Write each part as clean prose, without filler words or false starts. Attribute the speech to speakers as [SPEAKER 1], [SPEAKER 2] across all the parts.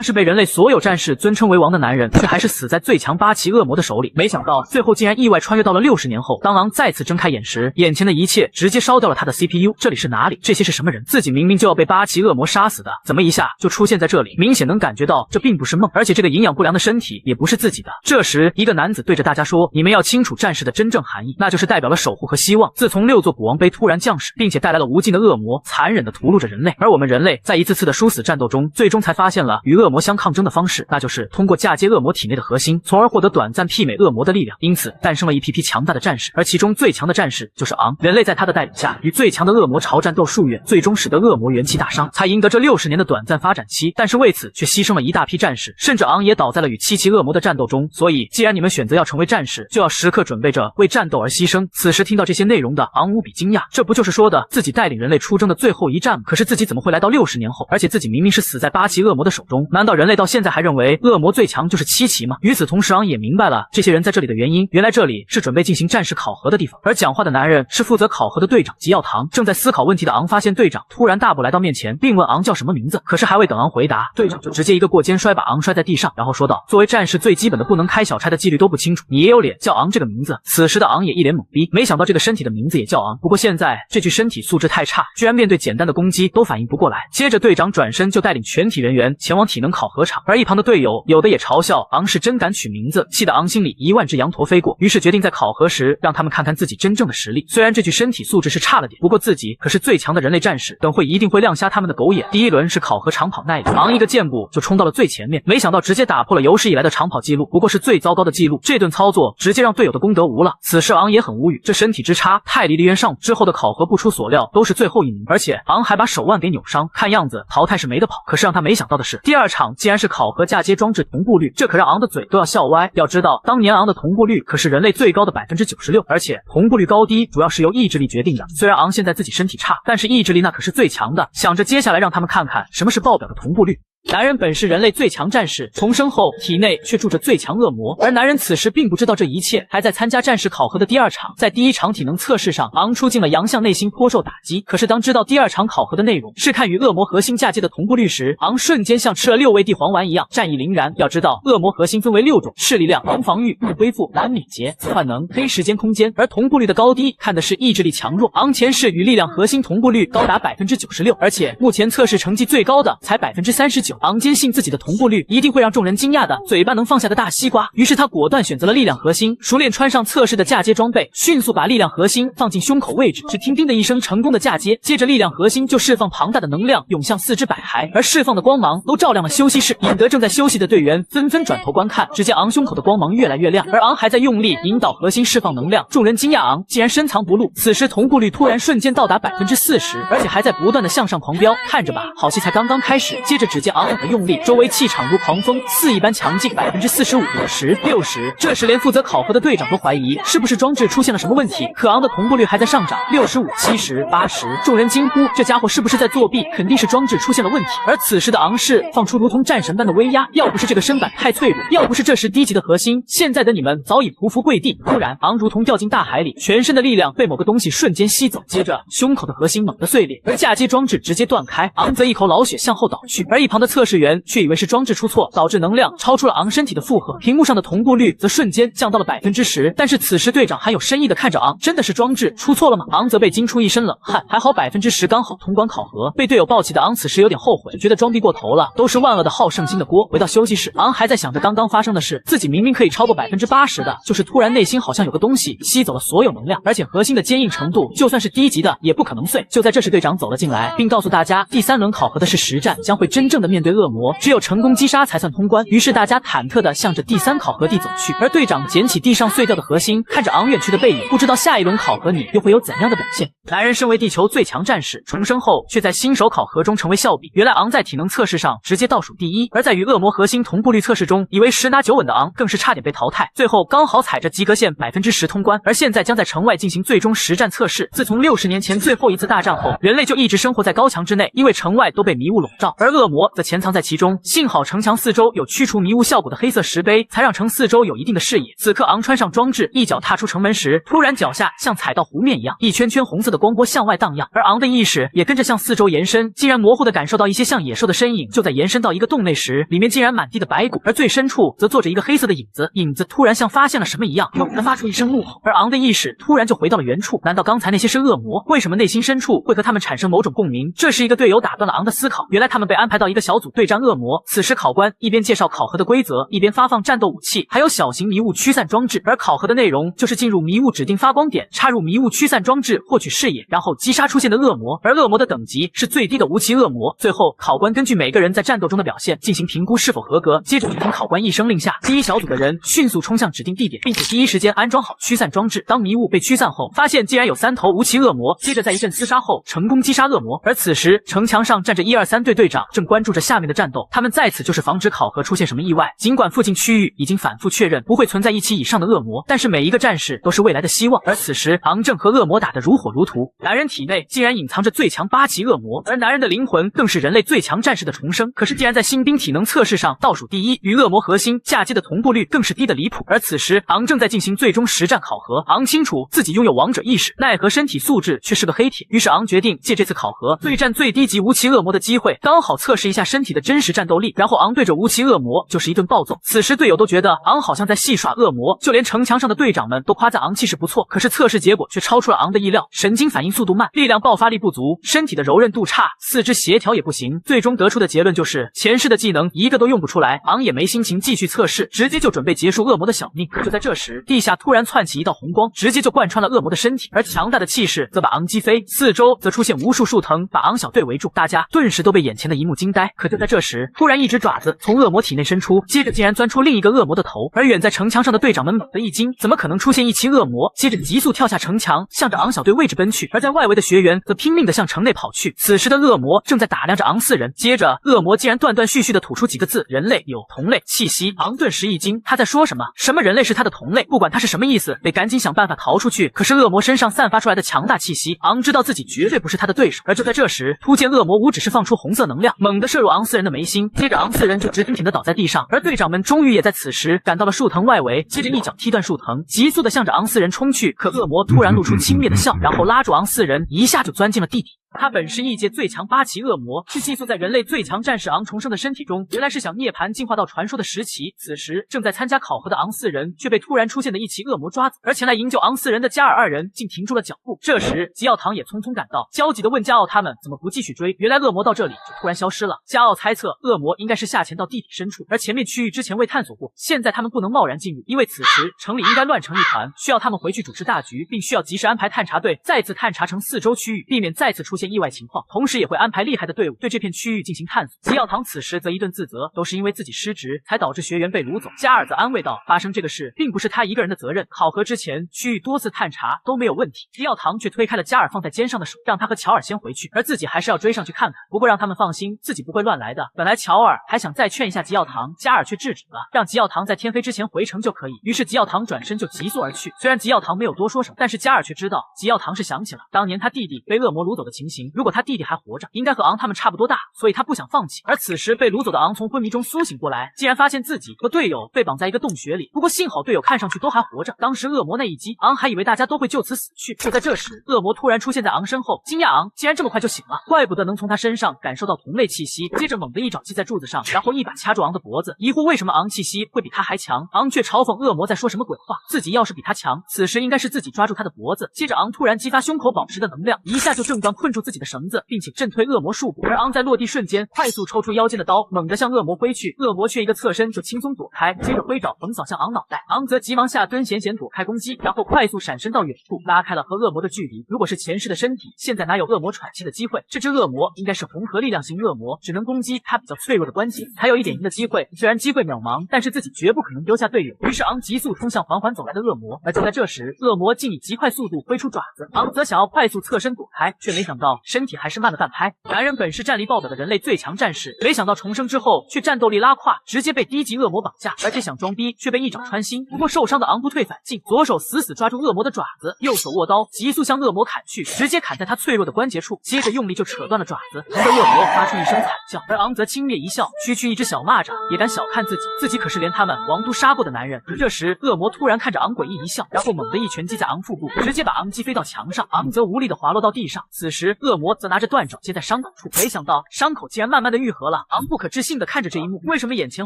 [SPEAKER 1] 是被人类所有战士尊称为王的男人，却还是死在最强8级恶魔的手里。没想到最后竟然意外穿越到了60年后。当昂再次睁开眼时，眼前的一切直接烧掉了他的 CPU。这里是哪里？这些是什么人？自己明明就要被8级恶魔杀死的，怎么一下就出现在这里？明显能感觉到这并不是梦，而且这个营养不良的身体也不是自己的。这时，一个男子对着大家说：“你们要清楚战士的真正含义，那就是代表了守护和希望。自从6座古王碑突然降世，并且带来了无尽的恶魔，残忍地屠戮着人类，而我们人类在一次次的殊死战斗中，最终才发现了与恶魔相抗争的方式，那就是通过嫁接恶魔体内的核心，从而获得短暂媲美恶魔的力量。因此，诞生了一批批强大的战士，而其中最强的战士就是昂。人类在他的带领下，与最强的恶魔朝战斗数月，最终使得恶魔元气大伤，才赢得这60年的短暂发展期。但是为此却牺牲了一大批战士，甚至昂也倒在了与7级恶魔的战斗中。所以，既然你们选择要成为战士，就要时刻准备着为战斗而牺牲。此时听到这些内容的昂无比惊讶，这不就是说的自己带领人类出征的最后一战吗？可是自己怎么会来到60年后？而且自己明明是死在8级恶魔的手中，难道人类到现在还认为恶魔最强就是7级吗？与此同时，昂也明白了这些人在这里的原因，原来这里是准备进行战士考核的地方，而讲话的男人是负责考核的队长吉耀堂。正在思考问题的昂发现队长突然大步来到面前，并问昂叫什么名字。可是还未等昂回答，队长就直接一个过肩摔把昂摔在地上，然后说道：“作为战士，最基本的不能开小差的纪律都不清楚，你也有脸叫昂这个名字？”此时的昂也一脸懵逼，没想到这个身体的名字也叫昂。不过现在这具身体素质太差，居然面对简单的攻击都反应不过来。接着队长转身就带领全体人员前往体能考核场，而一旁的队友有的也嘲笑昂是真敢取名字，气得昂心里1万只羊驼飞过，于是决定在考核时让他们看看自己真正的实力。虽然这具身体素质是差了点，不过自己可是最强的人类战士，等会一定会亮瞎他们的狗眼。第一轮是考核长跑耐力，昂一个箭步就冲到了最前面，没想到直接打破了有史以来的长跑记录，不过是最糟糕的记录。这顿操作直接让队友的功德无了。此时昂也很无语，这身体之差太离原上。之后的考核不出所料都是最后一名，而且昂还把手腕给扭伤，看样子淘汰是没得跑。可是让他没想到的是，第2场竟然是考核嫁接装置同步率，这可让昂的嘴都要笑歪。要知道当年昂的同步率可是人类最高的96%，而且同步率高低主要是由意志力决定的。虽然昂现在自己身体差，但是意志力那可是最强的。想着接下来让他们看看什么是爆表的同步率。男人本是人类最强战士，重生后体内却住着最强恶魔，而男人此时并不知道这一切，还在参加战士考核的第2场。在第1场体能测试上，昂出尽了洋相，内心颇受打击。可是当知道第2场考核的内容是看与恶魔核心嫁接的同步率时，昂瞬间像吃了6味地黄丸一样战意凛然。要知道恶魔核心分为6种，是力量、攻防御、不恢复、蓝敏捷、幻能、黑时间空间，而同步率的高低看的是意志力强弱。昂前世与力量核心同步率高达96%，而且目前测试成绩最高的才39%。昂坚信自己的同步率一定会让众人惊讶的嘴巴能放下的大西瓜，于是他果断选择了力量核心，熟练穿上测试的嫁接装备，迅速把力量核心放进胸口位置，只听叮的一声成功的嫁接，接着力量核心就释放庞大的能量涌向4肢百骸，而释放的光芒都照亮了休息室，引得正在休息的队员纷纷转头观看。只见昂胸口的光芒越来越亮，而昂还在用力引导核心释放能量，众人惊讶昂竟然深藏不露。此时同步率突然瞬间到达40%，而且还在不断的向上狂飙，看着吧，好戏才刚刚开始。接着只见昂猛的用力，周围气场如狂风肆意般强劲，45%、50%、60%。这时连负责考核的队长都怀疑是不是装置出现了什么问题，可昂的同步率还在上涨，65%、70%、80%。众人惊呼这家伙是不是在作弊，肯定是装置出现了问题。而此时的昂是放出如同战神般的威压，要不是这个身板太脆弱，要不是这时低级的核心，现在的你们早已匍匐跪地。突然昂如同掉进大海里，全身的力量被某个东西瞬间吸走，接着胸口的核心猛地碎裂，而嫁接装置直接断开，昂则一口老血向后倒去，而一旁的测试员却以为是装置出错，导致能量超出了昂身体的负荷，屏幕上的同步率则瞬间降到了10%。但是此时队长还有深意的看着昂，真的是装置出错了吗？昂则被惊出一身冷汗，还好10%刚好通关考核。被队友抱起的昂此时有点后悔，觉得装逼过头了，都是万恶的好胜心的锅。回到休息室，昂还在想着刚刚发生的事，自己明明可以超过80%的，就是突然内心好像有个东西吸走了所有能量，而且核心的坚硬程度就算是低级的也不可能碎。就在这时，队长走了进来，并告诉大家第3轮考核的是实战，将会真正的面对恶魔，只有成功击杀才算通关。于是大家忐忑地向着第3考核地走去，而队长捡起地上碎掉的核心，看着昂远去的背影，不知道下一轮考核你又会有怎样的表现。男人身为地球最强战士，重生后却在新手考核中成为笑柄。原来昂在体能测试上直接倒数第1，而在与恶魔核心同步率测试中，以为10拿9稳的昂更是差点被淘汰，最后刚好踩着及格线10%通关。而现在将在城外进行最终实战测试。自从60年前最后一次大战后，人类就一直生活在高墙之内，因为城外都被迷雾笼罩，而恶魔则潜藏在其中。幸好城墙四周有驱除迷雾效果的黑色石碑，才让城四周有一定的视野。此刻昂穿上装置，一脚踏出城门时，突然脚下像踩到湖面一样，一圈圈红色的光波向外荡漾，而昂的意识也跟着向四周延伸，竟然模糊地感受到一些像野兽的身影。就在延伸到一个洞内时，里面竟然满地的白骨，而最深处则坐着一个黑色的影子。影子突然像发现了什么一样，猛地发出一声怒吼，而昂的意识突然就回到了原处。难道刚才那些是恶魔？为什么内心深处会和他们产生某种共鸣？这时一个队友打断了昂的思考，原来他们被安排到一个小组对战恶魔。此时考官一边介绍考核的规则，一边发放战斗武器，还有小型迷雾驱散装置。而考核的内容就是进入迷雾指定发光点，插入迷雾驱散装置获取视野，然后击杀出现的恶魔。而恶魔的等级是最低的无期恶魔。最后考官根据每个人在战斗中的表现进行评估是否合格。接着听考官一声令下，第一小组的人迅速冲向指定地点，并且第一时间安装好驱散装置。当迷雾被驱散后，发现竟然有3头无期恶魔，接着在一阵厮杀后成功击杀恶魔。而此时城墙上站着1、2、3队队长，正关注着下面的战斗。他们在此就是防止考核出现什么意外。尽管附近区域已经反复确认不会存在1期以上的恶魔，但是每一个战士都是未来的希望。而此时昂正和恶魔打得如火如荼，男人体内竟然隐藏着最强8级恶魔，而男人的灵魂更是人类最强战士的重生。可是既然在新兵体能测试上倒数第一，与恶魔核心嫁接的同步率更是低的离谱。而此时昂正在进行最终实战考核，昂清楚自己拥有王者意识，奈何身体素质却是个黑铁。于是昂决定借这次考核对战最低级无期恶魔的机会，刚好测试一下身体的真实战斗力。然后昂对着无期恶魔就是一顿暴揍。此时队友都觉得昂好像在戏耍恶魔，就连城墙上的队长们都夸赞昂气势不错。可是测试结果却超出了昂的意料，神经反应速度慢，力量爆发力不足，身体的柔韧度差，四肢协调也不行。最终得出的结论就是前世的技能一个都用不出来。昂也没心情继续测试，直接就准备结束恶魔的小命。可就在这时，地下突然窜起一道红光，直接就贯穿了恶魔的身体，而强大的气势则把昂击飞，四周则出现无数树藤把昂小队围住，大家顿时都被眼前的一幕惊呆。可就在这时，突然一只爪子从恶魔体内伸出，接着竟然钻出另一个恶魔的头，而远在城墙上的队长们猛地一惊，怎么可能出现1期恶魔？接着急速跳下城墙，向着昂小队位置奔去，而在外围的学员则拼命地向城内跑去。此时的恶魔正在打量着昂4人，接着恶魔竟然断断续续地吐出几个字：人类有同类气息。昂顿时一惊，他在说什么？什么人类是他的同类？不管他是什么意思，得赶紧想办法逃出去。可是恶魔身上散发出来的强大气息，昂知道自己绝对不是他的对手。而就在这时，突见恶魔无只是放出红色能量，猛地射入昂4人的眉心，接着昂4人就直挺挺地倒在地上。而队长们终于也在此时赶到了树藤外围，接着一脚踢断树藤，急速地向着昂4人冲去。可恶魔突然露出轻蔑的笑，然后拉住昂4人，一下就钻进了地底。他本是异界最强8期恶魔，却寄宿在人类最强战士昂重生的身体中，原来是想涅槃进化到传说的10期。此时正在参加考核的昂4人却被突然出现的1期恶魔抓走，而前来营救昂4人的加尔2人竟停住了脚步。这时吉奥唐也匆匆赶到，焦急地问加奥他们怎么不继续追。原来恶魔到这里就突然消失了。加奥猜测恶魔应该是下潜到地底深处，而前面区域之前未探索过，现在他们不能贸然进入，因为此时城里应该乱成一团，需要他们回去主持大局，并需要及时安排探查队再次探查城4周区域，避免再次出现意外情况。同时也会安排厉害的队伍对这片区域进行探索。吉奥唐此时则一顿自责，都是因为自己失职才导致学员被掳走。加尔则安慰道，发生这个事并不是他一个人的责任，考核之前区域多次探查都没有问题。吉奥唐却推开了加尔放在肩上的手，让他和乔尔先回去，而自己还是要追上去看看。不过让他们放心，自己不会乱来的。本来乔尔还想再劝一下吉奥唐，加尔却制止了，让吉奥唐在天黑之前回城就可以。于是吉奥唐转身就急速而去。虽然吉奥唐没有多说什么，但是加尔却知道吉奥唐是想起了当年他弟弟被恶魔掳走的情形。如果他弟弟还活着，应该和昂他们差不多大，所以他不想放弃。而此时被掳走的昂从昏迷中苏醒过来，竟然发现自己和队友被绑在一个洞穴里。不过幸好队友看上去都还活着，当时恶魔那一击，昂还以为大家都会就此死去。就在这时，恶魔突然出现在昂身后，惊讶昂竟然这么快就醒了，怪不得能从他身上感受到同类气息。接着猛地一爪击在柱子上，然后一把掐住昂的脖子，疑惑为什么昂气息会比他还强。昂却嘲讽恶魔在说什么鬼话，自己要是比他强，此时应该是自己抓住他的脖子。接着昂突然激发胸口宝石的能量，一下就挣断困住自己的绳子，并且震退恶魔数步。而昂在落地瞬间快速抽出腰间的刀，猛地向恶魔挥去，恶魔却一个侧身就轻松躲开，接着挥爪横扫向昂脑袋。昂则急忙下蹲险险躲开攻击，然后快速闪身到远处，拉开了和恶魔的距离。如果是前世的身体，现在哪有恶魔喘气的机会？这只恶魔应该是红核力量型恶魔，只能攻击他比较脆弱的关节，还有一点赢的机会。虽然机会渺茫，但是自己绝不可能丢下队友。于是昂急速冲向缓缓走来的恶魔，而就在这时，恶魔竟以极快速度挥出爪子，昂则想要快速侧身躲开，却没想到到身体还是慢了半拍。男人本是战力爆表的人类最强战士，没想到重生之后却战斗力拉胯，直接被低级恶魔绑架，而且想装逼却被一掌穿心。不过受伤的昂不退反进，左手死死抓住恶魔的爪子，右手握刀急速向恶魔砍去，直接砍在他脆弱的关节处，接着用力就扯断了爪子，疼得恶魔发出一声惨叫。而昂则轻蔑一笑，区一只小蚂蚱也敢小看自己可是连他们王都杀过的男人。这时恶魔突然看着昂诡异一笑，然后猛地一拳击在昂腹部，直接把昂击飞到墙上，昂则无力的滑落到地上。此时恶魔则拿着断爪接在伤口处，没想到伤口竟然慢慢的愈合了。昂不可置信的看着这一幕，为什么眼前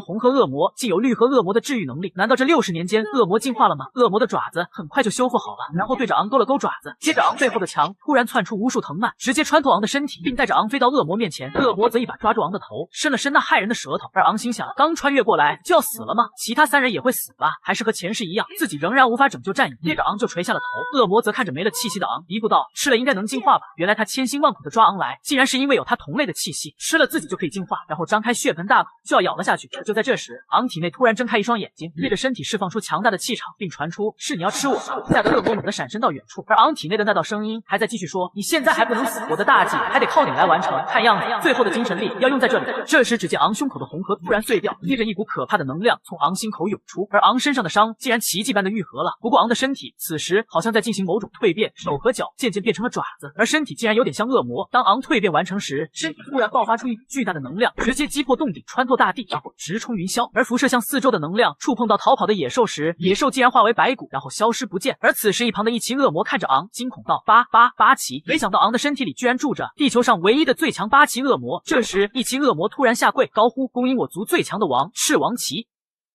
[SPEAKER 1] 红河恶魔竟有绿河恶魔的治愈能力？难道这60年间恶魔进化了吗？恶魔的爪子很快就修复好了，然后对着昂勾了勾爪子，接着昂背后的墙突然窜出无数藤蔓，直接穿透昂的身体，并带着昂飞到恶魔面前。恶魔则一把抓住昂的头，伸了伸那骇人的舌头，而昂心想，刚穿越过来就要死了吗？其他3人也会死吧？还是和前世一样，自己仍然无法拯救战友。接着昂就垂下了头。恶魔则看着没了气息的昂，嘀咕道：“吃了应该能进化吧？”原来他千辛万苦的抓昂来，竟然是因为有他同类的气息，吃了自己就可以进化。然后张开血盆大口就要咬了下去。就在这时，昂体内突然睁开一双眼睛，对着身体释放出强大的气场，并传出“是你要吃我吗”，吓得恶魔猛地闪身到远处。而昂体内的那道声音还在继续说：“你现在还不能死，我的大计还得靠你来完成。看样子最后的精神力要用在这里。”这时只见昂胸口的红河突然碎掉，接着一股可怕的能量从昂心口涌出，而昂身上的伤竟然奇迹般的愈合了。不过昂的身体此时好像在进行某种蜕变，手和脚渐渐变成了爪子，而身体竟然有点像恶魔。当昂蜕变完成时，身体突然爆发出一股巨大的能量，直接击破洞顶，穿透大地，然后直冲云霄。而辐射向四周的能量触碰到逃跑的野兽时，野兽竟然化为白骨，然后消失不见。而此时一旁的一骑恶魔看着昂，惊恐道：“八奇！”没想到昂的身体里居然住着地球上唯一的最强8骑恶魔。这时一骑恶魔突然下跪，高呼：“恭迎我族最强的王赤王旗！”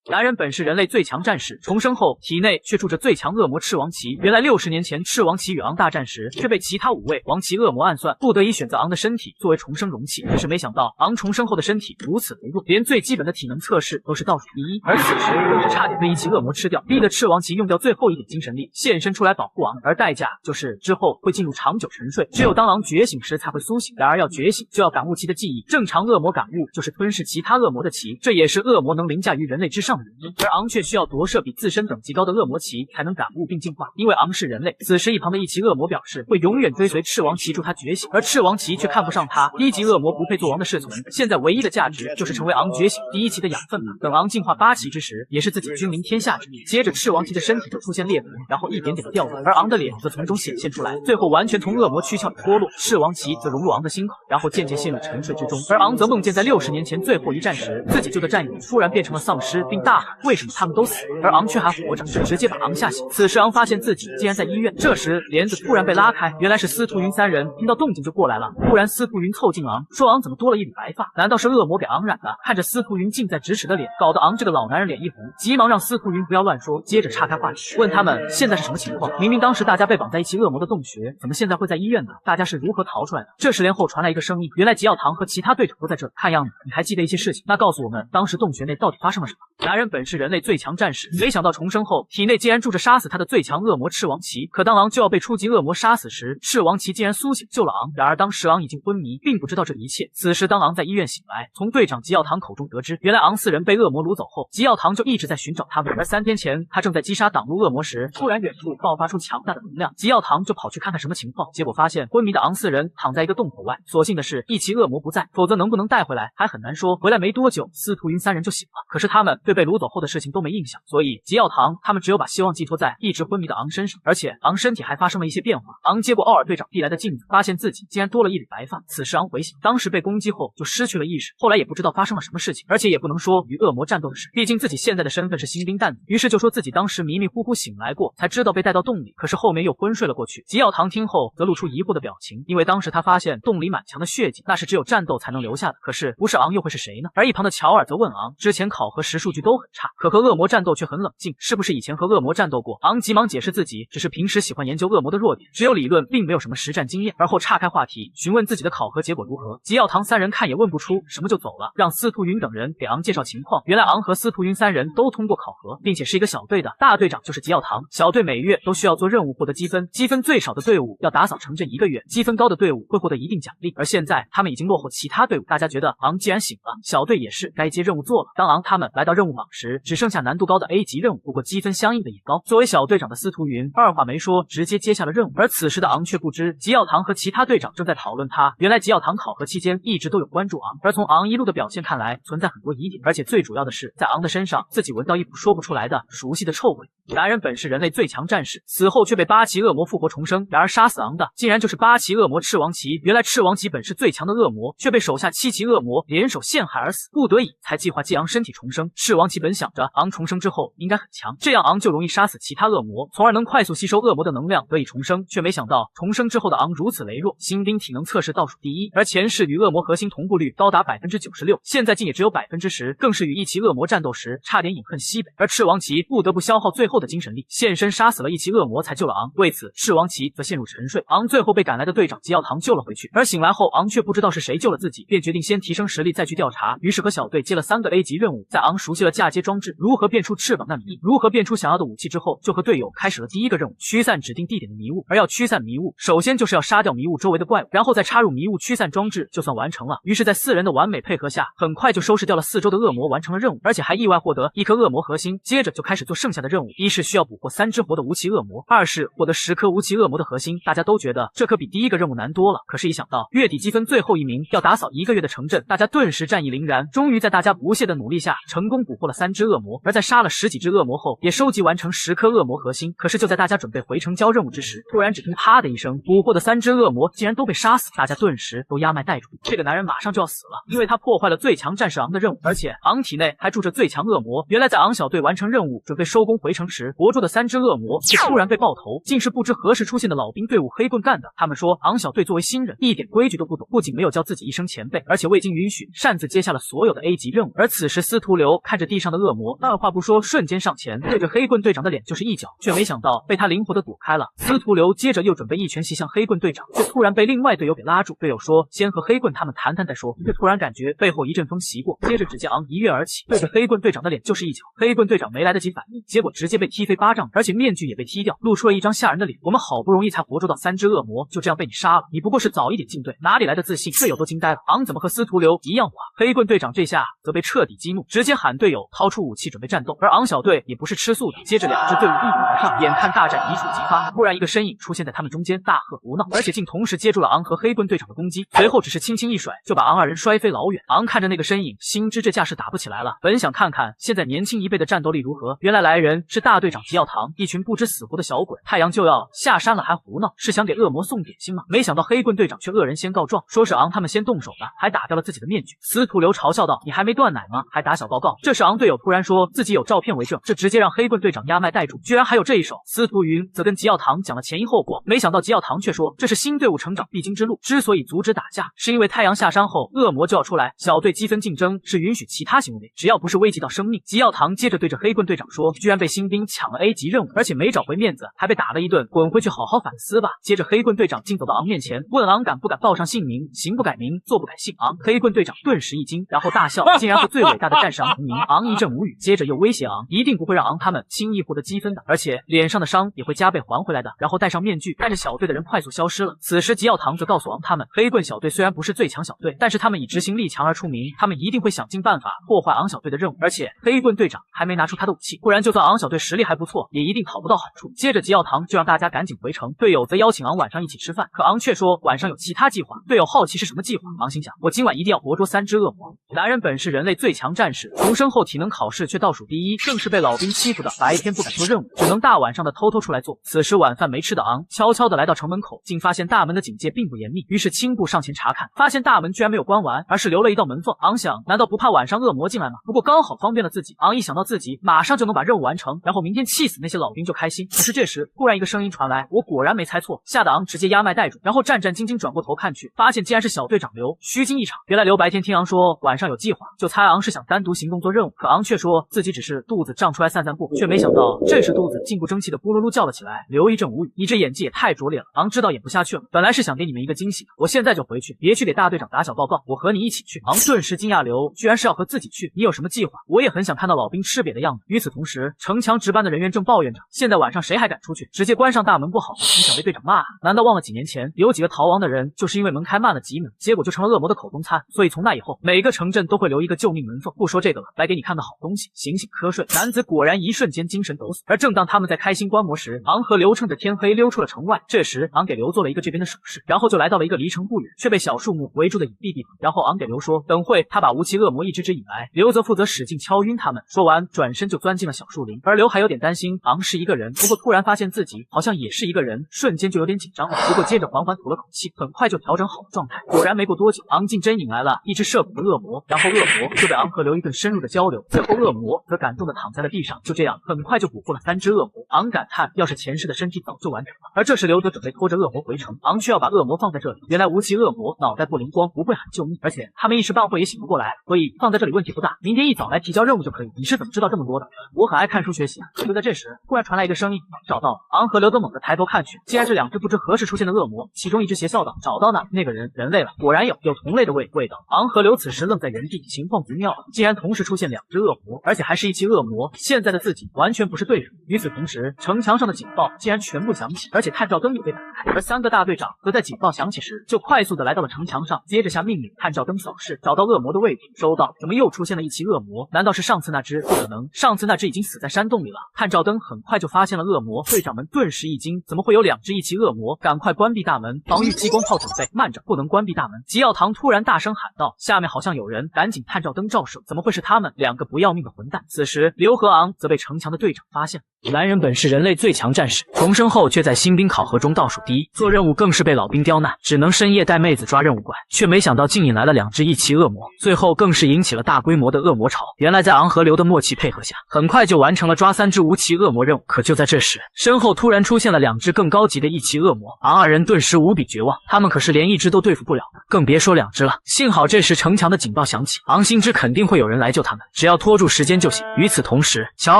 [SPEAKER 1] 男人本是人类最强战士，重生后体内却住着最强恶魔赤王旗。原来60年前赤王旗与昂大战时，却被其他5位王旗恶魔暗算，不得已选择昂的身体作为重生容器。可是没想到昂重生后的身体如此羸弱，连最基本的体能测试都是倒数第一，而此时更是差点被一骑恶魔吃掉，逼得赤王旗用掉最后一点精神力，现身出来保护昂，而代价就是之后会进入长久沉睡，只有当昂觉醒时才会苏醒。然而要觉醒就要感悟其的记忆，正常恶魔感悟就是吞噬其他恶魔的旗，这也是恶魔能凌驾于人类之上的原因。而昂却需要夺舍比自身等级高的恶魔旗才能感悟并进化，因为昂是人类。此时一旁的一骑恶魔表示会永远追随赤王旗助他觉醒，而赤王旗却看不上他，低级恶魔不配做王的侍从，现在唯一的价值就是成为昂觉醒第1期的养分了。等昂进化8期之时，也是自己君临天下之日。接着赤王旗的身体就出现裂痕，然后一点点的掉落，而昂的脸则从中显现出来，最后完全从恶魔躯壳里脱落。赤王旗则融入昂的心口，然后渐渐陷入沉睡之中。而昂则梦见在60年前最后一战时，自己救的战友突然变成了丧尸，并大喊：“为什么他们都死了，而昂却还活着？”这直接把昂吓醒。此时昂发现自己竟然在医院，这时帘子突然被拉开，原来是司徒云3人听到动静就过来了。突然司徒云凑近昂，说昂怎么多了一缕白发？难道是恶魔给昂染的？看着司徒云近在咫尺的脸，搞得昂这个老男人脸一红，急忙让司徒云不要乱说，接着岔开话题，问他们现在是什么情况。明明当时大家被绑在一起恶魔的洞穴，怎么现在会在医院呢？大家是如何逃出来的？这时帘后传来一个声音，原来吉耀堂和其他对手都在这里，看样子你还记得一些事情，那告诉我们当时洞穴内到底发生了什么？男人本是人类最强战士，没想到重生后体内竟然住着杀死他的最强恶魔赤王旗。可当昂就要被初级恶魔杀死时，赤王旗竟然苏醒救了昂。然而当时昂已经昏迷，并不知道这一切。此时当昂在医院醒来，从队长吉耀堂口中得知，原来昂4人被恶魔掳走后，吉耀堂就一直在寻找他们。而3天前他正在击杀挡路恶魔时，突然远处爆发出强大的能量，吉耀堂就跑去看看什么情况，结果发现昏迷的昂4人躺在一个洞口外。所幸的是一骑恶魔不在，否则能不能带回来还很难说。回来没多久，司徒云3人就醒了，可是他们对被掳走后的事情都没印象，所以吉耀堂他们只有把希望寄托在一直昏迷的昂身上。而且昂身体还发生了一些变化，昂接过奥尔队长递来的镜子，发现自己竟然多了一缕白发。此时昂回想，当时被攻击后就失去了意识，后来也不知道发生了什么事情，而且也不能说与恶魔战斗的事，毕竟自己现在的身份是新兵蛋子，于是就说自己当时迷迷糊糊醒来过，才知道被带到洞里，可是后面又昏睡了过去。吉耀堂听后则露出疑惑的表情，因为当时他发现洞里满墙的血迹，那是只有战斗才能留下的，可是不是昂又会是谁呢？而一旁的乔尔则问昂，之前考核时数据都很差，可和恶魔战斗却很冷静，是不是以前和恶魔战斗过？昂急忙解释自己只是平时喜欢研究恶魔的弱点，只有理论，并没有什么实战经验。而后岔开话题，询问自己的考核结果如何。吉耀堂3人看也问不出什么就走了，让司徒云等人给昂介绍情况。原来昂和司徒云3人都通过考核，并且是一个小队的，大队长就是吉耀堂。小队每月都需要做任务获得积分，积分最少的队伍要打扫城镇1个月，积分高的队伍会获得一定奖励。而现在他们已经落后其他队伍，大家觉得昂既然醒了，小队也是该接任务做了。当昂他们来到任务榜时，只剩下难度高的 A 级任务，不过积分相应的也高。作为小队长的司徒云二话没说，直接接下了任务。而此时的昂却不知，吉耀堂和其他队长正在讨论他。原来吉耀堂考核期间一直都有关注昂，而从昂一路的表现看来，存在很多疑点，而且最主要的是，在昂的身上自己闻到一股说不出来的熟悉的臭味。男人本是人类最强战士，死后却被八岐恶魔复活重生，然而杀死昂的竟然就是八岐恶魔赤王岐。原来赤王岐本是最强的恶魔，却被手下7岐恶魔联手陷害而死，不得已才计划借昂身体重生。赤王岐本想着昂重生之后应该很强，这样昂就容易杀死其他恶魔，从而能快速吸收恶魔的能量得以重生，却没想到重生之后的昂如此羸弱，新兵体能测试倒数第1，而前世与恶魔核心同步率高达96%，现在竟也只有10%，更是与一岐恶魔战斗时差点饮恨西北。而赤王岐不得不消耗最后的精神力，现身杀死了一岐恶魔才救了昂，为此赤王岐则陷入沉睡。昂最后被赶来的队长吉耀堂救了回去，而醒来后昂却不知道是谁救了自己，便决定先提升实力再去调查，于是和小队接了3个 A 级任务。在昂熟悉了嫁接装置、如何变出翅膀那谜、如何变出想要的武器之后，就和队友开始了第一个任务，驱散指定地点的迷雾。而要驱散迷雾，首先就是要杀掉迷雾周围的怪物，然后再插入迷雾驱散装置，就算完成了。于是在4人的完美配合下，很快就收拾掉了4周的恶魔，完成了任务，而且还意外获得1颗恶魔核心。接着就开始做剩下的任务，一是需要捕获3只活的无奇恶魔，二是获得10颗无奇恶魔的核心。大家都觉得这可比第一个任务难多了，可是一想到月底积分最后一名要打扫1个月的城镇，大家顿时战意凛然。终于在大家不懈的努力下，成功捕获了3只恶魔，而在杀了10几只恶魔后，也收集完成10颗恶魔核心。可是就在大家准备回城交任务之时，突然只听啪的一声，捕获的3只恶魔竟然都被杀死，大家顿时都压脉带住。这个男人马上就要死了，因为他破坏了最强战士昂的任务，而且昂体内还住着最强恶魔。原来在昂小队完成任务准备收工回城时，活捉的3只恶魔却突然被爆头，竟是不知何时出现的老兵队伍黑棍干的。他们说昂小队作为新人，一点规矩都不懂，不仅没有叫自己一声前辈，而且未经允许擅自接下了所有的 A 级任务。而此时司徒流看着地上的恶魔，二话不说瞬间上前对着黑棍队长的脸就是一脚，却没想到被他灵活的躲开了。司徒流接着又准备一拳袭向黑棍队长，却突然被另外队友给拉住，队友说先和黑棍他们谈谈再说，却突然感觉背后一阵风袭过，接着只见昂一跃而起，对着黑棍队长的脸就是一脚。黑棍队长没来得及反应，结果直接被踢飞巴掌，而且面具也被踢掉，露出了一张吓人的脸。我们好不容易才活捉到3只恶魔，就这样被你杀了，你不过是早一点进队，哪里来的自信？队友都惊呆了，昂怎么和司徒流一样滑？黑棍队长这下则被彻底激怒，直接喊队友掏出武器准备战斗。而昂小队也不是吃素的，接着2支队伍一拥而上，眼看大战一触即发，突然一个身影出现在他们中间，大喝胡闹，而且竟同时接住了昂和黑棍队长的攻击，随后只是轻轻一甩，就把昂2人摔飞老远。昂看着那个身影，心知这架势打不起来了，本想看看现在年轻一辈的战斗力如何，原来来人是大队长吉耀堂，一群不知死活的小鬼。太阳就要下山了还胡闹，是想给恶魔送点心吗？没想到黑棍队长却恶人先告状，说是昂他们先动手的，还打掉了自己的面具。司徒流嘲笑道：“你还没断奶吗？还打小报告？”这时昂队友突然说自己有照片为证，这直接让黑棍队长压脉带住，居然还有这一手。司徒云则跟吉耀堂讲了前因后果，没想到吉耀堂却说这是新队伍成长必经之路，之所以阻止打架，是因为太阳下山后恶魔就要出来，小队积分竞争是允许其他行为，只要不是危及到生命。吉耀堂接着对着黑棍队长说，居然被新兵抢了 A 级任务，而且没找回面子，还被打了一顿，滚回去好好反思吧。接着黑棍队长竟走到昂面前，问昂敢不敢报上姓名，行不改名，坐不改姓。昂黑棍队长顿时一惊，然后大笑，竟然和最伟大的战士昂同名。昂一阵无语，接着又威胁昂一定不会让昂他们轻易获得积分的，而且脸上的伤也会加倍还回来的，然后戴上面具，带着小队的人快速消失了。此时吉耀堂则告诉昂他们，黑棍小队虽然不是最强小队，但是他们以执行力强而出名，他们一定会想尽办法破坏昂小队的任务，而且黑棍队长还没拿出他的武器，不然就算昂小队实力还不错，也一定讨不到好处。接着吉耀堂就让大家赶紧回城，队友则邀请昂晚上一起吃饭，可昂却说晚上有其他计划。队友好奇是什么计划，昂心想我今晚一定要活捉3只恶魔。男人本是人类最强战士，重生后体能考试却倒数第1，更是被老兵欺负的，白天不敢做任务，只能大晚上的偷偷出来做。此时晚饭没吃的昂悄悄的来到城门口，竟发现大门的警戒并不严密，于是轻步上前查看，发现大门居然没有关完，而是留了一道门缝。昂想难道不怕晚上恶魔进来吗？不过刚好方便了自己。昂一想到自己马上就能把任务完成，然后明天气死那些老兵就开心。可是这时突然一个声音传来，我果然没猜错，吓得昂直接压脉带住，然后战战兢兢转过头看去，发现竟然是小队长刘，虚惊一场。原来刘白天听昂说晚上有计划，就猜昂是想单独行动做任务，可昂却说自己只是肚子胀出来散散步，却没想到这时肚子竟不争气的咕噜噜叫了起来。刘一阵无语，你这演技也太拙劣了。昂知道演不下去了，本来是想给你们一个惊喜的，我现在就回去，别去给大队长打小报告，我和你一起去。昂顿时惊讶，刘居然是要和自己去，你有什么计划？我也很想看到老兵吃瘪的样子。与此同时，城墙值班的人员正抱怨着，现在晚上谁还敢出去，直接关上大门不好，你想被队长骂啊？难道忘了几年前有几个逃亡的人就是因为门开慢了几秒，结果就成了恶魔的口中餐？所以从那以后每个城镇都会留一个救命门缝。不说这个了，来给你你看个好东西，醒醒瞌睡。男子果然一瞬间精神抖擞。而正当他们在开心观摩时，昂和刘趁着天黑溜出了城外。这时昂给刘做了一个这边的手势，然后就来到了一个离城不远却被小树木围住的隐蔽地方。然后昂给刘说，等会他把无期恶魔一只只引来，刘则负责使劲敲晕他们。说完转身就钻进了小树林。而刘还有点担心昂是一个人，不过突然发现自己好像也是一个人，瞬间就有点紧张了。不过接着缓缓吐了口气，很快就调整好了状态。果然没过多久，昂竟真引来了一只涉谷的恶魔，然后恶魔就被昂和刘一顿深入的交流，最后恶魔则感动的躺在了地上。就这样很快就捕获了3只恶魔。昂感叹要是前世的身体早就完成了。而这时刘则准备拖着恶魔回城，昂却要把恶魔放在这里。原来无期恶魔脑袋不灵光，不会喊救命，而且他们一时半会也醒不过来，所以放在这里问题不大，明天一早来提交任务就可以。你是怎么知道这么多的？我很爱看书学习啊。就在这时突然传来一个声音，找到了。昂和刘则猛地抬头看去，竟然是2只不知何时出现的恶魔，其中一只邪笑道，找到那个人类了，果然有同类的味道。昂和刘此时愣在原地，情况不妙了，竟然同时出现2只恶魔，而且还是一期恶魔，现在的自己完全不是对手。与此同时，城墙上的警报竟然全部响起，而且探照灯也被打开。而3个大队长则在警报响起时就快速的来到了城墙上，接着下命令，探照灯扫视，找到恶魔的位置。收到。怎么又出现了一期恶魔？难道是上次那只？不可能，上次那只已经死在山洞里了。探照灯很快就发现了恶魔，队长们顿时一惊，怎么会有2只一期恶魔？赶快关闭大门，防御激光炮准备。慢着，不能关闭大门！吉耀堂突然大声喊道，下面好像有人，赶紧探照灯照射。怎么会是他们？2个不要命的混蛋！此时刘和昂则被城墙的队长发现。男人本是人类最强战士，重生后却在新兵考核中倒数第一，做任务更是被老兵刁难，只能深夜带妹子抓任务怪，却没想到竟引来了2只一期恶魔，最后更是引起了大规模的恶魔潮。原来在昂和刘的默契配合下，很快就完成了抓3只无期恶魔任务。可就在这时，身后突然出现了2只更高级的一期恶魔，昂2人顿时无比绝望，他们可是连1只都对付不了的，更别说2只了。幸好这时城墙的警报响起，昂心知肯定会有人来救他们，只要拖住时间就行。与此同时，乔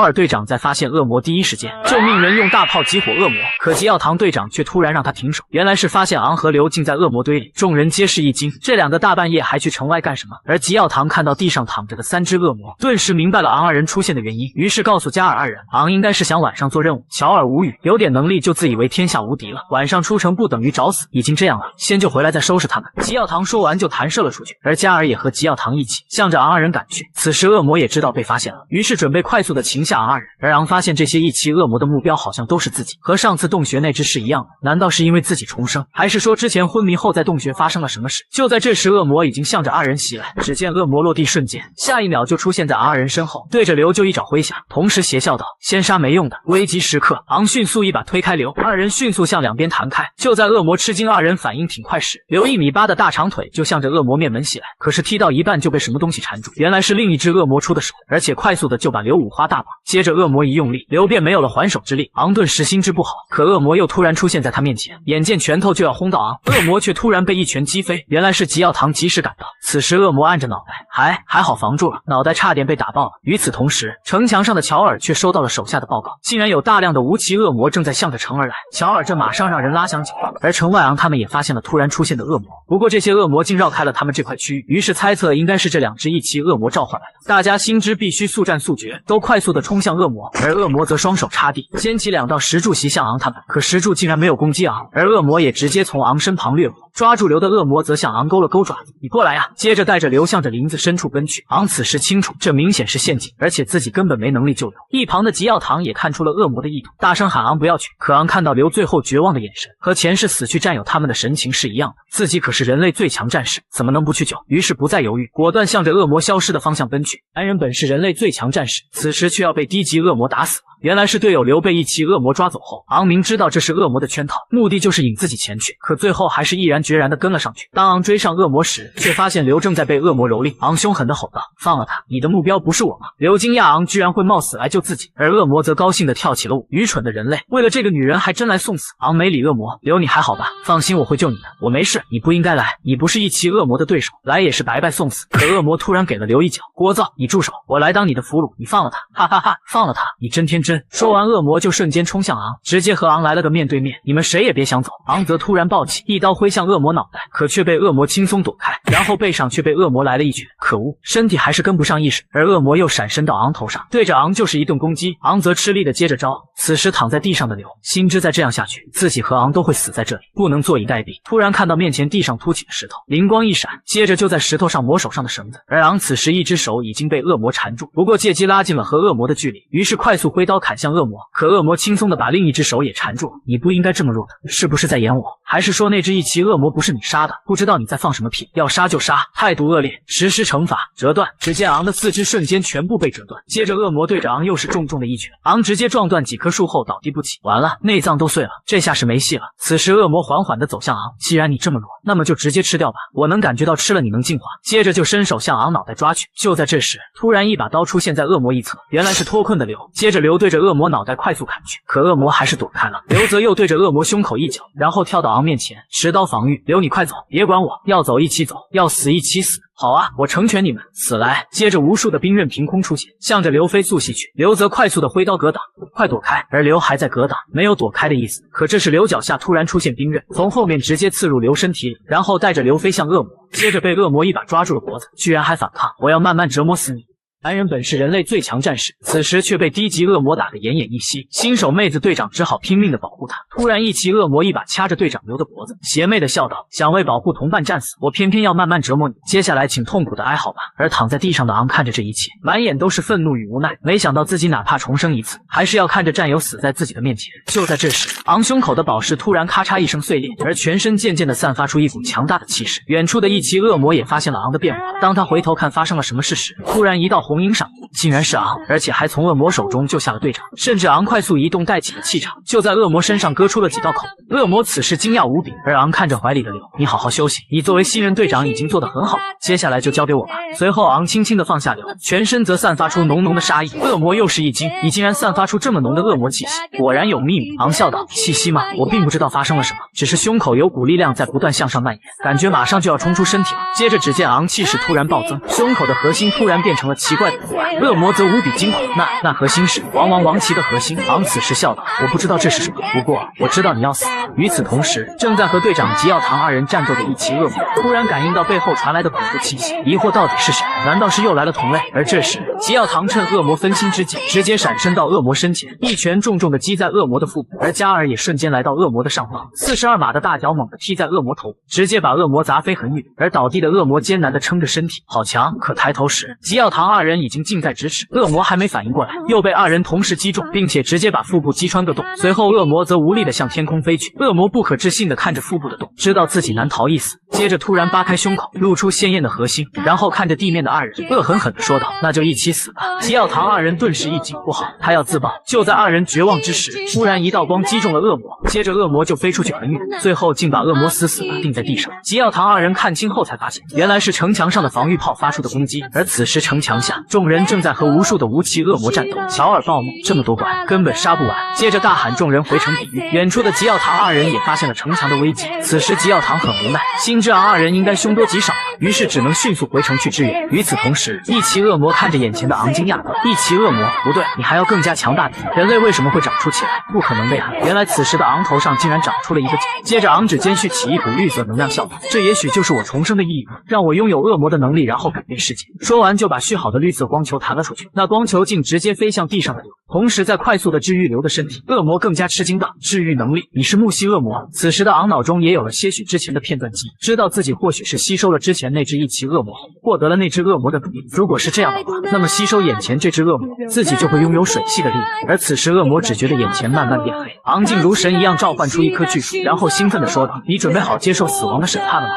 [SPEAKER 1] 尔队长在发现恶魔第一时间就命人用大炮击火恶魔，可吉耀堂队长却突然让他停手，原来是发现昂和刘竟在恶魔堆里，众人皆是一惊，这2个大半夜还去城外干什么？而吉耀堂看到地上躺着的3只恶魔，顿时明白了昂2人出现的原因，于是告诉加尔2人，昂应该是想晚上做任务。乔尔无语，有点能力就自以为天下无敌了，晚上出城不等于找死，已经这样了，先就回来再收拾他们。吉耀堂说完就弹射了出去，而加尔也和吉耀堂一起向着昂2人赶去。此时恶魔也知道被发现了，于是准备快速的擒下昂2人，而昂发现这些一期恶魔的目标好像都是自己，和上次洞穴那只是一样的，难道是因为自己重生，还是说之前昏迷后在洞穴发生了什么事？就在这时，恶魔已经向着2人袭来，只见恶魔落地瞬间，下一秒就出现在昂2人身后，对着刘就一爪挥下，同时邪笑道，先杀没用的。危急时刻，昂迅速一把推开刘，2人迅速向两边弹开。就在恶魔吃惊2人反应挺快时，刘1.8米的大长腿就向着恶魔面门袭来，可是踢到一半就被什么东西缠住，原来是另一只恶魔出的手，而且快速的就把刘5花大绑。接着恶魔一用力，刘便没有了还手之力，昂顿时心知不好，可恶魔又突然出现在他面前，眼见拳头就要轰到昂，恶魔却突然被一拳击飞，原来是吉耀堂及时赶到。此时恶魔按着脑袋，还好防住了，脑袋差点被打爆了。与此同时，城墙上的乔尔却收到了手下的报告，竟然有大量的无期恶魔正在向着城而来。乔尔这马上让人拉响警报，而城外昂他们也发现了突然出现的恶魔，不过这些恶魔竟绕开了他们这块区域，于是猜测应该是这2只一期恶魔召唤来的。大家心知必须速战速决，都快速的冲向恶魔，而恶魔则双手插地，掀起2道石柱袭向昂他们，可石柱竟然没有攻击昂，而恶魔也直接从昂身旁掠过。抓住刘的恶魔则向昂勾了勾爪子，你过来呀！接着带着刘向着林子深处奔去。昂此时清楚，这明显是陷阱，而且自己根本没能力救刘。一旁的吉耀堂也看出了恶魔的意图，大声喊昂不要去。可昂看到刘最后绝望的眼神，和前世死去战友他们的神情是一样的，自己可是人类最强战士，怎么能不去救？于是不再犹豫，果断向着恶魔消失的方向奔去。男人本是人类最强战士，此时却要被低级恶魔打死了。原来是队友刘被一期恶魔抓走后，昂明知道这是恶魔的圈套，目的就是引自己前去，可最后还是毅然决然地跟了上去。当昂追上恶魔时，却发现刘正在被恶魔蹂躏。昂凶狠地吼道：放了他，你的目标不是我吗？刘惊讶昂居然会冒死来救自己，而恶魔则高兴地跳起了舞。愚蠢的人类，为了这个女人还真来送死。昂没理恶魔，刘你还好吧？放心，我会救你的，我没事，你不应该来，你不是一期恶魔的对手，来也是白白送死。可恶魔突然给了刘一脚，聒噪，你住手，我来当你的俘虏，你放了他，哈哈哈，放了他，你真天真。身。说完，恶魔就瞬间冲向昂，直接和昂来了个面对面。你们谁也别想走！昂则突然暴起，一刀挥向恶魔脑袋，可却被恶魔轻松躲开，然后背上却被恶魔来了一拳。可恶，身体还是跟不上意识。而恶魔又闪身到昂头上，对着昂就是一顿攻击。昂则吃力的接着招。此时躺在地上的刘，心知再这样下去，自己和昂都会死在这里，不能坐以待毙。突然看到面前地上凸起的石头，灵光一闪，接着就在石头上磨手上的绳子。而昂此时一只手已经被恶魔缠住，不过借机拉近了和恶魔的距离，于是快速挥刀砍向恶魔。可恶魔轻松的把另一只手也缠住了。你不应该这么弱的，是不是在演我？还是说那只一骑恶魔不是你杀的？不知道你在放什么屁，要杀就杀，态度恶劣，实施惩罚，折断。只见昂的四肢瞬间全部被折断，接着恶魔对着昂又是重重的一拳，昂直接撞断几棵树后倒地不起，完了，内脏都碎了，这下是没戏了。此时恶魔缓缓地走向昂，既然你这么弱，那么就直接吃掉吧，我能感觉到吃了你能进化。接着就伸手向昂脑袋抓去。就在这时，突然一把刀出现在恶魔一侧，原来是脱困的刘。接着刘对着恶魔脑袋快速砍去，可恶魔还是躲开了。刘则又对着恶魔胸口一脚，然后跳到昂面前，持刀防御。刘你快走，别管我，要走一起走，要死一起死。好啊，我成全你们，死来！接着无数的兵刃凭空出现，向着刘飞速袭去。刘则快速的挥刀格挡，快躲开！而刘还在格挡，没有躲开的意思。可这时刘脚下突然出现兵刃，从后面直接刺入刘身体里，然后带着刘飞向恶魔。接着被恶魔一把抓住了脖子，居然还反抗！我要慢慢折磨死你！男人本是人类最强战士，此时却被低级恶魔打得奄奄一息。新手妹子队长只好拼命的保护他。突然一骑恶魔一把掐着队长刘的脖子，邪魅的笑道：想为保护同伴战死，我偏偏要慢慢折磨你，接下来请痛苦的哀嚎吧。而躺在地上的昂看着这一切，满眼都是愤怒与无奈，没想到自己哪怕重生一次，还是要看着战友死在自己的面前。就在这时，昂胸口的宝石突然咔嚓一声碎裂，而全身渐渐的散发出一股强大的气势。远处的一骑恶魔也发现了昂的变化，当他回头看发生了什么事时，突然一道红影闪过，竟然是昂，而且还从恶魔手中救下了队长。甚至昂快速移动带起了气场，就在恶魔身上割出了几道口。恶魔此时惊讶无比，而昂看着怀里的刘，你好好休息，你作为新人队长已经做得很好了，接下来就交给我吧。随后昂轻轻地放下刘，全身则散发出浓浓的杀意。恶魔又是一惊，你竟然散发出这么浓的恶魔气息，果然有秘密。昂笑道，气息吗？我并不知道发生了什么，只是胸口有股力量在不断向上蔓延，感觉马上就要冲出身体了。接着只见昂气势突然暴增，胸口的核心突然变成了奇怪的图案。恶魔则无比惊恐，那核心是王旗的核心。昂此时笑道，我不知道这是什么，不过我知道你要死了。与此同时，正在和队长吉耀堂二人战斗的一骑恶魔突然感应到背后传来的恐怖气息，疑惑到底是谁？难道是又来了同类？而这时吉耀堂趁恶魔分心之际，直接闪身到恶魔身前，一拳重重的击在恶魔的腹部，而加尔也瞬间来到恶魔的上方，42码的大脚猛地踢在恶魔头部，直接把恶魔砸飞很远。而倒地的恶魔艰难地撑着身体，好强！可抬头时，吉耀堂二人已经近在咫尺，恶魔还没反应过来，又被二人同时击中，并且直接把腹部击穿个洞。随后恶魔则无力地向天空飞去。恶魔不可置信地看着腹部的洞，知道自己难逃一死。接着突然扒开胸口，露出鲜艳的核心，然后看着地面的二人，恶狠狠地说道：那就一起死吧。吉耀堂二人顿时一惊，不好，他要自爆。就在二人绝望之时，突然一道光击中了恶魔，接着恶魔就飞出去很远，最后竟把恶魔死死地钉在地上。吉耀堂二人看清后才发现，原来是城墙上的防御炮发出的攻击。而此时城墙下，众人正在和无数的无期恶魔战斗。乔尔暴怒，这么多怪根本杀不完，接着大喊众人回城抵御。远处的吉耀堂二人也发现了城墙的危机，此时吉耀堂很无奈，心知昂二人应该凶多吉少了，于是只能迅速回城去支援。与此同时，一骑恶魔看着眼前的昂惊讶道：一骑恶魔？不对，你还要更加强大点，人类为什么会长出起来？不可能的呀！原来此时的昂头上竟然长出了一个角。接着昂指间蓄起一股绿色能量，笑道：这也许就是我重生的意义吧，让我拥有恶魔的能力，然后改变世界。说完就把蓄好的绿色光球弹了出去，那光球竟直接飞向地上的刘，同时在快速的治愈刘的身体。恶魔更加吃惊道：治愈能力？你是木系恶魔？此时的昂脑中也有了些许之前的片段记忆，知道自己或许是吸收了之前那只一骑恶魔后，获得了那只恶魔的能力。如果是这样的话，那么吸收眼前这只恶魔，自己就会拥有水系的力量。而此时恶魔只觉得眼前慢慢变黑，昂竟如神一样召唤出一棵巨树，然后兴奋地说道：你准备好接受死亡的审判了吗？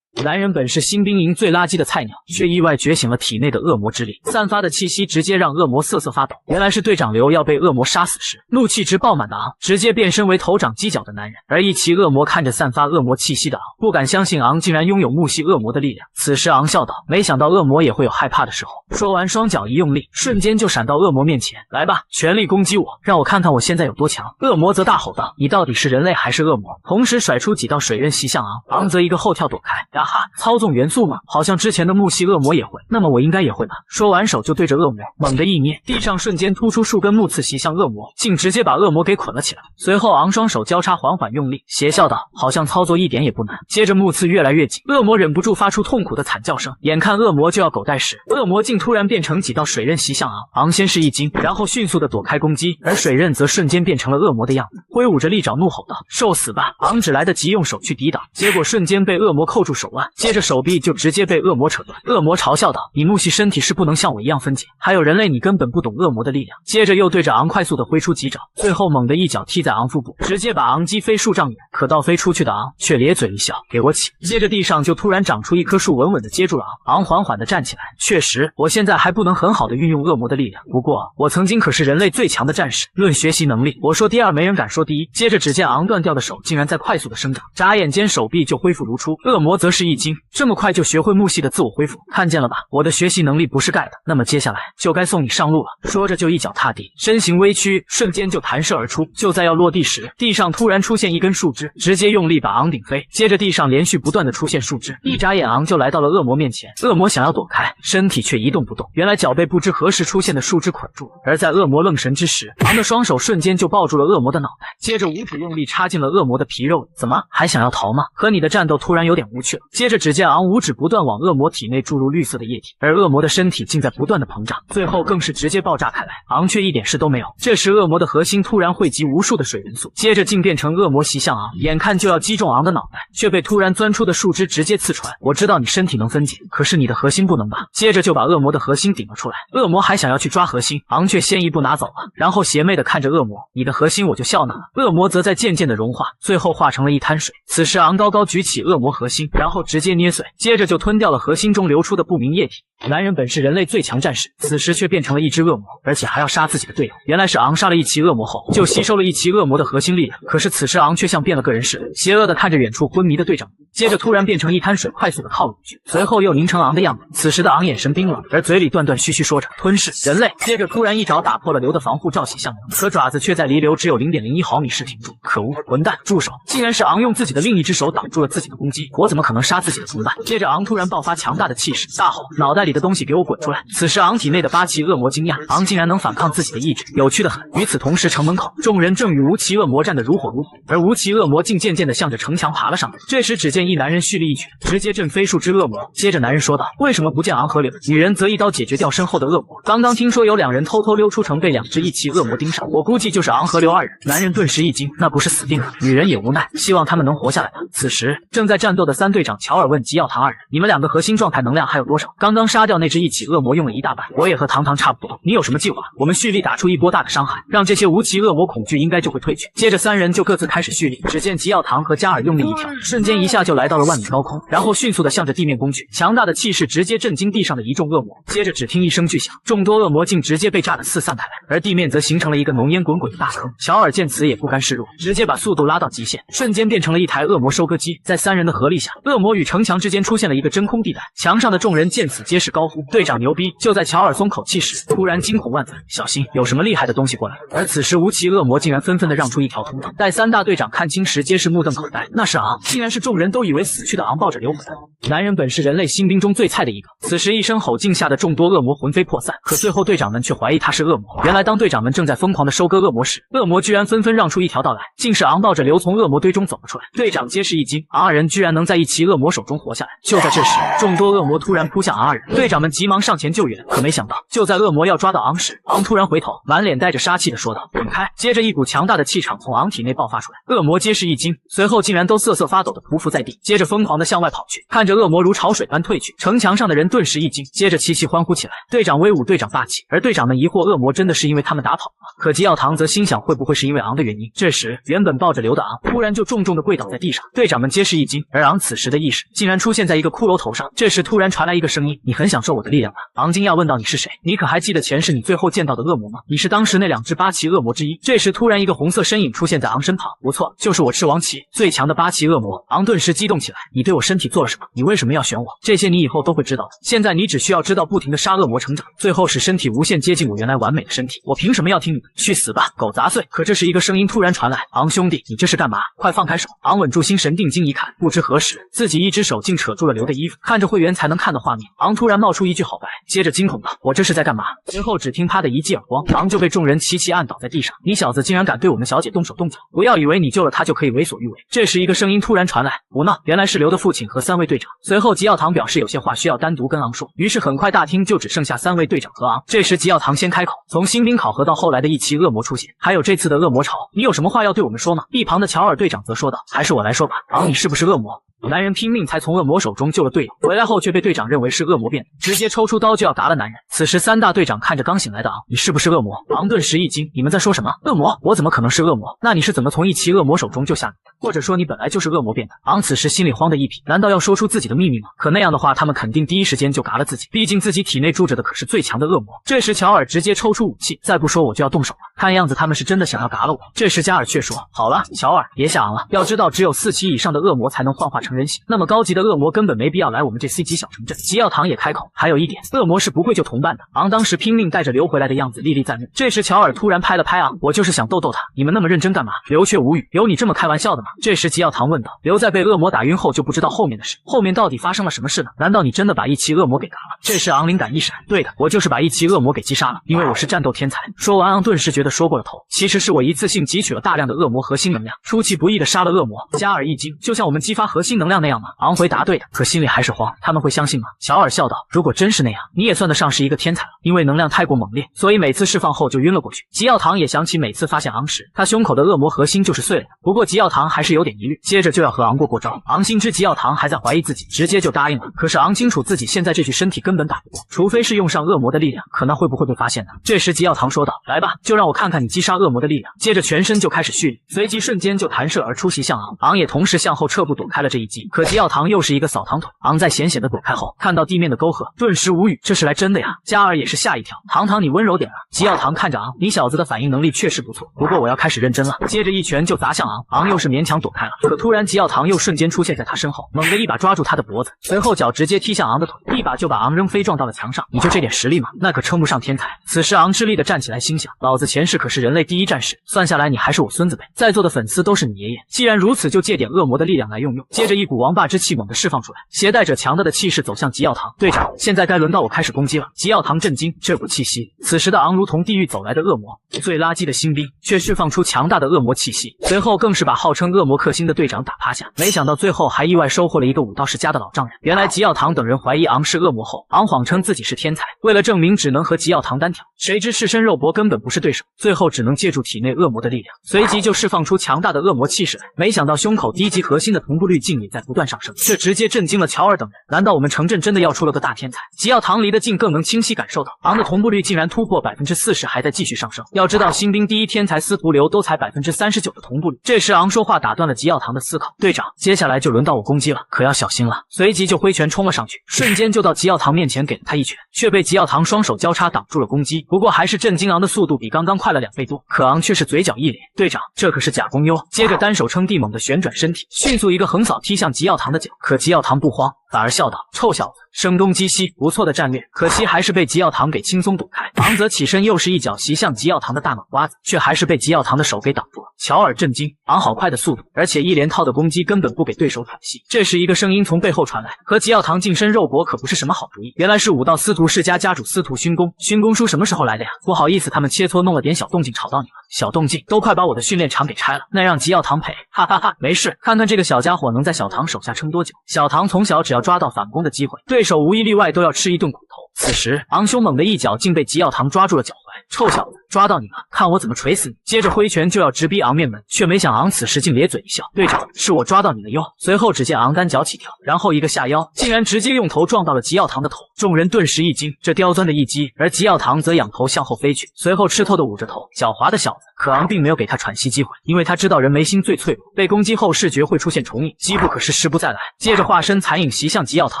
[SPEAKER 1] 男人本是新兵营最垃圾的菜鸟，却意外觉醒了体内的恶魔之力，散发的气息直接让恶魔瑟瑟发抖。原来是队长刘要被恶魔杀死时，怒气值爆满的昂直接变身为头长犄角的男人。而一骑恶魔看着散发恶魔气息的昂，不敢相信昂竟然拥有木系恶魔的力量。此时昂笑道：没想到恶魔也会有害怕的时候。说完双脚一用力，瞬间就闪到恶魔面前，来吧，全力攻击我，让我看看我现在有多强。恶魔则大吼道：你到底是人类还是恶魔？同时甩出几道水刃袭向昂，昂则一个后跳躲开，呀哈，操纵元素吗？好像之前的木系恶魔也会，那么我应该也会吧。说完手就对着恶魔猛地一捏，地上瞬间突出数根木刺袭向恶魔，竟直接把恶魔给捆了起来。随后昂双手交叉缓缓用力，邪笑道：好像操作一点也不难。接着木刺越来越紧，恶魔忍不住发出痛苦的惨叫声。眼看恶魔就要狗带时，恶魔竟突然变成几道水刃袭向昂。昂先是一惊，然后迅速的躲开攻击，而水刃则瞬间变成了恶魔的样子，挥舞着利爪怒吼道：受死吧！昂只来得及用手去抵挡，结果瞬间被恶魔扣住手腕，接着手臂就直接被恶魔扯断。恶魔嘲笑道：你木系身体是不能像我一样分解，还有人类你根本不懂恶魔的力量。接着又对着昂快速的挥出几爪，最后猛地一脚踢在昂腹部，直接把昂击飞数丈远。可到飞出去的昂却咧嘴一笑，给我起！接着地上就突然长出一棵树，稳稳的接住了昂。昂缓缓的站起来，确实，我现在还不能很好的运用恶魔的力量，不过我曾经可是人类最强的战士，论学习能力，我说第二没人敢说第一。接着只见昂断掉的手竟然在快速的生长，眨眼间手臂就恢复如初。恶魔则是一惊，这么快就学会木系的自我恢复，看见了吧，我的学习能力不是盖的，那么接下来就该送你上路了。说着就一脚踏地，身形微屈，瞬间就弹射而出。就在要落地时，地上突然出现一根树枝，直接用力把昂顶飞。接着地上连续不断的出现树枝，一眨眼昂就来到了恶魔面前。恶魔想要躲开，身体却一动不动，原来脚被不知何时出现的树枝捆住了。而在恶魔愣神之时，昂的双手瞬间就抱住了恶魔的脑袋，接着五指用力插进了恶魔的皮肉里。怎么还想要逃吗？和你的战斗突然有点无趣了。接着只见昂五指不断往恶魔体内注入绿色的液体，而恶魔的身体竟在不断的膨胀，最后更是直接爆炸开来。昂却一点事都没有。这时恶魔的核心突然汇集无数的水元素，接着竟变成恶魔袭向昂，眼看就要击中昂的脑袋，却被突然钻出的树枝直接刺穿。我知道你身体能分解，可是你的核心不能吧？接着就把恶魔的核心顶了出来。恶魔还想要去抓核心，昂却先一步拿走了，然后邪魅的看着恶魔，你的核心我就笑纳了。恶魔则在渐渐的融化，最后化成了一滩水。此时昂高高举起恶魔核心，然后直接捏碎，接着就吞掉了核心中流出的不明液体。男人本是人类最强战士，此时却变成了一只恶魔，而且还要杀自己的队友。原来是昂杀了一期恶魔后，就吸收了一期恶魔的核心力量。可是此时昂却像变了个人似的，邪恶的看着远处昏迷的队长，接着突然变成一滩水，快速的靠拢去，随后又凝成昂的样子。此时的昂眼神冰冷，而嘴里断断续续说着吞噬人类。接着突然一爪打破了流的防护罩喜向阳，可爪子却在离流只有 0.01 毫米时停住。可恶，混蛋，住手！竟然是昂用自己的另一只手挡住了自己的攻击，我怎么可能杀自己的同伴？接着昂突然爆发强大的气势，大吼：脑袋里的东西给我滚出来！此时昂体内的八岐恶魔惊讶，昂竟然能反抗自己的意志，有趣的很。与此同时，城门口众人正与无岐恶魔战得如火如荼，而无岐恶魔竟渐渐地向着城墙爬了上来。这时只见一男人蓄力一拳，直接震飞数只恶魔。接着男人说道：为什么不见昂河流？女人则一刀解决掉身后的恶魔。刚刚听说有两人偷偷溜出城，被两只一岐恶魔盯上，我估计就是昂河流二人。男人顿时一惊，那不是死定了？女人也无奈，希望他们能活下来吧。此时正在战斗的三队长乔尔问吉奥唐二人：你们两个核心状态能量还有多少？刚刚杀掉那只一岐恶魔用了一大半，我也和堂堂差不多。你有什么计划？我们蓄力打出一波大的伤害，让这些无岐恶魔恐惧应该就会退去。接着三人就各自开始蓄力，只见吉奥唐和加尔用力一挑，瞬间一下就来到了万米高空，然后迅速的向着地面攻去，强大的气势直接震惊地上的一众恶魔。接着只听一声巨响，众多恶魔竟直接被炸得四散开来，而地面则形成了一个浓烟滚滚的大坑。乔尔见此也不甘示弱，直接把速度拉到极限，瞬间变成了一台恶魔收割机。在三人的合力下，恶魔与城墙之间出现了一个真空地带，墙上的众人见此皆是高呼队长牛逼。就在乔尔松口气时，突然惊恐万分，小心有什么厉害的东西过来。而此时无岐恶魔竟然纷纷的让出一条通道，待三大队长看清时皆是目瞪口呆，那是昂，竟然是众人都以为死去的昂抱着流回来。男人本是人类新兵中最菜的一个，此时一声吼劲吓得众多恶魔魂飞魄散，可最后队长们却怀疑他是恶魔。原来当队长们正在疯狂的收割恶魔时，恶魔居然纷纷让出一条道来，竟是昂抱着流从恶魔堆中走了出来。队长皆是一惊，昂二人居然能在一岐恶魔手中活下来。就在这时，众多恶魔突然扑向昂二人，队长们急忙上前救援，可没想到就在恶魔要抓到昂时，昂突然回头，满脸带着杀气的说道：滚开！接着一股强大的气场从昂体内爆发出来，恶魔皆是一惊，随后竟然都瑟瑟发抖的匍匐在地，接着疯狂的向外跑去。看着恶魔如潮水般退去，城墙上的人顿时一惊，接着齐齐欢呼起来。队长威武，队长霸气。而队长们疑惑恶魔真的是因为他们打跑了吗？可吉奥唐则心想会不会是因为昂的原因。这时原本抱着流的昂突然就重重的跪倒在地上，队长们皆是一惊，而昂此时的意识竟然出现在一个骷髅头上。这时突然传来一个声音：你很享受我的力量吧？昂惊讶问道：你是谁？你可还记得前世你最后见到的恶魔吗？你是当时那两只八岐恶魔之一。这时突然一个红色身影出现在昂身旁，不错，就是我赤王旗最强的八岐恶魔。昂顿时激动起来，你对我身体做了什么？你为什么要选我？这些你以后都会知道的，现在你只需要知道不停的杀恶魔成长，最后使身体无限接近我原来完美的身体。我凭什么要听你的？去死吧，狗杂碎！可这时一个声音突然传来：昂兄弟，你这是干嘛？快放开手！昂稳住心神，定睛一看，不知何时自己己一只手竟扯住了刘的衣服，看着会员才能看的画面，昂突然冒出一句好白，接着惊恐道：“我这是在干嘛？”随后只听啪的一记耳光，昂就被众人齐齐按倒在地上。你小子竟然敢对我们小姐动手动脚！不要以为你救了她就可以为所欲为。这时一个声音突然传来：“不闹！”原来是刘的父亲和3位队长。随后吉耀堂表示有些话需要单独跟昂说，于是很快大厅就只剩下3位队长和昂。这时吉耀堂先开口：“从新兵考核到后来的一期恶魔出现，还有这次的恶魔潮，你有什么话要对我们说吗？”一旁的乔尔队长则说道：“还是我来说吧，昂，你是不是恶魔？”男人拼命才从恶魔手中救了队友，回来后却被队长认为是恶魔变的，直接抽出刀就要打了男人。此时3大队长看着刚醒来的昂：“你是不是恶魔？”昂顿时一惊：“你们在说什么？恶魔？我怎么可能是恶魔？那你是怎么从一期恶魔手中救下你的？或者说你本来就是恶魔变的？”昂此时心里慌得一批，难道要说出自己的秘密吗？可那样的话，他们肯定第一时间就嘎了自己，毕竟自己体内住着的可是最强的恶魔。这时乔尔直接抽出武器，再不说我就要动手了。看样子他们是真的想要嘎了我。这时加尔却说：“好了，乔尔，别吓昂了。要知道，只有4期以上的恶魔才能幻化成人形，那么高级的恶魔根本没必要来我们这 C 级小城镇。”吉耀堂也开口：“还有一点，恶魔是不会救同伴的。”昂当时拼命带着刘回来的样子历历在目。这时乔尔突然拍了拍昂：“我就是想逗逗他，你们那么认真干嘛？”刘却无语：“有你这么开玩笑的吗？”这时吉耀堂问道：“刘在被恶魔打晕后就不知道后面的事，后面到底发生了什么事呢？难道你真的把一期恶魔给嘎了？”这时昂灵感一闪：“对的，我就是把一期恶魔给击杀了，因为我是战斗天才。”说完昂顿时觉得说过了头，其实是我一次性汲取了大量的恶魔核心能量，出其不意的杀了恶魔。加尔一惊：“就像我们激发核心能量那样吗？”昂回答：“对的。”可心里还是慌，他们会相信吗？乔尔笑道：“如果真是那样，你也算得上是一个天才了，因为能量太过猛烈，所以每次释放后就晕了过去。”吉耀堂也想起每次发现昂时，他胸口的恶魔核心就是碎了的。不过吉耀堂还是有点疑虑，接着就要和昂过招。昂心知吉耀堂还在怀疑自己，直接就答应了。可是昂清楚自己现在这具身体根本打不过，除非是用上恶魔的力量，可那会不会被发现呢？这时吉耀堂说道：“来吧，就让我看看你击杀恶魔的力量。”接着全身就开始蓄力，随即瞬间就弹射而出袭向昂。昂也同时向后撤步躲开了这一击，可吉耀堂又是一个扫堂腿。昂在险险的躲开后，看到地面的沟壑，顿时无语，这是来真的呀！加尔也是吓一跳：“堂堂你温柔点啊！”吉耀堂看着昂：“你小子的反应能力确实不错，不过我要开始认真了。”接着一拳就砸向昂，昂又是勉强躲开了。可突然吉耀堂又瞬间出现在他身后，猛地一把抓住他的脖子，随后脚直接踢向昂的腿，一把就把昂扔飞撞到了墙上。“你就这点实力吗？那可称不上天才。”此时昂吃力的站起来，心想：老子前世可是人类第一战士，算下来你还是我孙子呗。在座的粉丝都是你爷爷，既然如此，就借点恶魔的力量来用用。接着一股王霸之气猛地释放出来，携带着强大的气势走向吉耀堂。“队长，现在该轮到我开始攻击了。”吉耀堂震惊，这股气息，此时的昂如同地狱走来的恶魔，最垃圾的新兵却释放出强大的恶魔气息，随后更是把号称恶魔克星的队长打趴下。没想到最后还意外收获了一个武道世家的老丈人。原来吉耀堂等人怀疑昂是恶魔后，昂谎称自己是天才，为了证明只能和吉耀堂单挑，谁知赤身肉搏根本不是对手，最后只能借助体内恶魔的力量，随即就释放出强大的恶魔气势来。没想到胸口低级核心的同步率竟也在不断上升，这直接震惊了乔尔等人。难道我们城镇真的要出了个大天才？吉耀堂离得近更能清晰感受到，昂的同步率竟然突破40%，还在继续上升。要知道新兵第一天才司徒流都才39%的同步率。这时昂说话打断了吉耀堂的思考：“队长，接下来就轮到我攻击了，可要小心了。”随即就挥拳冲了上去，瞬间就到吉耀堂面前给了他一拳，却被吉耀堂双手交叉挡住了攻击。不过还是震惊昂的速度比刚刚快了2倍多，可昂却是嘴角一咧：“队长，这可是假功哟！”接着单手撑地猛地旋转身体，迅速一个横扫踢向吉耀堂的脚。可吉耀堂不慌，反而笑道：“臭小子，声东击西，不错的战略。”可惜还是被吉耀堂给轻松躲开。昂则起身又是一脚袭向吉耀堂的大脑瓜子，却还是被吉耀堂的手给挡住了。乔尔震惊，昂好快的速度，而且一连套的攻击根本不给对手喘息。这时一个声音从背后传来：“和吉耀堂近身肉搏可不是什么好主意。”原来是武道司徒世家家主司徒勋公。勋公叔什么时候来的呀？不好意思，他们切磋弄了点小动静吵到你了。小动静都快把我的训练场给拆了，那让吉耀堂赔。哈哈哈，没事，看看这个小家伙能在小唐手下撑多久。小唐从小只要抓到反攻的机会，对手无一例外都要吃一顿苦头。此时昂凶猛的一脚竟被吉耀堂抓住了脚踝，臭小子，抓到你了，看我怎么锤死你！接着挥拳就要直逼昂面门，却没想昂此时竟咧嘴一笑：“队长，是我抓到你了哟！”随后只见昂单脚起跳，然后一个下腰，竟然直接用头撞到了吉耀堂的头。众人顿时一惊，这刁钻的一击，而吉耀堂则仰头向后飞去，随后吃透的捂着头，狡猾的小子。可昂并没有给他喘息机会，因为他知道人眉心最脆弱，被攻击后视觉会出现重影，机不可失，时不再来。接着化身残影袭向吉耀堂，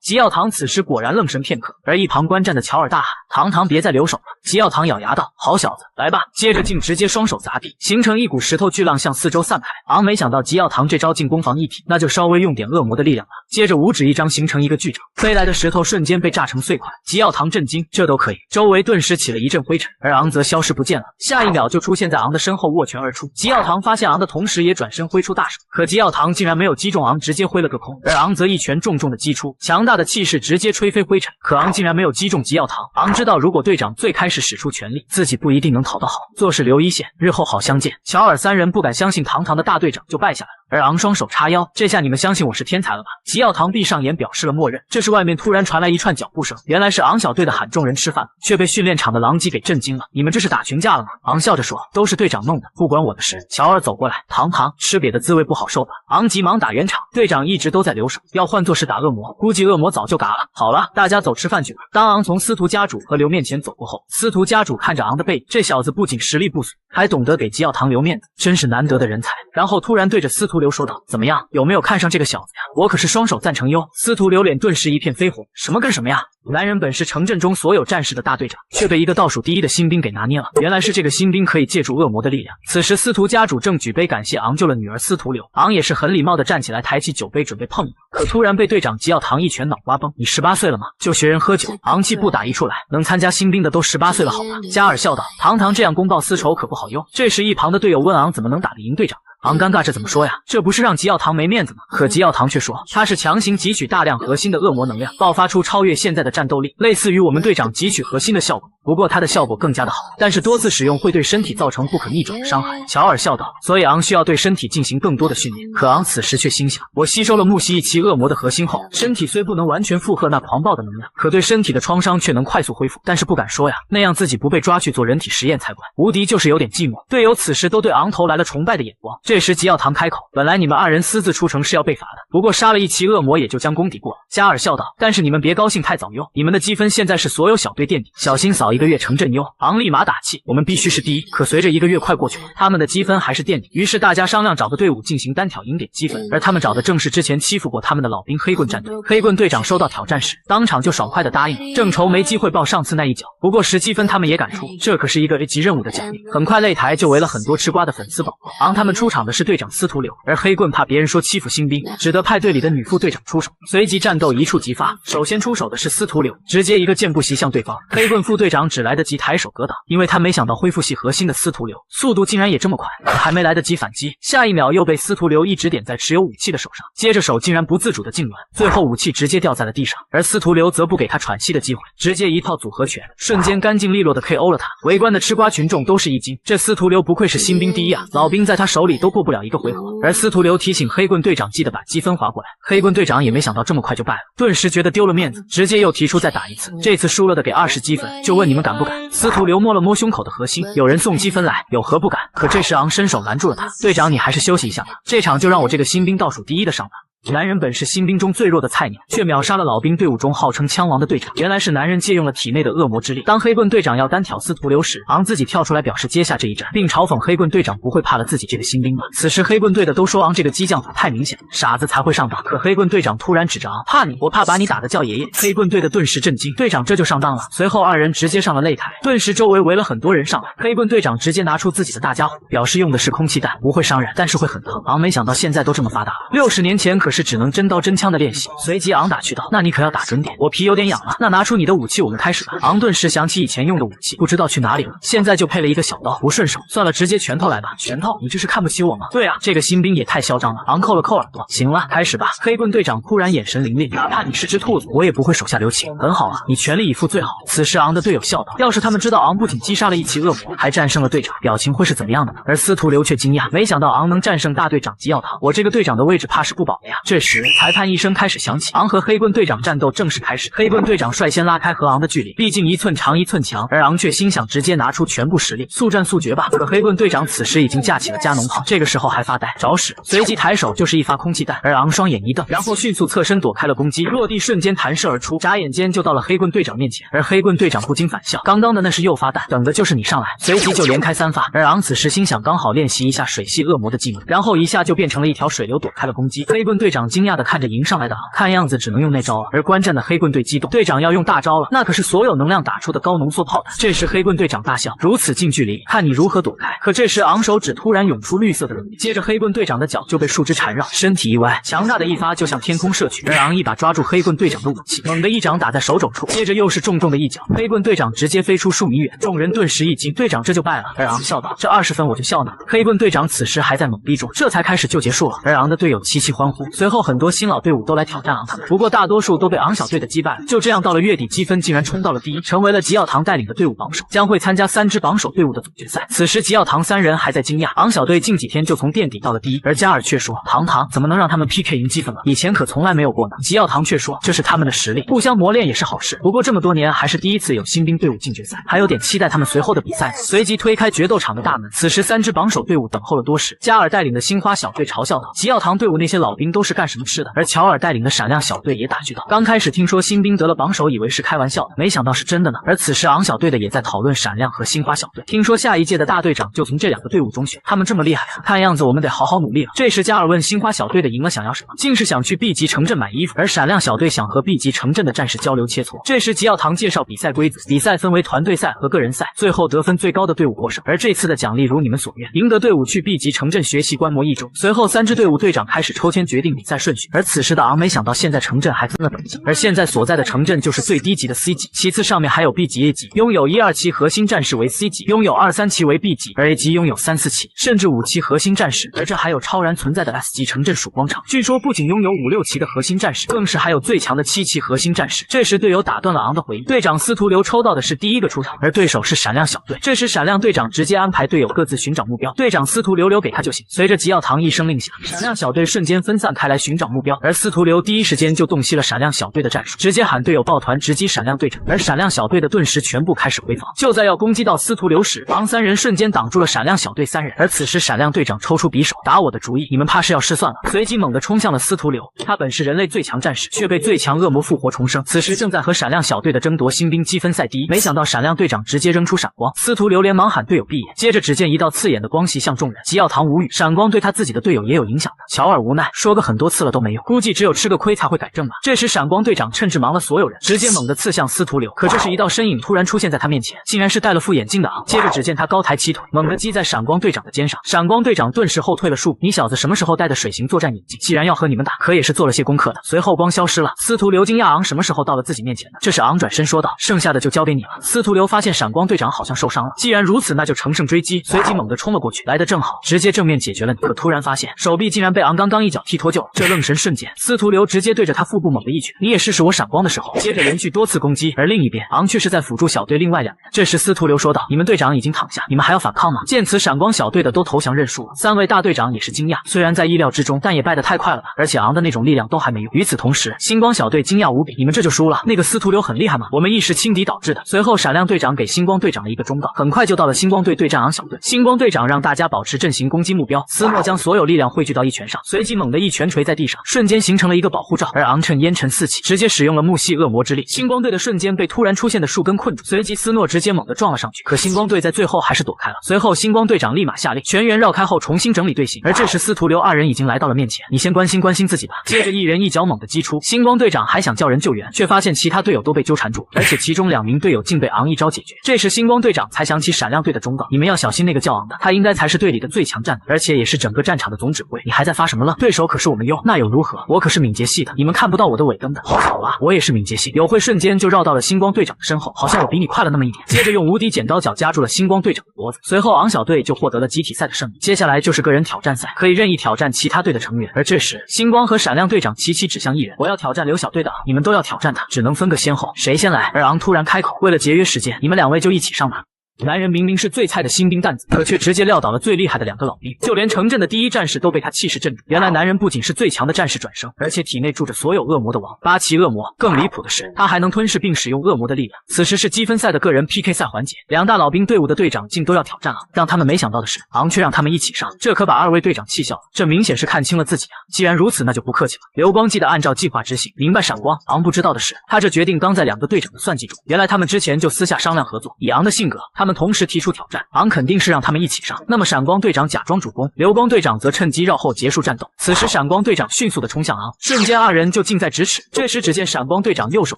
[SPEAKER 1] 吉耀堂此时果然愣神片刻，而一旁观战的乔尔大喊：“堂堂别再留手了！”吉耀堂咬牙答道：“好小子，来吧！”接着竟直接双手砸地，形成一股石头巨浪向四周散开。昂没想到吉耀堂这招进攻防一体，那就稍微用点恶魔的力量了。接着五指一张，形成一个巨掌，飞来的石头瞬间被炸成碎块。吉耀堂震惊，这都可以？周围顿时起了一阵灰尘，而昂则消失不见了。下一秒就出现在昂的身后，握拳而出。吉耀堂发现昂的同时，也转身挥出大手，可吉耀堂竟然没有击中昂，直接挥了个空，而昂则一拳重重的击出，强大的气势直接吹飞灰尘。可昂竟然没有击中吉耀堂。昂知道，如果队长最开始使出全力，自己不一定能讨得好，做事留一线，日后好相见。乔尔三人不敢相信堂堂的大队长就败下来了。而昂双手叉腰，这下你们相信我是天才了吧？吉耀堂闭上眼表示了默认。这时外面突然传来一串脚步声，原来是昂小队的喊众人吃饭，却被训练场的狼藉给震惊了。你们这是打群架了吗？昂笑着说，都是队长弄的，不关我的事。乔尔走过来，堂吃瘪的滋味不好受吧？昂急忙打圆场，队长一直都在留守，要换作是打恶魔，估计恶魔早就嘎了。好了，大家走吃饭去吧。当昂从司徒家主和刘面前走过后，司徒家主看着昂的背影，这小子不仅实力不俗，还懂得给吉耀堂留面子，真是难得的人才。然后突然对着司徒刘说道：“怎么样，有没有看上这个小子呀？我可是双手赞成哟。”司徒刘脸顿时一片绯红，什么跟什么呀？男人本是城镇中所有战士的大队长，却被一个倒数第一的新兵给拿捏了。原来是这个新兵可以借助恶魔的力量。此时司徒家主正举杯感谢昂救了女儿司徒刘，昂也是很礼貌的站起来，抬起酒杯准备碰一碰，可突然被队长吉耀堂一拳脑瓜崩。你18岁了吗？就学人喝酒？昂气不打一处来，能参加新兵的都18岁了好吧？加尔笑道：“堂这样公报私仇可不好哟。”这时一旁的队友问昂怎么能打得赢队长。昂尴尬，这怎么说呀？这不是让吉耀堂没面子吗？可吉耀堂却说，他是强行汲取大量核心的恶魔能量，爆发出超越现在的战斗力，类似于我们队长汲取核心的效果，不过他的效果更加的好，但是多次使用会对身体造成不可逆转的伤害。乔尔笑道，所以昂需要对身体进行更多的训练。可昂此时却心想，我吸收了木蜥一期恶魔的核心后，身体虽不能完全负荷那狂暴的能量，可对身体的创伤却能快速恢复，但是不敢说呀，那样自己不被抓去做人体实验才怪。无敌就是有点寂寞。队友此时都对昂投来了崇拜的眼光。这时吉耀堂开口，本来你们二人私自出城是要被罚的，不过杀了一期恶魔也就将功抵过了。加尔笑道，但是你们别高兴太早哟，你们的积分现在是所有小队垫底，小心扫1个月城镇哟。昂立马打气，我们必须是第一。可随着1个月快过去了，他们的积分还是垫底，于是大家商量找个队伍进行单挑赢点积分，而他们找的正是之前欺负过他们的老兵黑棍战队。黑棍队长收到挑战时，当场就爽快的答应了，正愁没机会报上次那一脚，不过10积分他们也敢出，这可是一个 A 级任务的奖励。很快擂台就围了很多吃瓜的粉丝宝宝。昂他们出场的是队长司徒刘，而黑棍怕别人说欺负新兵，只得派队里的女副队长出手。随即战斗一触即发，首先出手的是司徒刘，直接一个箭步袭向对方。黑棍副队长只来得及抬手格挡，因为他没想到恢复系核心的司徒刘速度竟然也这么快，还没来得及反击，下一秒又被司徒刘一指点在持有武器的手上，接着手竟然不自主的痉挛，最后武器直接掉在了地上，而司徒刘则不给他喘息的机会，直接一套组合拳，瞬间干净利落的 KO 了他。围观的吃瓜群众都是一惊，这司徒刘不愧是新兵第一啊，老兵在他手里都过不了1个回合。而司徒刘提醒黑棍队长记得把积分划过来，黑棍队长也没想到这么快就败了，顿时觉得丢了面子，直接又提出再打一次，这次输了的给20积分，就问你们敢不敢？司徒刘摸了摸胸口的核心，有人送积分来，有何不敢？可这时昂伸手拦住了他，队长你还是休息一下吧，这场就让我这个新兵倒数第一的上吧。男人本是新兵中最弱的菜鸟，却秒杀了老兵队伍中号称枪王的队长。原来是男人借用了体内的恶魔之力。当黑棍队长要单挑司徒刘时，昂自己跳出来表示接下这一战，并嘲讽黑棍队长不会怕了自己这个新兵吧。此时黑棍队的都说昂这个激将法太明显，傻子才会上当。可黑棍队长突然指着昂，怕你？我怕把你打得叫爷爷。黑棍队的顿时震惊，队长这就上当了。随后二人直接上了擂台，顿时周围围了很多人上来。黑棍队长直接拿出自己的大家伙，表示用的是空气弹，不会伤人，但是会很疼。昂没想到现在都这么发达了，60年前可是只能真刀真枪的练习。随即昂打趣道，那你可要打准点，我皮有点痒了，那拿出你的武器我们开始吧。昂顿时想起以前用的武器不知道去哪里了，现在就配了一个小刀，不顺手，算了，直接拳头来吧。拳头？你这是看不起我吗？对啊，这个新兵也太嚣张了。昂扣了扣耳朵，行了，开始吧。黑棍队长突然眼神凌厉，哪怕你是只兔子，我也不会手下留情。很好啊，你全力以赴最好。此时昂的队友笑道，要是他们知道昂不仅击杀了一期恶魔，还战胜了队长，表情会是怎么样的呢？而司徒刘却惊讶，没想到昂能战胜大队长吉耀堂，我这个队长的位置怕是不保了呀。这时裁判一声开始响起，昂和黑棍队长战斗正式开始。黑棍队长率先拉开和昂的距离，毕竟1寸长1寸强，而昂却心想直接拿出全部实力，速战速决吧。可黑棍队长此时已经架起了加农炮，这个时候还发呆找死，随即抬手就是一发空气弹，而昂双眼一瞪，然后迅速侧身躲开了攻击，落地瞬间弹射而出，眨眼间就到了黑棍队长面前。而黑棍队长不禁反笑，刚刚的那是诱发弹，等的就是你上来。随即就连开3发，而昂此时心想刚好练习一下水系恶魔的技能，然后一下就变成了一条水流躲开了攻击。黑棍队长长惊讶地看着迎上来的昂，看样子只能用那招了。而观战的黑棍队激动，队长要用大招了，那可是所有能量打出的高浓缩炮弹。这时黑棍队长大笑，如此近距离，看你如何躲开。可这时昂手指突然涌出绿色的能力，接着黑棍队长的脚就被树枝缠绕，身体一歪，强大的一发就向天空射去。而昂一把抓住黑棍队长的武器，猛地一掌打在手肘处，接着又是重重的一脚，黑棍队长直接飞出数米远，众人顿时一惊，队长这就败了。而昂笑道：“这20分我就笑纳了。”黑棍队长此时还在懵逼中，这才开始就结束了。而昂的队友齐齐欢呼，随后很多新老队伍都来挑战昂他们，不过大多数都被昂小队的击败了。就这样，到了月底，积分竟然冲到了第一，成为了吉耀堂带领的队伍榜首，将会参加3支榜首队伍的总决赛。此时吉耀堂3人还在惊讶，昂小队近几天就从垫底到了第一，而加尔却说：“堂怎么能让他们 PK 赢积分了？以前可从来没有过呢。”吉耀堂却说：“这是他们的实力，互相磨练也是好事。不过这么多年还是第一次有新兵队伍进决赛，还有点期待他们随后的比赛。”随即推开决斗场的大门。此时3支榜首队伍等候了多时，加尔带领的星花小队嘲笑道：“吉耀堂队伍那些老兵都是干什么吃的？”而乔尔带领的闪亮小队也打趣道：“刚开始听说新兵得了榜首，以为是开玩笑的，没想到是真的呢。”而此时昂小队的也在讨论闪亮和星花小队，听说下一届的大队长就从这2个队伍中选，他们这么厉害啊，看样子我们得好好努力了。这时加尔问星花小队的赢了想要什么，竟是想去 B 级城镇买衣服，而闪亮小队想和 B 级城镇的战士交流切磋。这时吉耀堂介绍比赛规则，比赛分为团队赛和个人赛，最后得分最高的队伍获胜。而这次的奖励如你们所愿，赢得队伍去 B 级城镇学习观摩1周。随后3支队伍队长开始抽签决定比赛顺序，而此时的昂没想到现在城镇还分了等级，而现在所在的城镇就是最低级的 C 级，其次上面还有 B 级 A 级，拥有1、2期核心战士为 C 级，拥有2、3期为 B 级，而 A 级拥有3、4期甚至5期核心战士，而这还有超然存在的 S 级城镇曙光场，据说不仅拥有5、6期的核心战士，更是还有最强的7期核心战士。这时队友打断了昂的回忆，队长司徒流抽到的是第一个出场，而对手是闪亮小队。这时闪亮队长直接安排队友各自寻找目标，队长司徒流留给他就行。随着吉耀堂一声令下，闪亮小队瞬间分散开来寻找目标，而司徒流第一时间就洞悉了闪亮小队的战术，直接喊队友抱团直击闪亮队长，而闪亮小队的顿时全部开始回防。就在要攻击到司徒流时，昂3人瞬间挡住了闪亮小队3人，而此时闪亮队长抽出匕首，打我的主意，你们怕是要失算了。随即猛地冲向了司徒流，他本是人类最强战士，却被最强恶魔复活重生，此时正在和闪亮小队的争夺新兵积分赛第一。没想到闪亮队长直接扔出闪光，司徒流连忙喊队友闭眼，接着只见一道刺眼的光袭向众人。吉耀堂无语，闪光对他自己的队友也有影响的。乔尔无奈，说个很多次了都没用，估计只有吃个亏才会改正吧。这时闪光队长趁势忙了所有人，直接猛地刺向司徒流，可这时一道身影突然出现在他面前，竟然是戴了副眼镜的昂。接着只见他高抬7腿，猛地击在闪光队长的肩上，闪光队长顿时后退了数步。你小子什么时候戴的水形作战眼镜？既然要和你们打，可也是做了些功课的。随后光消失了。司徒流惊讶昂什么时候到了自己面前的，这时昂转身说道：“剩下的就交给你了。”司徒流发现闪光队长好像受伤了，既然如此，那就乘胜追击，随即猛地冲了过去，来得正好，直接正面解决了你。可突然发现手臂竟然被昂刚刚一脚踢脱臼了，这愣神瞬间，司徒流直接对着他腹部猛地一拳，你也试试我闪光的时候。接着连续多次攻击，而另一边昂却是在辅助小队另外2人。这时司徒流说道：“你们队长已经躺下，你们还要反抗吗？”见此闪光小队的都投降认输了，3位大队长也是惊讶，虽然在意料之中，但也败得太快了吧，而且昂的那种力量都还没用。与此同时，星光小队惊讶无比，你们这就输了？那个司徒流很厉害吗？我们一时轻敌导致的。随后闪亮队长给星光队长了一个忠告，很快就到了星光队对战昂小队。星光队长让大家保持阵型攻击目标，斯诺将所有力量汇聚到一拳上，随即猛地一拳锤在地上，瞬间形成了一个保护罩，而昂趁烟尘四起，直接使用了木系恶魔之力。星光队的瞬间被突然出现的树根困住，随即斯诺直接猛地撞了上去，可星光队在最后还是躲开了。随后星光队长立马下令全员绕开后重新整理队形，而这时司徒流2人已经来到了面前，你先关心关心自己吧。接着一人一脚猛地击出，星光队长还想叫人救援，却发现其他队友都被纠缠住，而且其中2名队友竟被昂一招解决。这时星光队长才想起闪亮队的忠告，你们要小心那个叫昂的，他应该才是队里的最强战队，而且也是整个战场的总指挥。你还在发什么愣？对手可是我们哟，那又如何？我可是敏捷系的，你们看不到我的尾灯的。好巧啊，我也是敏捷系。友会瞬间就绕到了星光队长的身后，好像我比你快了那么一点。接着用无敌剪刀脚夹住了星光队长的脖子，随后昂小队就获得了集体赛的胜利。接下来就是个人挑战赛，可以任意挑战其他队的成员。而这时星光和闪亮队长齐齐指向一人，我要挑战刘小队的昂，你们都要挑战他，只能分个先后，谁先来？而昂突然开口，为了节约时间，你们2位就一起上吧。男人明明是最菜的新兵蛋子，可却直接撂倒了最厉害的2个老兵，就连城镇的第一战士都被他气势镇住。原来男人不仅是最强的战士转生，而且体内住着所有恶魔的王8期恶魔。更离谱的是，他还能吞噬并使用恶魔的力量。此时是积分赛的个人 PK 赛环节，2大老兵队伍的队长竟都要挑战昂，让他们没想到的是，昂却让他们一起上，这可把2位队长气笑了。这明显是看清了自己啊！既然如此，那就不客气了。流光记得按照计划执行，明白闪光。昂不知道的是，他这决定刚在2个队长的算计中，原来他们之前就私下商量合作。以昂的性格，他们们同时提出挑战，昂肯定是让他们一起上。那么闪光队长假装主攻，流光队长则趁机绕后结束战斗。此时闪光队长迅速的冲向昂，瞬间二人就近在咫尺。这时只见闪光队长右手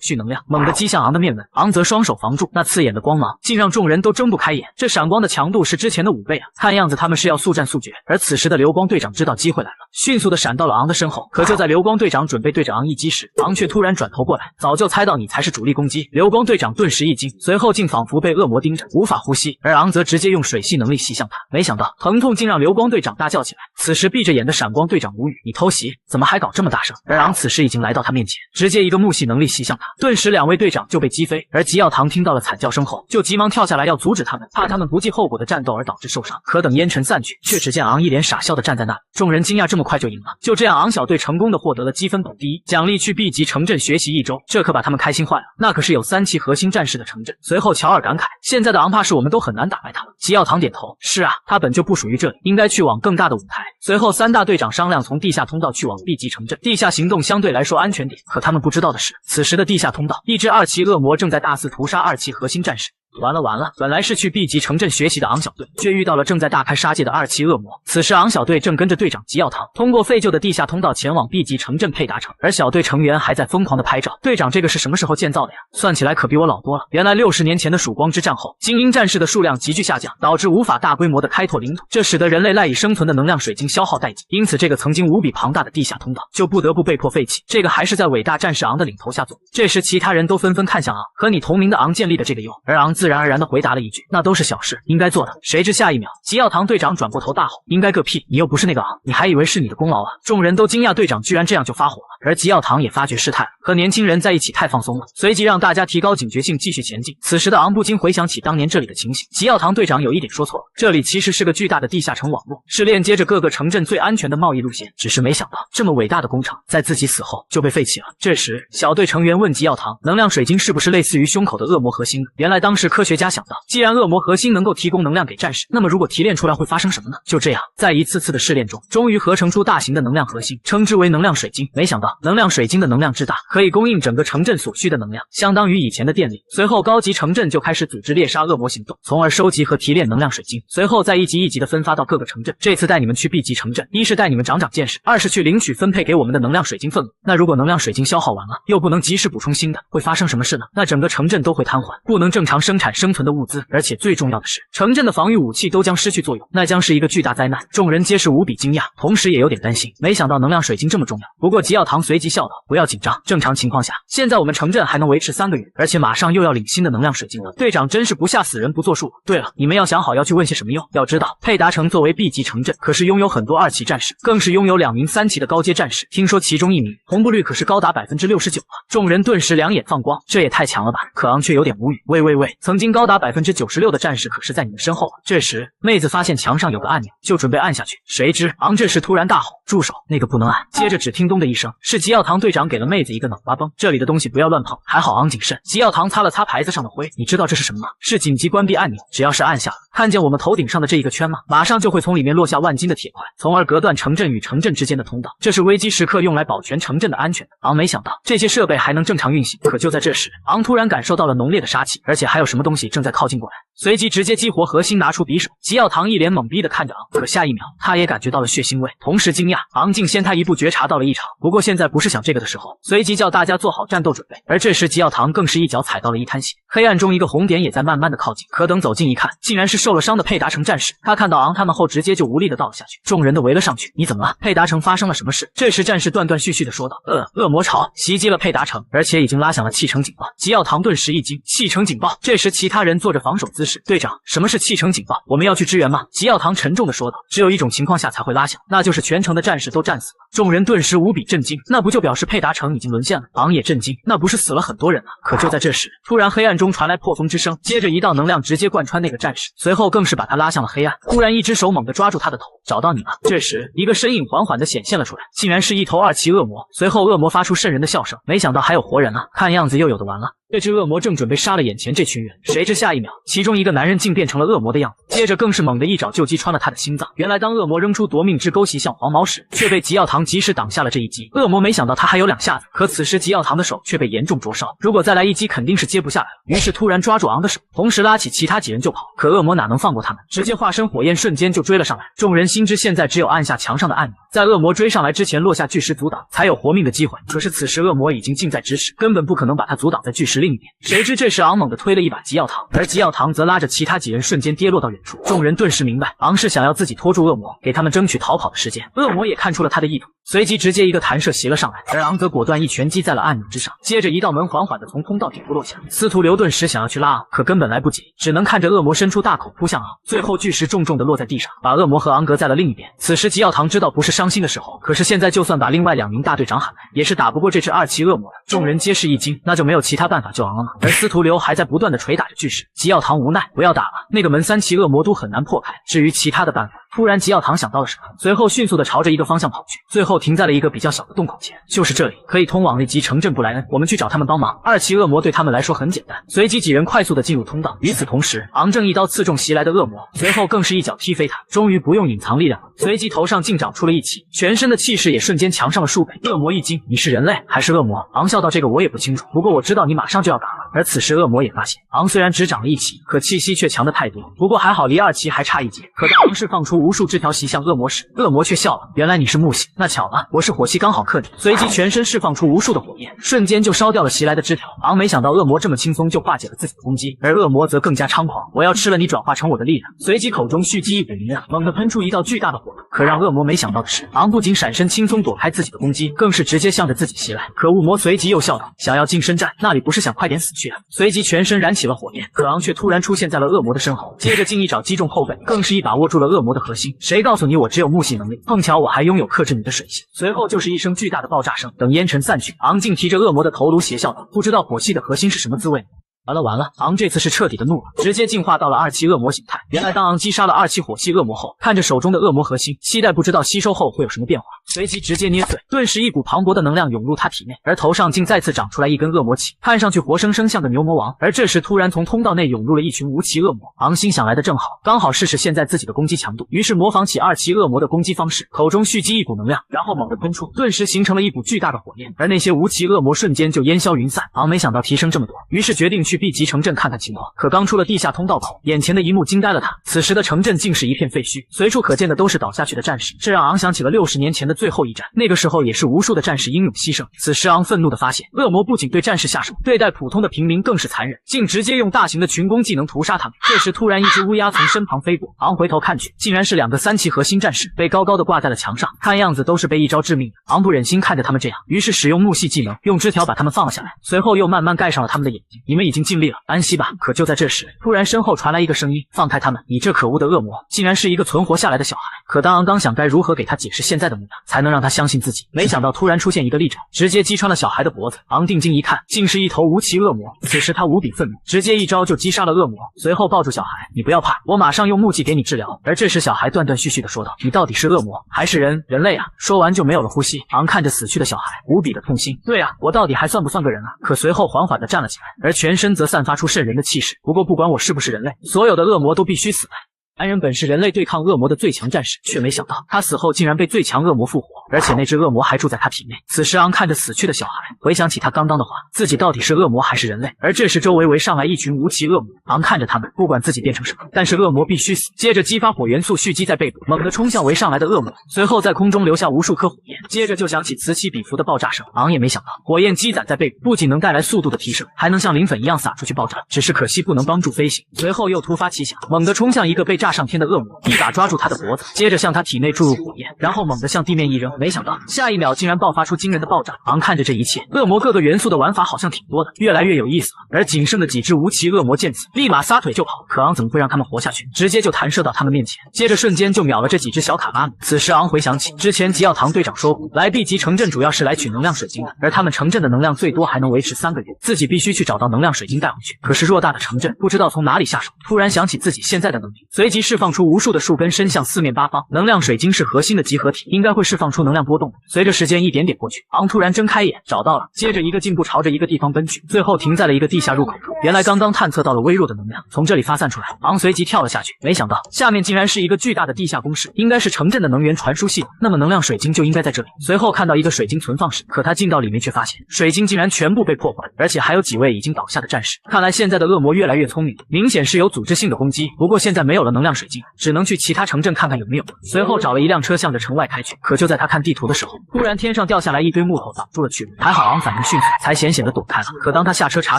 [SPEAKER 1] 蓄能量，猛地击向昂的面门，昂则双手防住，那刺眼的光芒竟让众人都睁不开眼。这闪光的强度是之前的5倍啊！看样子他们是要速战速决。而此时的流光队长知道机会来了，迅速的闪到了昂的身后。可就在流光队长准备对着昂一击时，昂却突然转头过来，早就猜到你才是主力攻击。流光队长顿时一惊，随后竟仿佛被恶魔盯着，无法呼吸。而昂则直接用水系能力袭向他，没想到疼痛竟让流光队长大叫起来。此时闭着眼的闪光队长无语，你偷袭怎么还搞这么大声？而昂此时已经来到他面前，直接一个木系能力袭向他，顿时2位队长就被击飞。而吉耀堂听到了惨叫声后，就急忙跳下来要阻止他们，怕他们不计后果的战斗而导致受伤。可等烟尘散去，却只见昂一脸傻笑的站在那里。众人惊讶这么快就赢了。就这样，昂小队成功的获得了积分榜第1，奖励去 B 级城镇学习1周，这可把他们开心坏了。那可是有3期核心战士的城镇。随后乔尔感慨，现在的昂怕是我们都很难打败他了。吉耀堂点头，是啊，他本就不属于这里，应该去往更大的舞台。随后3大队长商量从地下通道去往 B 级城镇，地下行动相对来说安全点。可他们不知道的是，此时的地下通道，一只2期恶魔正在大肆屠杀2期核心战士。完了！本来是去 B 级城镇学习的昂小队，却遇到了正在大开杀戒的2期恶魔。此时昂小队正跟着队长吉耀堂通过废旧的地下通道前往 B 级城镇佩达城，而小队成员还在疯狂的拍照。队长这个是什么时候建造的呀？算起来可比我老多了。原来60年前的曙光之战后，精英战士的数量急剧下降，导致无法大规模的开拓领土，这使得人类赖以生存的能量水晶消耗殆尽。因此这个曾经无比庞大的地下通道就不得不被迫废弃。这个还是在伟大战士昂的领头下做。这时其他人都纷纷看向昂，和你同名的昂建立的这个铀，而昂自然而然的回答了一句，那都是小事，应该做的。谁知下一秒，吉耀堂队长转过头大吼，应该个屁，你又不是那个昂，你还以为是你的功劳啊！众人都惊讶队长居然这样就发火了。而吉耀堂也发觉事态，和年轻人在一起太放松了，随即让大家提高警觉性，继续前进。此时的昂不禁回想起当年这里的情形，吉耀堂队长有一点说错了，这里其实是个巨大的地下城网络，是链接着各个城镇最安全的贸易路线，只是没想到这么伟大的工厂在自己死后就被废弃了。这时小队成员问吉耀堂，能量水晶是不是类似于胸口的恶魔核心？原来当时科学家想到，既然恶魔核心能够提供能量给战士，那么如果提炼出来会发生什么呢？就这样，在一次次的试炼中，终于合成出大型的能量核心，称之为能量水晶。没想到能量水晶的能量之大，可以供应整个城镇所需的能量，相当于以前的电力。随后高级城镇就开始组织猎杀恶魔行动，从而收集和提炼能量水晶，随后再一级一级的分发到各个城镇。这次带你们去 B 级城镇，一是带你们长长见识，二是去领取分配给我们的能量水晶份额。那如果能量水晶消耗完了，又不能及时补充新的，会发生什么事呢？那整个城镇都会瘫痪，不能正常生产生存的物资，而且最重要的是，城镇的防御武器都将失去作用，那将是一个巨大灾难。众人皆是无比惊讶，同时也有点担心，没想到能量水晶这么重要。不过吉耀堂随即笑道，不要紧张，正常情况下，现在我们城镇还能维持3个月，而且马上又要领新的能量水晶了。队长真是不吓死人不作数。对了，你们要想好要去问些什么用。要知道，佩达城作为 B 级城镇，可是拥有很多2期战士，更是拥有2名3期的高阶战士，听说其中1名同步率可是高达69%啊！众人顿时两眼放光，这也太强了吧！可昂却有点无语，喂，曾经高达96%的战士可是在你们身后啊！这时妹子发现墙上有个按钮，就准备按下去，谁知昂这时突然大吼，住手，那个不能按。接着只听咚的一声，是吉耀堂队长给了妹子一个脑瓜崩，这里的东西不要乱碰。还好昂谨慎，吉耀堂擦了擦牌子上的灰，你知道这是什么吗？是紧急关闭按钮，只要是按下了，看见我们头顶上的这一个圈吗？马上就会从里面落下万斤的铁块，从而隔断城镇与城镇之间的通道，这是危机时刻用来保全城镇的安全的。昂没想到这些设备还能正常运行，可就在这时，昂突然感受到了浓烈的杀气，而且还有什么东西正在靠近过来，随即直接激活核心，拿出匕首。吉耀堂一脸懵逼的看着昂，可下一秒他也感觉到了血腥味，同时惊讶，昂竟先他一步觉察到了异常。不过现在不是想这个的时候，随即叫大家做好战斗准备。而这时吉耀堂更是一脚踩到了一滩血，黑暗中一个红点也在慢慢的靠近，可等走近一看，竟然是受了伤的佩达城战士。他看到昂他们后，直接就无力的倒了下去，众人都围了上去，你怎么了？佩达城发生了什么事？这时战士断断续续的说道，恶魔潮袭击了佩达城，而且已经拉响了弃城警报。吉耀堂顿时一惊，弃城警报？这时其他人做着防守姿势。队长，什么是弃城警报？我们要去支援吗？吉耀堂沉重的说道，只有一种情况下才会拉响，那就是全城的战士都战死了。众人顿时无比震惊，那不就表示佩达城已经沦陷了？昂也震惊，那不是死了很多人了？可就在这时，突然黑暗中传来破风之声，接着一道能量直接贯穿那个战士，随随后更是把他拉向了黑暗。突然，一只手猛地抓住他的头，找到你了。这时，一个身影缓缓地显现了出来，竟然是一头2期恶魔。随后，恶魔发出瘆人的笑声，没想到还有活人啊！看样子又有的玩了。这只恶魔正准备杀了眼前这群人，谁知下一秒，其中一个男人竟变成了恶魔的样子，接着更是猛地一爪就击穿了他的心脏。原来，当恶魔扔出夺命之钩袭向黄毛时，却被吉耀堂及时挡下了这一击。恶魔没想到他还有2下子，可此时吉耀堂的手却被严重灼烧，如果再来一击，肯定是接不下来了。于是突然抓住昂的手，同时拉起其他几人就跑。可恶魔哪能放过他们，直接化身火焰，瞬间就追了上来。众人心知现在只有按下墙上的按钮，在恶魔追上来之前落下巨石阻挡，才有活命的机会。可是此时恶魔已经近在咫尺，根本不可能把他阻挡在巨石另一边。谁知这时昂猛地推了一把吉耀堂，而吉耀堂则拉着其他几人瞬间跌落到远处。众人顿时明白，昂是想要自己拖住恶魔，给他们争取逃跑的时间。恶魔也看出了他的意图，随即直接一个弹射袭了上来，而昂则果断一拳击在了按钮之上。接着一道门缓缓地从通道顶部落下，司徒流顿时想要去拉昂，可根本来不及，只能看着恶魔伸出大口扑向昂，最后巨石重重地落在地上，把恶魔和昂隔在了另一边。此时吉耀堂知道不是伤心的时候，可是现在就算把另外2名大队长喊来，也是打不过这只2期恶魔的。众人皆是一惊，那就没有其他办法救昂了吗？而司徒流还在不断地捶打着巨石，吉耀堂无奈，不要打了，那个门3期恶魔都很难破开，至于其他的办法。突然吉耀堂想到了什么，随后迅速地朝着一个方向跑去，最后停在了一个比较小的洞口前。就是这里，可以通往内级城镇布莱恩，我们去找他们帮忙。2期恶魔对他们来说很简单。随即几人快速地进入通道，与此同时，昂正一刀刺中袭来的恶魔，随后更是一脚踢飞他，终于不用隐藏力量了。随即头上竟长出了1期，全身的气势也瞬间强上了数倍。恶魔一惊，你是人类还是恶魔？昂笑道，这个我也不清楚，不过我知道你马上就要打了。而此时恶魔也发现，昂虽然只长了1期，可气息却强得太多，不过还好离2期还差1阶。可当昂是放出无数枝条袭向恶魔时，恶魔却笑了，原来你是木系，那巧了，我是火系，刚好克你。随即全身释放出无数的火焰，瞬间就烧掉了袭来的枝条。昂没想到恶魔这么轻松就化解了自己的攻击，而恶魔则更加猖狂，我要吃了你，转化成我的力量。随即口中蓄积一股能量，猛地喷出一道巨大的火轮。可让恶魔没想到的是，昂不仅闪身轻松躲开自己的攻击，更是直接向着自己袭来。可恶魔随即又笑道，想要近身战，那里不是想快点死去啊？随即全身燃起了火焰，可昂却突然出现在了恶魔的身后，接着竟一爪击中后背，更是一把握住了恶魔的核心。谁告诉你我只有木系能力？碰巧我还拥有克制你的水系。随后就是一声巨大的爆炸声，等烟尘散去，昂竟提着恶魔的头颅邪笑道，不知道火系的核心是什么滋味呢？完了！昂这次是彻底的怒了，直接进化到了2期恶魔形态。原来当昂击杀了2期火系恶魔后，看着手中的恶魔核心，期待不知道吸收后会有什么变化，随即直接捏碎，顿时一股磅礴的能量涌入他体内，而头上竟再次长出来一根恶魔旗，看上去活生生像个牛魔王。而这时突然从通道内涌入了一群无期恶魔，昂心想来的正好，刚好试试现在自己的攻击强度，于是模仿起2期恶魔的攻击方式，口中蓄积一股能量，然后猛地喷出，顿时形成了一股巨大的火焰，而那些无期恶魔瞬间就烟消云散。昂没想到提升这么多，于是决定去 B 级城镇看看情况。可刚出了地下通道口，眼前的一幕惊呆了他，此时的城镇竟是一片废墟，随处可见的都是倒下去的战士，这让昂想起了60年前的最后一战，那个时候也是无数的战士英勇牺牲。此时昂愤怒地发现，恶魔不仅对战士下手，对待普通的平民更是残忍，竟直接用大型的群攻技能屠杀他们。这时突然一只乌鸦从身旁飞过，昂回头看去，竟然是2个3期核心战士，被高高的挂在了墙上，看样子都是被一招致命的。昂不忍心看着他们这样，于是使用木系技能，用枝条把他们放了下来，随后又慢慢盖上了他们的眼睛。你们已经尽力了，安息吧。可就在这时，突然身后传来一个声音，放开他们，你这可恶的恶魔！竟然是一个存活下来的小孩。可当昂刚想该如何给他解释现在的模样，才能让他相信自己，没想到突然出现一个利爪，直接击穿了小孩的脖子。昂定睛一看，竟是一头无期恶魔。此时他无比愤怒，直接一招就击杀了恶魔，随后抱住小孩，你不要怕，我马上用木剂给你治疗。而这时小孩断断续续的说道，你到底是恶魔还是人类啊？说完就没有了呼吸。昂看着死去的小孩，无比的痛心。对啊，我到底还算不算个人啊？可随后缓缓的站了起来，而全身则散发出瘆人的气势。不过不管我是不是人类，所有的恶魔都必须死。安人本是人类对抗恶魔的最强战士，却没想到他死后竟然被最强恶魔复活，而且那只恶魔还住在他体内。此时昂看着死去的小孩，回想起他刚刚的话，自己到底是恶魔还是人类？而这时周围围上来一群无期恶魔，昂看着他们，不管自己变成什么，但是恶魔必须死。接着激发火元素蓄积在背部，猛地冲向围上来的恶魔，随后在空中留下无数颗火焰，接着就响起此起彼伏的爆炸声。昂也没想到，火焰积攒在背部不仅能带来速度的提升，还能像磷粉一样撒出去爆炸，只是可惜不能帮助飞行。随后又突发奇想，猛地冲向一个被炸上天的恶魔，一把抓住他的脖子，接着向他体内注入火焰，然后猛地向地面一扔，没想到下一秒竟然爆发出惊人的爆炸。昂看着这一切，恶魔各个元素的玩法好像挺多的，越来越有意思了。而仅剩的几只无奇恶魔见此，立马撒腿就跑，可昂怎么会让他们活下去？直接就弹射到他们面前，接着瞬间就秒了这几只小卡妈咪。此时昂回想起之前吉奥唐队长说过，来 B 级城镇主要是来取能量水晶的，而他们城镇的能量最多还能维持3个月，自己必须去找到能量水晶带回去。可是偌大的城镇不知道从哪里下手，突然想起自己现在的能力，随即释放出无数的树根伸向四面八方。能量水晶是核心的集合体，应该会释放出能量波动。随着时间一点点过去，昂突然睁开眼，找到了，接着一个箭步朝着一个地方奔去，最后停在了一个地下入口处。原来刚刚探测到了微弱的能量从这里发散出来，昂随即跳了下去，没想到下面竟然是一个巨大的地下工室，应该是城镇的能源传输系统，那么能量水晶就应该在这里。随后看到一个水晶存放室，可他进到里面却发现水晶竟然全部被破坏，而且还有几位已经倒下的战士。看来现在的恶魔越来越聪明，明显是有组织性的攻击。不过现在没有了能量水晶，只能去其他城镇看看有没有。随后找了一辆车向着城外开去，可就在他看地图的时候，突然天上掉下来一堆木头挡住了去路，还好昂反应迅速，才险险的躲开了。可当他下车查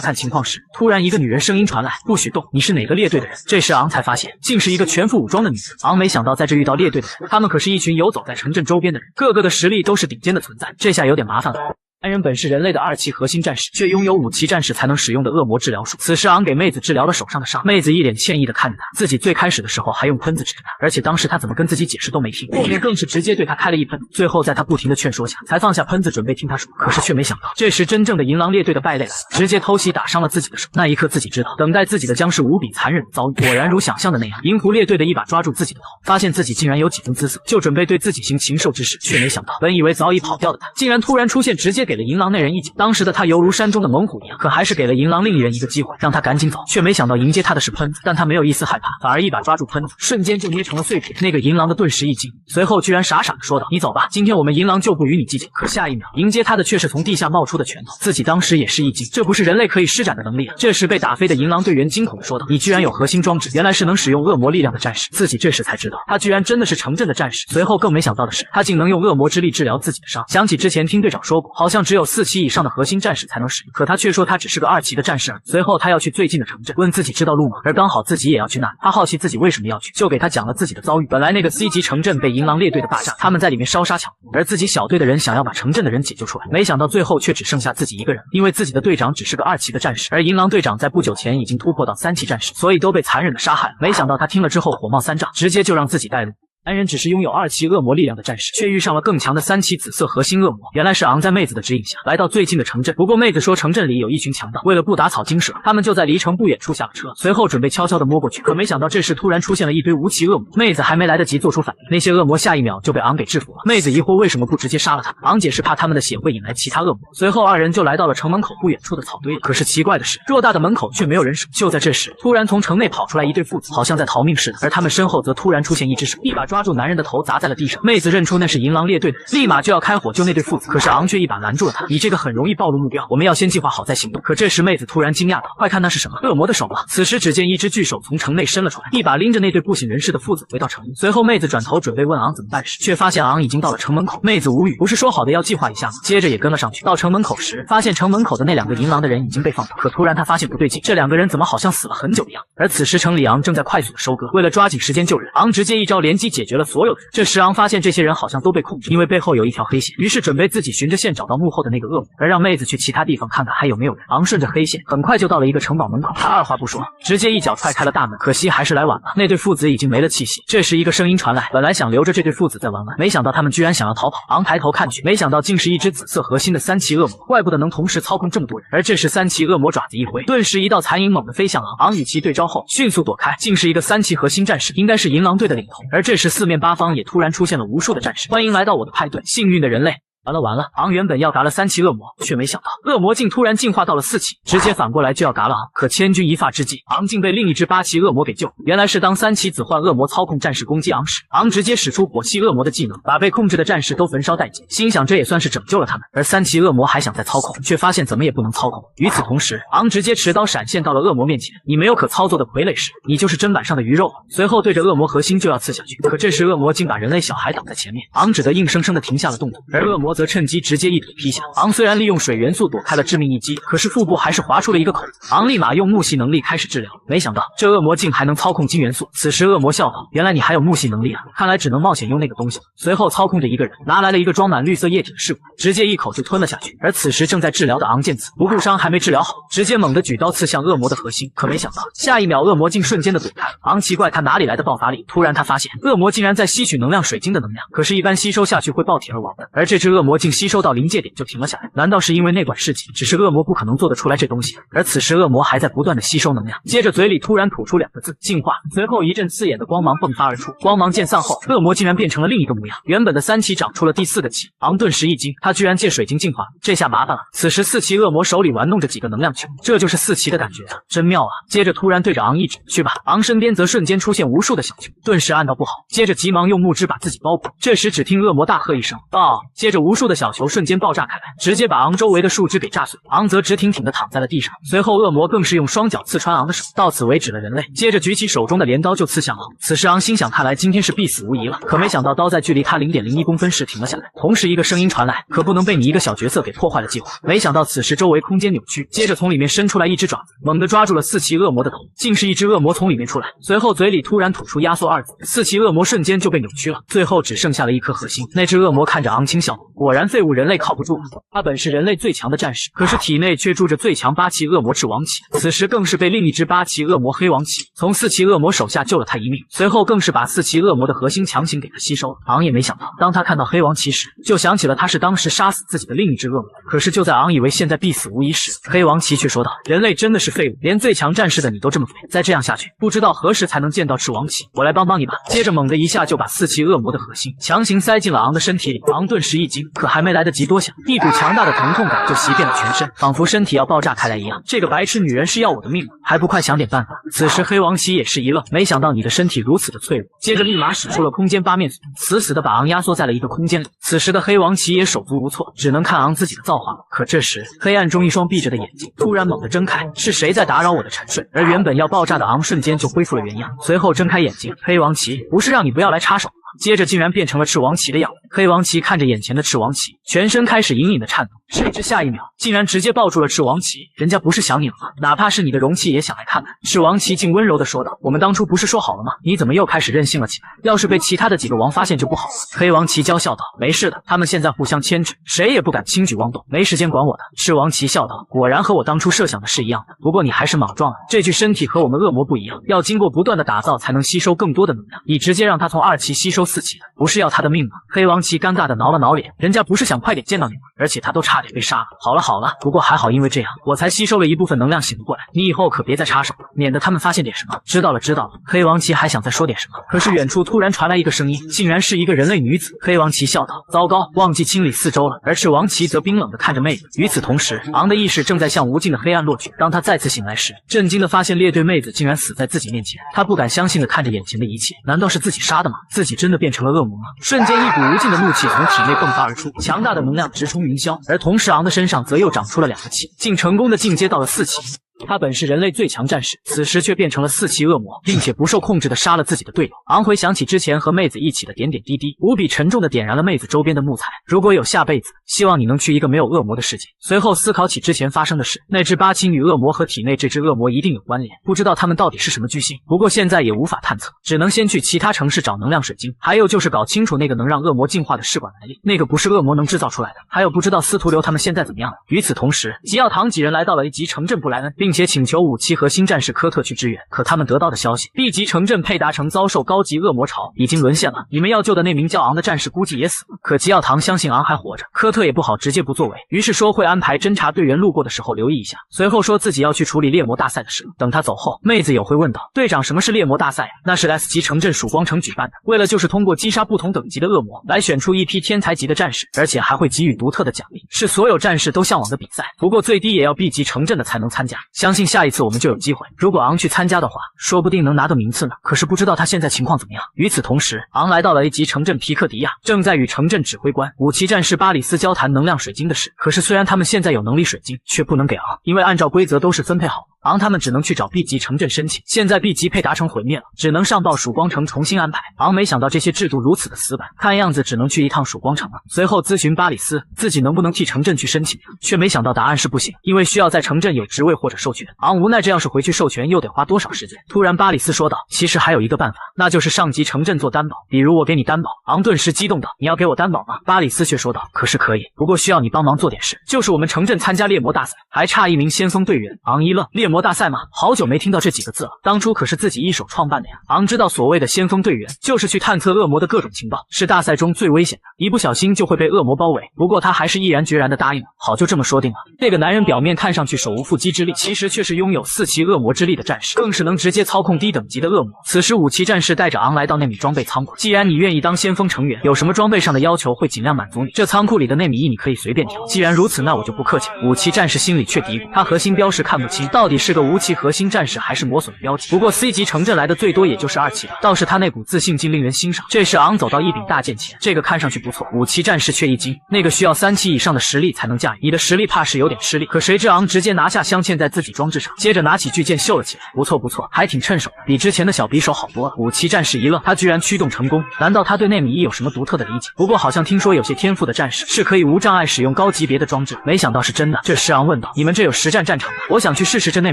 [SPEAKER 1] 看情况时，突然一个女人声音传来：“不许动，你是哪个猎队的人？”这时昂才发现，竟是一个全副武装的女人。昂没想到在这遇到猎队的人，他们可是一群游走在城镇周边的人，个个的实力都是顶尖的存在，这下有点麻烦了。男人本是人类的2期核心战士，却拥有5期战士才能使用的恶魔治疗术。此时昂给妹子治疗了手上的伤，妹子一脸歉意的看着他，自己最开始的时候还用喷子指着他，而且当时他怎么跟自己解释都没听，后面更是直接对他开了一喷。最后在他不停的劝说下，才放下喷子准备听他说。可是却没想到，这时真正的银狼猎队的败类来了，直接偷袭打伤了自己的手。那一刻自己知道，等待自己的将是无比残忍的遭遇。果然如想象的那样，银狐猎队的一把抓住自己的头，发现自己竟然有几分姿色，就准备对自己行禽兽之事，却没想到本以为早已跑掉的他，竟然突然出现，直接给了银狼那人一击。当时的他犹如山中的猛虎一样，可还是给了银狼另一人一个机会，让他赶紧走，却没想到迎接他的是喷子，但他没有一丝害怕，反而一把抓住喷子，瞬间就捏成了碎片。那个银狼的顿时一惊，随后居然傻傻的说道：“你走吧，今天我们银狼就不与你计较。”可下一秒，迎接他的却是从地下冒出的拳头，自己当时也是一惊，这不是人类可以施展的能力啊！这时被打飞的银狼队员惊恐的说道：“你居然有核心装置，原来是能使用恶魔力量的战士。”自己这时才知道，他居然真的是城镇的战士。随后更没想到的是，他竟能用恶魔之力治疗自己的伤。想起之前听队长说过，好像只有4期以上的核心战士才能使用，可他却说他只是个2期的战士而已。随后他要去最近的城镇，问自己知道路吗？而刚好自己也要去那里，他好奇自己为什么要去，就给他讲了自己的遭遇。本来那个 C 级城镇被银狼猎队的霸占，他们在里面烧杀抢夺，而自己小队的人想要把城镇的人解救出来，没想到最后却只剩下自己一个人，因为自己的队长只是个2期的战士，而银狼队长在不久前已经突破到3期战士，所以都被残忍的杀害了。没想到他听了之后火冒三丈，直接就让自己带路。男人只是拥有2期恶魔力量的战士，却遇上了更强的3期紫色核心恶魔。原来是昂在妹子的指引下来到最近的城镇，不过妹子说城镇里有一群强盗，为了不打草惊蛇，他们就在离城不远处下了车，随后准备悄悄地摸过去。可没想到这时突然出现了一堆无期恶魔，妹子还没来得及做出反应，那些恶魔下一秒就被昂给制服了。妹子疑惑为什么不直接杀了他，昂解释怕他们的血会引来其他恶魔。随后2人就来到了城门口不远处的草堆里，可是奇怪的是，偌大的门口却没有人守。就在这时，突然从城内跑出来一对父子，好像在逃命似的，而他们身后则突然出现一只手，一把抓住男人的头砸在了地上。妹子认出那是银狼猎队的，立马就要开火救那对父子，可是昂却一把拦住了他：“你这个很容易暴露目标，我们要先计划好再行动。”可这时妹子突然惊讶道：“快看那是什么？恶魔的手吗？”此时只见一只巨手从城内伸了出来，一把拎着那对不省人事的父子回到城里。随后妹子转头准备问昂怎么办时，却发现昂已经到了城门口。妹子无语，不是说好的要计划一下吗？接着也跟了上去。到城门口时，发现城门口的那2个银狼的人已经被放走，可突然他发现不对劲，这2个人怎么好像死了很久一样。而此时城里昂正在快速的收割，为了抓紧时间救人，昂直接一招连击解决了所有的人。这时昂发现这些人好像都被控制，因为背后有一条黑线，于是准备自己循着线找到幕后的那个恶魔，而让妹子去其他地方看看还有没有人。昂顺着黑线很快就到了一个城堡门口，他二话不说直接一脚踹开了大门，可惜还是来晚了，那对父子已经没了气息。这时一个声音传来，本来想留着这对父子再玩玩，没想到他们居然想要逃跑。昂抬头看去，没想到竟是一只紫色核心的3期恶魔，怪不得能同时操控这么多人。而这时3期恶魔爪子一挥，顿时一道残影猛地飞向昂，昂与其对招后迅速躲开，竟是一个3期核心战士，应该是银狼队的领头。而这时四面八方也突然出现了无数的战士，欢迎来到我的派对，幸运的人类。完了！昂原本要嘎了3期恶魔，却没想到恶魔竟突然进化到了4期，直接反过来就要嘎了昂。可千钧一发之际，昂竟被另一只8期恶魔给救。原来是当3期紫幻恶魔操控战士攻击昂时，昂直接使出火系恶魔的技能，把被控制的战士都焚烧殆尽。心想这也算是拯救了他们。而3期恶魔还想再操控，却发现怎么也不能操控。与此同时，昂直接持刀闪现到了恶魔面前，你没有可操作的傀儡时，你就是砧板上的鱼肉。随后对着恶魔核心就要刺下去，可这时恶魔竟把人类小孩挡在前面，昂只得硬生生的停下了动作。而恶魔则趁机直接一腿劈下。昂虽然利用水元素躲开了致命一击，可是腹部还是划出了一个口子。昂立马用木系能力开始治疗，没想到这恶魔竟还能操控金元素。此时恶魔笑道：“原来你还有木系能力啊，看来只能冒险用那个东西了。”随后操控着一个人拿来了一个装满绿色液体的试管，直接一口就吞了下去。而此时正在治疗的昂见此，不顾伤还没治疗好，直接猛地举刀刺向恶魔的核心。可没想到下一秒恶魔竟瞬间的躲开了。昂奇怪他哪里来的爆发力，突然他发现恶魔竟然在吸取能量水晶的能量，可是一般吸收下去会爆体而亡的，而这只恶魔竟吸收到临界点就停了下来。难道是因为内管事迹？只是恶魔不可能做得出来这东西。而此时恶魔还在不断的吸收能量，接着嘴里突然吐出2个字：进化。随后一阵刺眼的光芒迸发而出，光芒渐散后，恶魔竟然变成了另一个模样，原本的3期长出了第4个期。昂顿时一惊，他居然借水晶进化，这下麻烦了。此时4期恶魔手里玩弄着几个能量球，这就是4期的感觉啊，真妙啊！接着突然对着昂一指：去吧。昂身边则瞬间出现无数的小球，顿时暗道不好，接着急忙用木枝把自己包裹。这时只听恶魔大喝一声爆，接着无数的小球瞬间爆炸开来，直接把昂周围的树枝给炸碎。昂则直挺挺的躺在了地上，随后恶魔更是用双脚刺穿昂的手，到此为止了人类。接着举起手中的镰刀就刺向昂。此时昂心想，看来今天是必死无疑了。可没想到刀在距离他 0.01 公分时停了下来，同时一个声音传来：可不能被你一个小角色给破坏了计划。没想到此时周围空间扭曲，接着从里面伸出来一只爪子，猛地抓住了4期恶魔的头，竟是一只恶魔从里面出来，随后嘴里突然吐出压缩2字，4期恶魔瞬间就被扭曲了，最后只剩下了一颗核心。那只恶魔看着昂轻笑，果然废物人类靠不住了。他本是人类最强的战士，可是体内却住着最强8期恶魔赤王旗，此时更是被另一只8期恶魔黑王旗从4期恶魔手下救了他一命，随后更是把4期恶魔的核心强行给他吸收了。昂也没想到，当他看到黑王旗时，就想起了他是当时杀死自己的另一只恶魔。可是就在昂以为现在必死无疑时，黑王旗却说道：人类真的是废物，连最强战士的你都这么废，再这样下去，不知道何时才能见到赤王旗，我来帮帮你吧。接着猛地一下就把4期恶魔的核心强行塞进了昂的身体里。昂顿时一惊，可还没来得及多想，一股强大的疼痛感就袭遍了全身，仿佛身体要爆炸开来一样。这个白痴女人是要我的命吗？还不快想点办法！此时黑王旗也是一愣，没想到你的身体如此的脆弱，接着立马使出了空间8面锁，死死的把昂压缩在了一个空间里。此时的黑王旗也手足无措，只能看昂自己的造化了。可这时黑暗中一双闭着的眼睛突然猛地睁开，是谁在打扰我的沉睡？而原本要爆炸的昂瞬间就恢复了原样，随后睁开眼睛，黑王旗不是让你不要来插手，接着竟然变成了赤王旗的样子。黑王旗看着眼前的赤王旗，全身开始隐隐的颤抖，谁知下一秒竟然直接抱住了赤王旗。人家不是想你了吗？哪怕是你的容器也想来看看。赤王旗竟温柔的说道：我们当初不是说好了吗？你怎么又开始任性了起来？要是被其他的几个王发现就不好了。黑王旗娇笑道：没事的，他们现在互相牵制，谁也不敢轻举妄动，没时间管我的。赤王旗笑道：果然和我当初设想的是一样的，不过你还是莽撞了，这具身体和我们恶魔不一样，要经过不断的打造才能吸收更多的能量，你直接让他从2期吸收4期的，不是要他的命吗？黑王旗尴尬的挠了挠脸，人家不是想快点见到你吗？而且他都差点被杀了。好了，不过还好因为这样我才吸收了一部分能量醒了过来，你以后可别再插手了，免得他们发现点什么。知道了。黑王旗还想再说点什么，可是远处突然传来一个声音，竟然是一个人类女子。黑王旗笑道：糟糕，忘记清理4周了。而赤王旗则冰冷的看着妹子。与此同时，昂的意识正在向无尽的黑暗落去。当他再次醒来时，震惊的发现猎队妹子竟然死在自己面前。他不敢相信的看着眼前的一切，难道是自己杀的吗？自己真的变成了恶魔吗？瞬间一股无尽的怒气从体内迸发而出，强大的能量直冲云霄。而同时昂的身上则又长出了2个气，竟成功的进阶到了4期。他本是人类最强战士，此时却变成了4期恶魔，并且不受控制的杀了自己的队友。昂回想起之前和妹子一起的点点滴滴，无比沉重的点燃了妹子周边的木材。如果有下辈子，希望你能去一个没有恶魔的世界。随后思考起之前发生的事，那只8期女恶魔和体内这只恶魔一定有关联，不知道他们到底是什么居心。不过现在也无法探测，只能先去其他城市找能量水晶，还有就是搞清楚那个能让恶魔进化的试管来历，那个不是恶魔能制造出来的。还有不知道司徒流他们现在怎么样了。与此同时，吉奥唐几人来到了 A 级城镇布莱恩，并且请求5期核心战士科特去支援。可他们得到的消息 ，B 级城镇佩达城遭受高级恶魔潮，已经沦陷了。你们要救的那名叫昂的战士估计也死了。可吉奥唐相信昂还活着，科特也不好直接不作为，于是说会安排侦察队员路过的时候留意一下。随后说自己要去处理猎魔大赛的事。等他走后，妹子有会问道：队长，什么是猎魔大赛呀？那是 S 级城镇曙光城举办的，为了就是通过击杀不同等级的恶魔，来选出一批天才级的战士，而且还会给予独特的奖励，是所有战士都向往的比赛。不过最低也要 B 级城镇的才能参加。相信下一次我们就有机会。如果昂去参加的话，说不定能拿到名次呢。可是不知道他现在情况怎么样。与此同时，昂来到了 A 级城镇皮克迪亚，正在与城镇指挥官武器战士巴里斯交谈能量水晶的事。可是虽然他们现在有能力水晶，却不能给昂，因为按照规则都是分配好。昂他们只能去找 B 级城镇申请，现在 B 级配达成毁灭了，只能上报曙光城重新安排。昂没想到这些制度如此的死板，看样子只能去一趟曙光城了。随后咨询巴里斯自己能不能替城镇去申请，却没想到答案是不行，因为需要在城镇有职位或者授权。昂无奈这要是回去授权又得花多少时间。突然巴里斯说道，其实还有一个办法，那就是上级城镇做担保，比如我给你担保。昂顿时激动道，你要给我担保吗？巴里斯却说道，可是可以，不过需要你帮忙做点事，就是我们城镇参加猎魔大赛，还差一名先锋队员。昂一愣，猎魔大赛吗？好久没听到这几个字了，当初可是自己一手创办的呀。昂知道所谓的先锋队员就是去探测恶魔的各种情报，是大赛中最危险的，一不小心就会被恶魔包围。不过他还是毅然决然地答应了。好，就这么说定了。那个男人表面看上去手无缚鸡之力，其实却是拥有4级恶魔之力的战士，更是能直接操控低等级的恶魔。此时武器战士带着昂来到纳米装备仓库，既然你愿意当先锋成员，有什么装备上的要求会尽量满足你，这仓库里的纳米衣你可以随便挑。既然如此，那我就不客气了。武器战士心里却嘀咕，他核心标识看不清，到底是个无期核心战士还是磨损标记。不过 C 级城镇来的最多也就是2期的，倒是他那股自信竟令人欣赏。这时昂走到一柄大剑前，这个看上去不错，武器战士却一惊，那个需要3期以上的实力才能驾驭，你的实力怕是有点吃力。可谁知昂直接拿下镶嵌在自己装置上，接着拿起巨剑秀了起来，不错不错，还挺趁手的，比之前的小匕首好多了。武器战士一愣，他居然驱动成功，难道他对纳米衣有什么独特的理解？不过好像听说有些天赋的战士是可以无障碍使用高级别的装置，没想到是真的。这时昂问道，你们这有实战战场吗？我想去试试这纳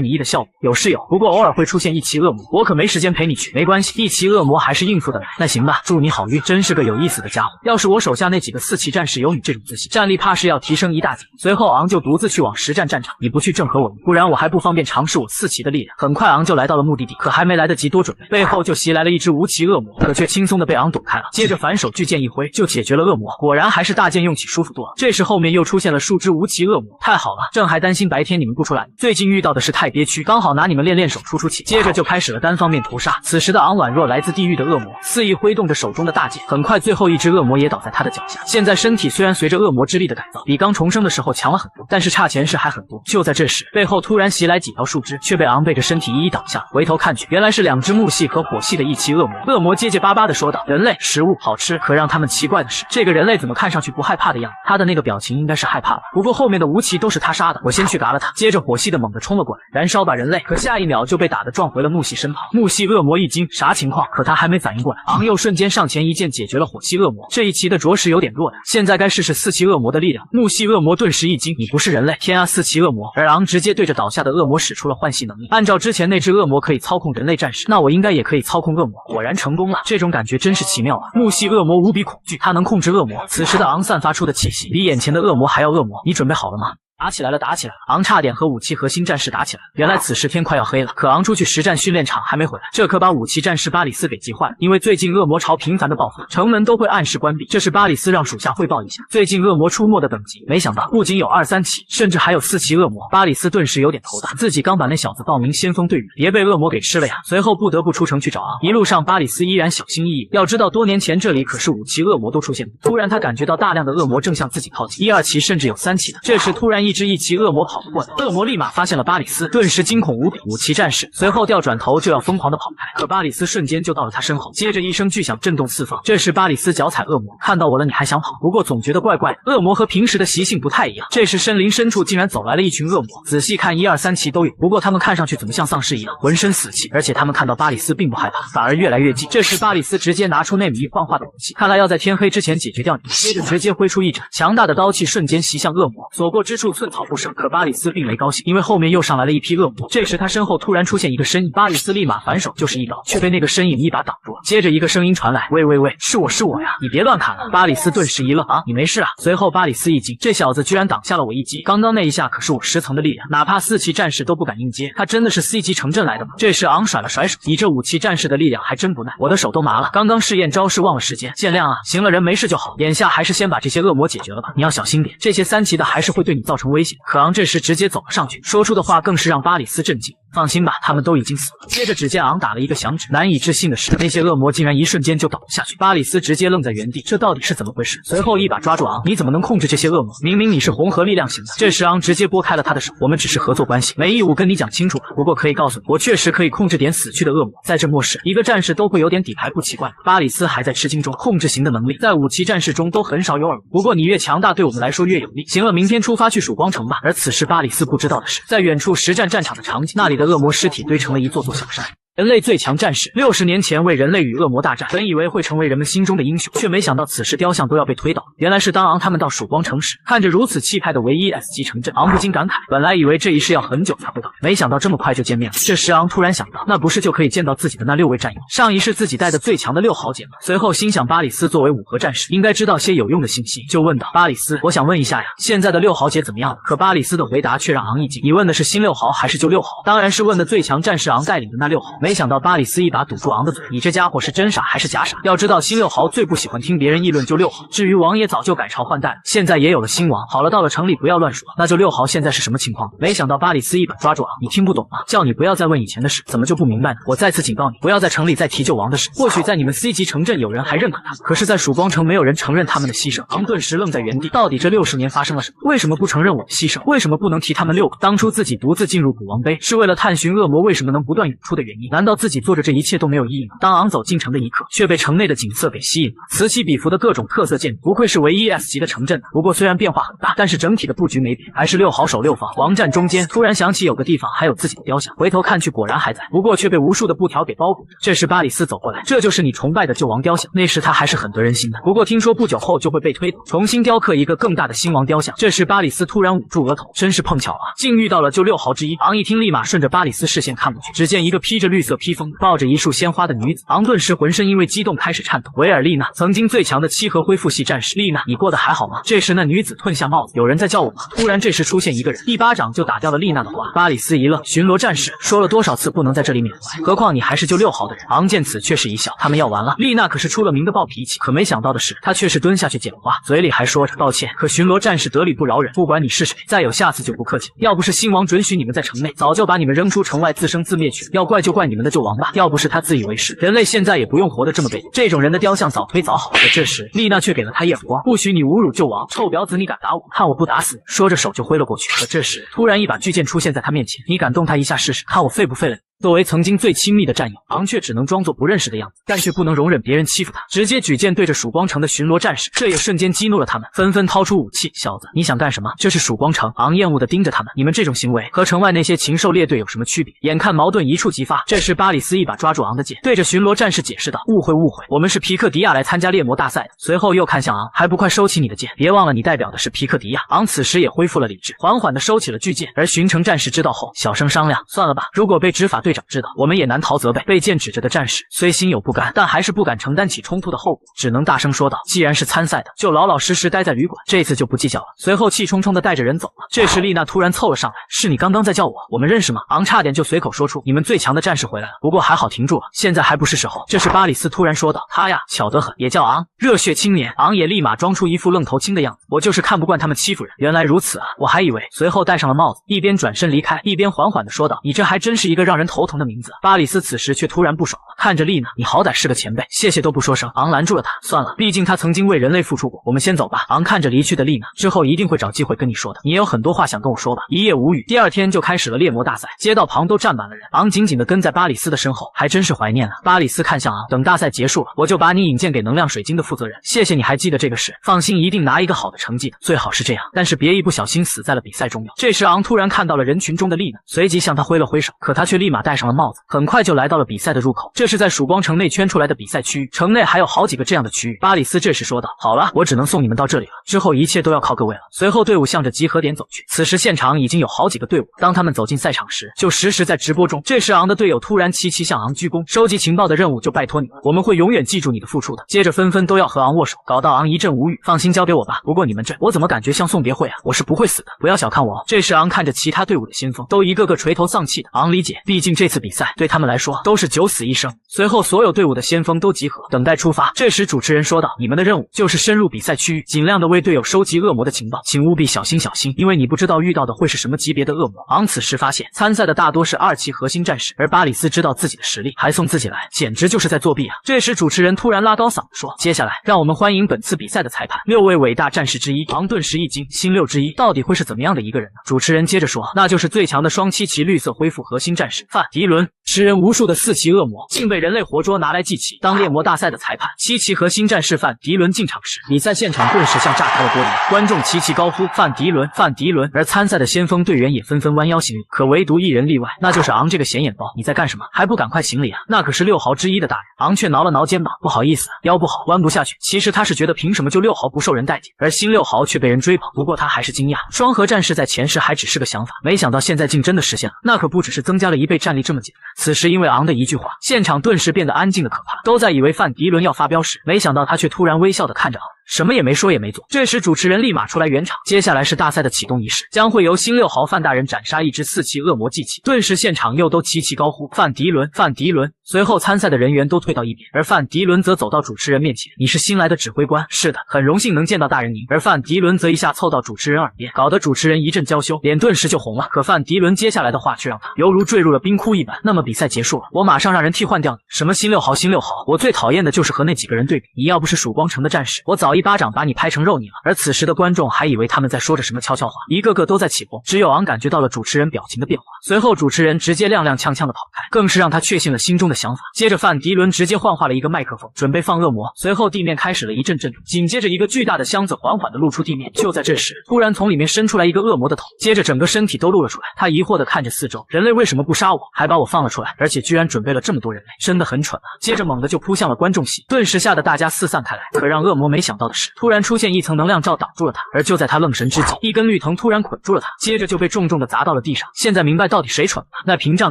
[SPEAKER 1] 米衣的效果。有是有，不过偶尔会出现1期恶魔，我可没时间陪你去。没关系，1期恶魔还是应付得来。那行吧，祝你好运，真是个有意思的家伙。要是我手下那几个4期战士有你这种自信，战力怕是要提升一大截。随后昂就独自去往实战战场，你不去正合我意，不然我还不方便尝试我4期的力量。很快昂就来到了目的地，可还没来得及多准备，背后就袭来了一只无期恶魔，可却轻松的被昂躲开了。接着反手巨剑一挥，就解决了恶魔。果然还是大剑用起舒服多了。这时后面又出现了数只无期恶魔，太好了，正还担心白天你们不出来，最近遇到的是太憋屈，刚好拿你们练练手出气。接着就开始了单方面屠杀。此时的昂宛若来自地狱的恶魔，肆意挥动着手中的大剑，很快最后一只恶魔也倒在他的脚下。现在身体虽然随着恶魔之力的改造比刚重生的时候强了很多，但是差前世还很多。就在这时，背后突然袭来几条树枝，却被昂背着身体一一挡下。回头看去，原来是2只木系和火系的1期恶魔。恶魔结结巴巴地说道，人类食物好吃。可让他们奇怪的是，这个人类怎么看上去不害怕的样子？他的那个表情应该是害怕吧。不过后面的无期都是他杀的，我先去嘎了他。接着火系的猛地冲了过来，燃烧吧人类。可下一秒就被打得撞回了木系身旁。木系恶魔一惊，啥情况？可他还没反应过来，昂又瞬间上前一剑解决了火系恶魔。这一期的着实有点弱的，现在该试试4期恶魔的力量。木系恶魔顿时一惊，你不是人类？天啊，4期恶魔！而昂直接对着倒下的恶魔使出了换系能力。按照之前那只恶魔可以操控人类战士，那我应该也可以操控恶魔。果然成功了，这种感觉真是奇妙啊！木系恶魔无比恐惧，他能控制恶魔。此时的昂散发出的气息比眼前的恶魔还要恶魔。你准备好了吗？打起来了，打起来了！昂差点和武器核心战士打起来了。原来此时天快要黑了，可昂出去实战训练场还没回来，这可把武器战士巴里斯给急坏了。因为最近恶魔潮频繁的爆发，城门都会按时关闭。这是巴里斯让属下汇报一下最近恶魔出没的等级。没想到不仅有2、3期，甚至还有4期恶魔。巴里斯顿时有点头大，自己刚把那小子报名先锋队员，别被恶魔给吃了呀！随后不得不出城去找昂。一路上巴里斯依然小心翼翼，要知道多年前这里可是5期恶魔都出现过。突然他感觉到大量的恶魔正向自己靠近，1、2期甚至有3期的。这时突然一只1期恶魔跑了过来，恶魔立马发现了巴里斯，顿时惊恐无比。武器战士随后调转头就要疯狂的跑开，可巴里斯瞬间就到了他身后，接着一声巨响震动四方。这时巴里斯脚踩恶魔，看到我了你还想跑？不过总觉得怪怪的，恶魔和平时的习性不太一样。这时森林深处竟然走来了一群恶魔，仔细看1、2、3期都有，不过他们看上去怎么像丧尸一样，浑身死气，而且他们看到巴里斯并不害怕，反而越来越近。这时巴里斯直接拿出纳米衣幻化的武器，看来要在天黑之前解决掉你。接着直接挥出一掌，强大的刀气瞬间袭向恶魔，所过之处寸草不生。可巴里斯并没高兴，因为后面又上来了一批恶魔。这时他身后突然出现一个身影，巴里斯立马反手就是一刀，却被那个身影一把挡住了。接着一个声音传来，喂喂喂，是我呀，你别乱砍了。巴里斯顿时一愣，啊，你没事啊？随后巴里斯一惊，这小子居然挡下了我一击，刚刚那一下可是我10层的力量，哪怕4期战士都不敢应接。他真的是 C 级城镇来的吗？这时昂甩了甩手，你这5期战士的力量还真不赖，我的手都麻了，刚刚试验招式忘了时间，见谅啊。行了，人没事就好，眼下还是先把这些恶魔解决了吧，你要小心点，这些3期的还是会对你造成危险。可昂这时直接走了上去，说出的话更是让巴里斯震惊。放心吧，他们都已经死了。接着只见昂打了一个响指，难以置信的是，那些恶魔竟然一瞬间就倒了下去。巴里斯直接愣在原地，这到底是怎么回事？随后一把抓住昂，你怎么能控制这些恶魔？明明你是红河力量型的。这时昂直接拨开了他的手，我们只是合作关系，没义务跟你讲清楚吧。不过可以告诉你，我确实可以控制点死去的恶魔，在这末世，一个战士都会有点底牌不奇怪。巴里斯还在吃惊中，控制型的能力在武器战士中都很少有耳闻。不过你越强大，对我们来说越有利。行了，明天出发去曙光城吧。而此时巴里斯不知道的是，在远处实战战场的场景，那里的恶魔尸体堆成了一座座小山。人类最强战士60年前为人类与恶魔大战，本以为会成为人们心中的英雄，却没想到此时雕像都要被推倒。原来是当昂他们到曙光城时，看着如此气派的唯一 S 级城镇，昂不禁感慨，本来以为这一世要很久才会到，没想到这么快就见面了。这时昂突然想到，那不是就可以见到自己的那6位战友，上一世自己带的最强的6豪杰吗？随后心想巴里斯作为5河战士，应该知道些有用的信息，就问道，巴里斯，我想问一下呀，现在的6豪杰怎么样了？可巴里斯的回答却让昂一惊，你问的是新6豪还是旧6豪？当然是问的最强战士昂带领的那6豪。没想到巴里斯一把堵住昂的嘴，你这家伙是真傻还是假傻？要知道新6豪最不喜欢听别人议论旧6豪，至于王爷早就改朝换代了，现在也有了新王。好了，到了城里不要乱说，那就6豪现在是什么情况？没想到巴里斯一把抓住昂，你听不懂吗？叫你不要再问以前的事，怎么就不明白呢？我再次警告你，不要在城里再提旧王的事。或许在你们 C 级城镇有人还认可他们，可是在曙光城没有人承认他们的牺牲。昂顿时愣在原地，到底这60年发生了什么？为什么不承认我的牺牲？为什么不能提他们6个当初自己独自进入古王碑，是为了探寻恶魔为什么能不断涌出的原因？难道自己做着这一切都没有意义吗？当昂走进城的一刻，却被城内的景色给吸引了，此起彼伏的各种特色建筑，不愧是唯一 S 级的城镇。不过虽然变化很大，但是整体的布局没变，还是6豪守6方。王站中间，突然想起有个地方还有自己的雕像，回头看去果然还在，不过却被无数的布条给包裹着。这时巴里斯走过来，这就是你崇拜的旧王雕像。那时他还是很得人心的，不过听说不久后就会被推倒，重新雕刻一个更大的新王雕像。这时巴里斯突然捂住额头，真是碰巧啊，竟遇到了旧6豪之一。昂一听，立马顺着巴里斯视线看过去，只见一个披着绿色披风、抱着一束鲜花的女子。昂顿时浑身因为激动开始颤抖。维尔丽娜，曾经最强的7河恢复系战士。丽娜，你过得还好吗？这时那女子褪下帽子，有人在叫我吗？突然这时出现一个人，一巴掌就打掉了丽娜的话。巴里斯一愣，巡逻战士说了多少次不能在这里缅怀，何况你还是旧6豪的人。昂见此却是一笑，他们要完了。丽娜可是出了名的暴脾气，可没想到的是，她却是蹲下去捡花，嘴里还说着抱歉，可巡逻战士得理不饶人，不管你是谁，再有下次就不客气。要不是新王准许你们在城内，早就把你们扔出城外自生自灭去了。要怪就怪你们的旧王吧，要不是他自以为是，人类现在也不用活得这么被动，这种人的雕像早推早好。可这时丽娜却给了他一耳光，不许你侮辱旧王，臭婊子，你敢打我，看我不打死你！说着手就挥了过去。可这时突然一把巨剑出现在他面前，你敢动他一下试试，看我废不废了你？作为曾经最亲密的战友，昂却只能装作不认识的样子，但却不能容忍别人欺负他，直接举剑对着曙光城的巡逻战士，这也瞬间激怒了他们，纷纷掏出武器。小子，你想干什么？这是曙光城。昂厌恶地盯着他们，你们这种行为和城外那些禽兽猎队有什么区别？眼看矛盾一触即发，这时巴里斯一把抓住昂的剑，对着巡逻战士解释道：误会，我们是皮克迪亚来参加猎魔大赛的。随后又看向昂，还不快收起你的剑，别忘了你代表的是皮克迪亚。昂此时也恢复了理智，缓缓地收起了巨剑，而巡城战士知道后小声商量，算了吧，如果被执法队长知道，我们也难逃责备。被剑指着的战士虽心有不甘，但还是不敢承担起冲突的后果，只能大声说道：既然是参赛的，就老老实实待在旅馆，这次就不计较了。随后气冲冲地带着人走了。这时丽娜突然凑了上来，是你刚刚在叫我们认识吗？昂差点就随口说出你们最强的战士回来了，不过还好停住了，现在还不是时候。这时巴里斯突然说道，他呀巧得很，也叫昂，热血青年。昂也立马装出一副愣头青的样子，我就是看不惯他们欺负人。原来如此啊，我还以为。随后戴上了帽子，一边转身离开，一边缓缓地说道，你这还真是一个让人头疼的名字。巴里斯此时却突然不爽了，看着丽娜，你好歹是个前辈，谢谢都不说声。昂拦住了他，算了，毕竟他曾经为人类付出过，我们先走吧。昂看着离去的丽娜，之后一定会找机会跟你说的，你也有很多话想跟我说吧。一夜无语，第二天就开始了猎魔大赛，街道旁都站满了人，昂紧紧地跟在巴里斯的身后，还真是怀念了。巴里斯看向昂，等大赛结束了，我就把你引荐给能量水晶的负责人，谢谢你还记得这个事，放心，一定拿一个好的成绩的，最好是这样，但是别一不小心死在了比赛中哟。这时昂突然看到了人群中的丽娜，随即向他挥了挥手，可他却立马戴上了帽子，很快就来到了比赛的入口。这是在曙光城内圈出来的比赛区域，城内还有好几个这样的区域。巴里斯这时说道，好了，我只能送你们到这里了，之后一切都要靠各位了。随后队伍向着集合点走去，此时现场已经有好几个队伍，当他们走进赛场时，就实时在直播中。这时昂的队友突然齐齐向昂鞠躬，收集情报的任务就拜托你了，我们会永远记住你的付出的。接着纷纷都要和昂握手，搞到昂一阵无语，放心交给我吧。不过你们这，我怎么感觉像送别会啊？我是不会死的，不要小看我哦。这时昂看着其他队伍的先锋都一个个垂头丧气的，昂理解，毕竟竟这次比赛对他们来说都是九死一生。随后所有队伍的先锋都集合，等待出发。这时主持人说道：“你们的任务就是深入比赛区域，尽量的为队友收集恶魔的情报，请务必小心小心，因为你不知道遇到的会是什么级别的恶魔。”昂此时发现参赛的大多是2期核心战士，而巴里斯知道自己的实力，还送自己来，简直就是在作弊啊！这时主持人突然拉高嗓子说：“接下来让我们欢迎本次比赛的裁判，6位伟大战士之一。”昂顿时一惊，新6之一到底会是怎么样的一个人呢？主持人接着说：“那就是最强的双7期绿色恢复核心战士范迪伦。”吃人无数的4期恶魔竟被人类活捉拿来祭旗。当猎魔大赛的裁判7期核心战士范迪伦进场时，比赛现场顿时像炸开了玻璃，观众齐齐高呼范迪伦范迪伦，而参赛的先锋队员也纷纷弯腰行礼，可唯独一人例外，那就是昂这个显眼包。你在干什么？还不赶快行礼啊？那可是6豪之一的大人。昂却挠了挠肩膀，不好意思，腰不好，弯不下去。其实他是觉得凭什么就6豪不受人待见，而新6豪却被人追捧。不过他还是惊讶，双核战士在前世还只是个想法，没想到现在竟真的实现了。那可不只是增加了1倍战力这么简单。此时因为昂的一句话，现场顿时变得安静的可怕，都在以为范迪伦要发飙时，没想到他却突然微笑的看着昂，什么也没说也没做。这时主持人立马出来圆场，接下来是大赛的启动仪式，将会由新6豪范大人斩杀一只4期恶魔祭旗。顿时现场又都齐齐高呼范迪伦范迪伦。随后参赛的人员都退到一边，而范迪伦则走到主持人面前：“你是新来的指挥官？”“是的，很荣幸能见到大人您。”而范迪伦则一下凑到主持人耳边，搞得主持人一阵娇羞，脸顿时就红了。可范迪伦接下来的话却让他犹如坠入了冰窟一般。“那么比赛结束了，我马上让人替换掉你。”“什么新6豪新6豪，我最讨厌的就是和那几个人对比，你要不是曙光城的战士，我早一巴掌把你拍成肉泥了。”而此时的观众还以为他们在说着什么悄悄话，一个个都在起哄，只有昂感觉到了主持人表情的变化。随后主持人直接踉踉跄跄的跑开，更是让他确信了心中的想法。接着范迪伦直接幻化了一个麦克风，准备放恶魔。随后地面开始了一阵震动，紧接着一个巨大的箱子缓缓地露出地面。就在这时，突然从里面伸出来一个恶魔的头，接着整个身体都露了出来。他疑惑地看着四周，人类为什么不杀我，还把我放了出来，而且居然准备了这么多人类，真的很蠢啊！接着猛地就扑向了观众席，顿时吓得大家四散开来。可让恶魔没想到的是，突然出现一层能量罩挡住了他，而就在他愣神之际，一根绿藤突然捆住了他，接着就被重重地砸到了地上。现在明白到底谁蠢了？那屏障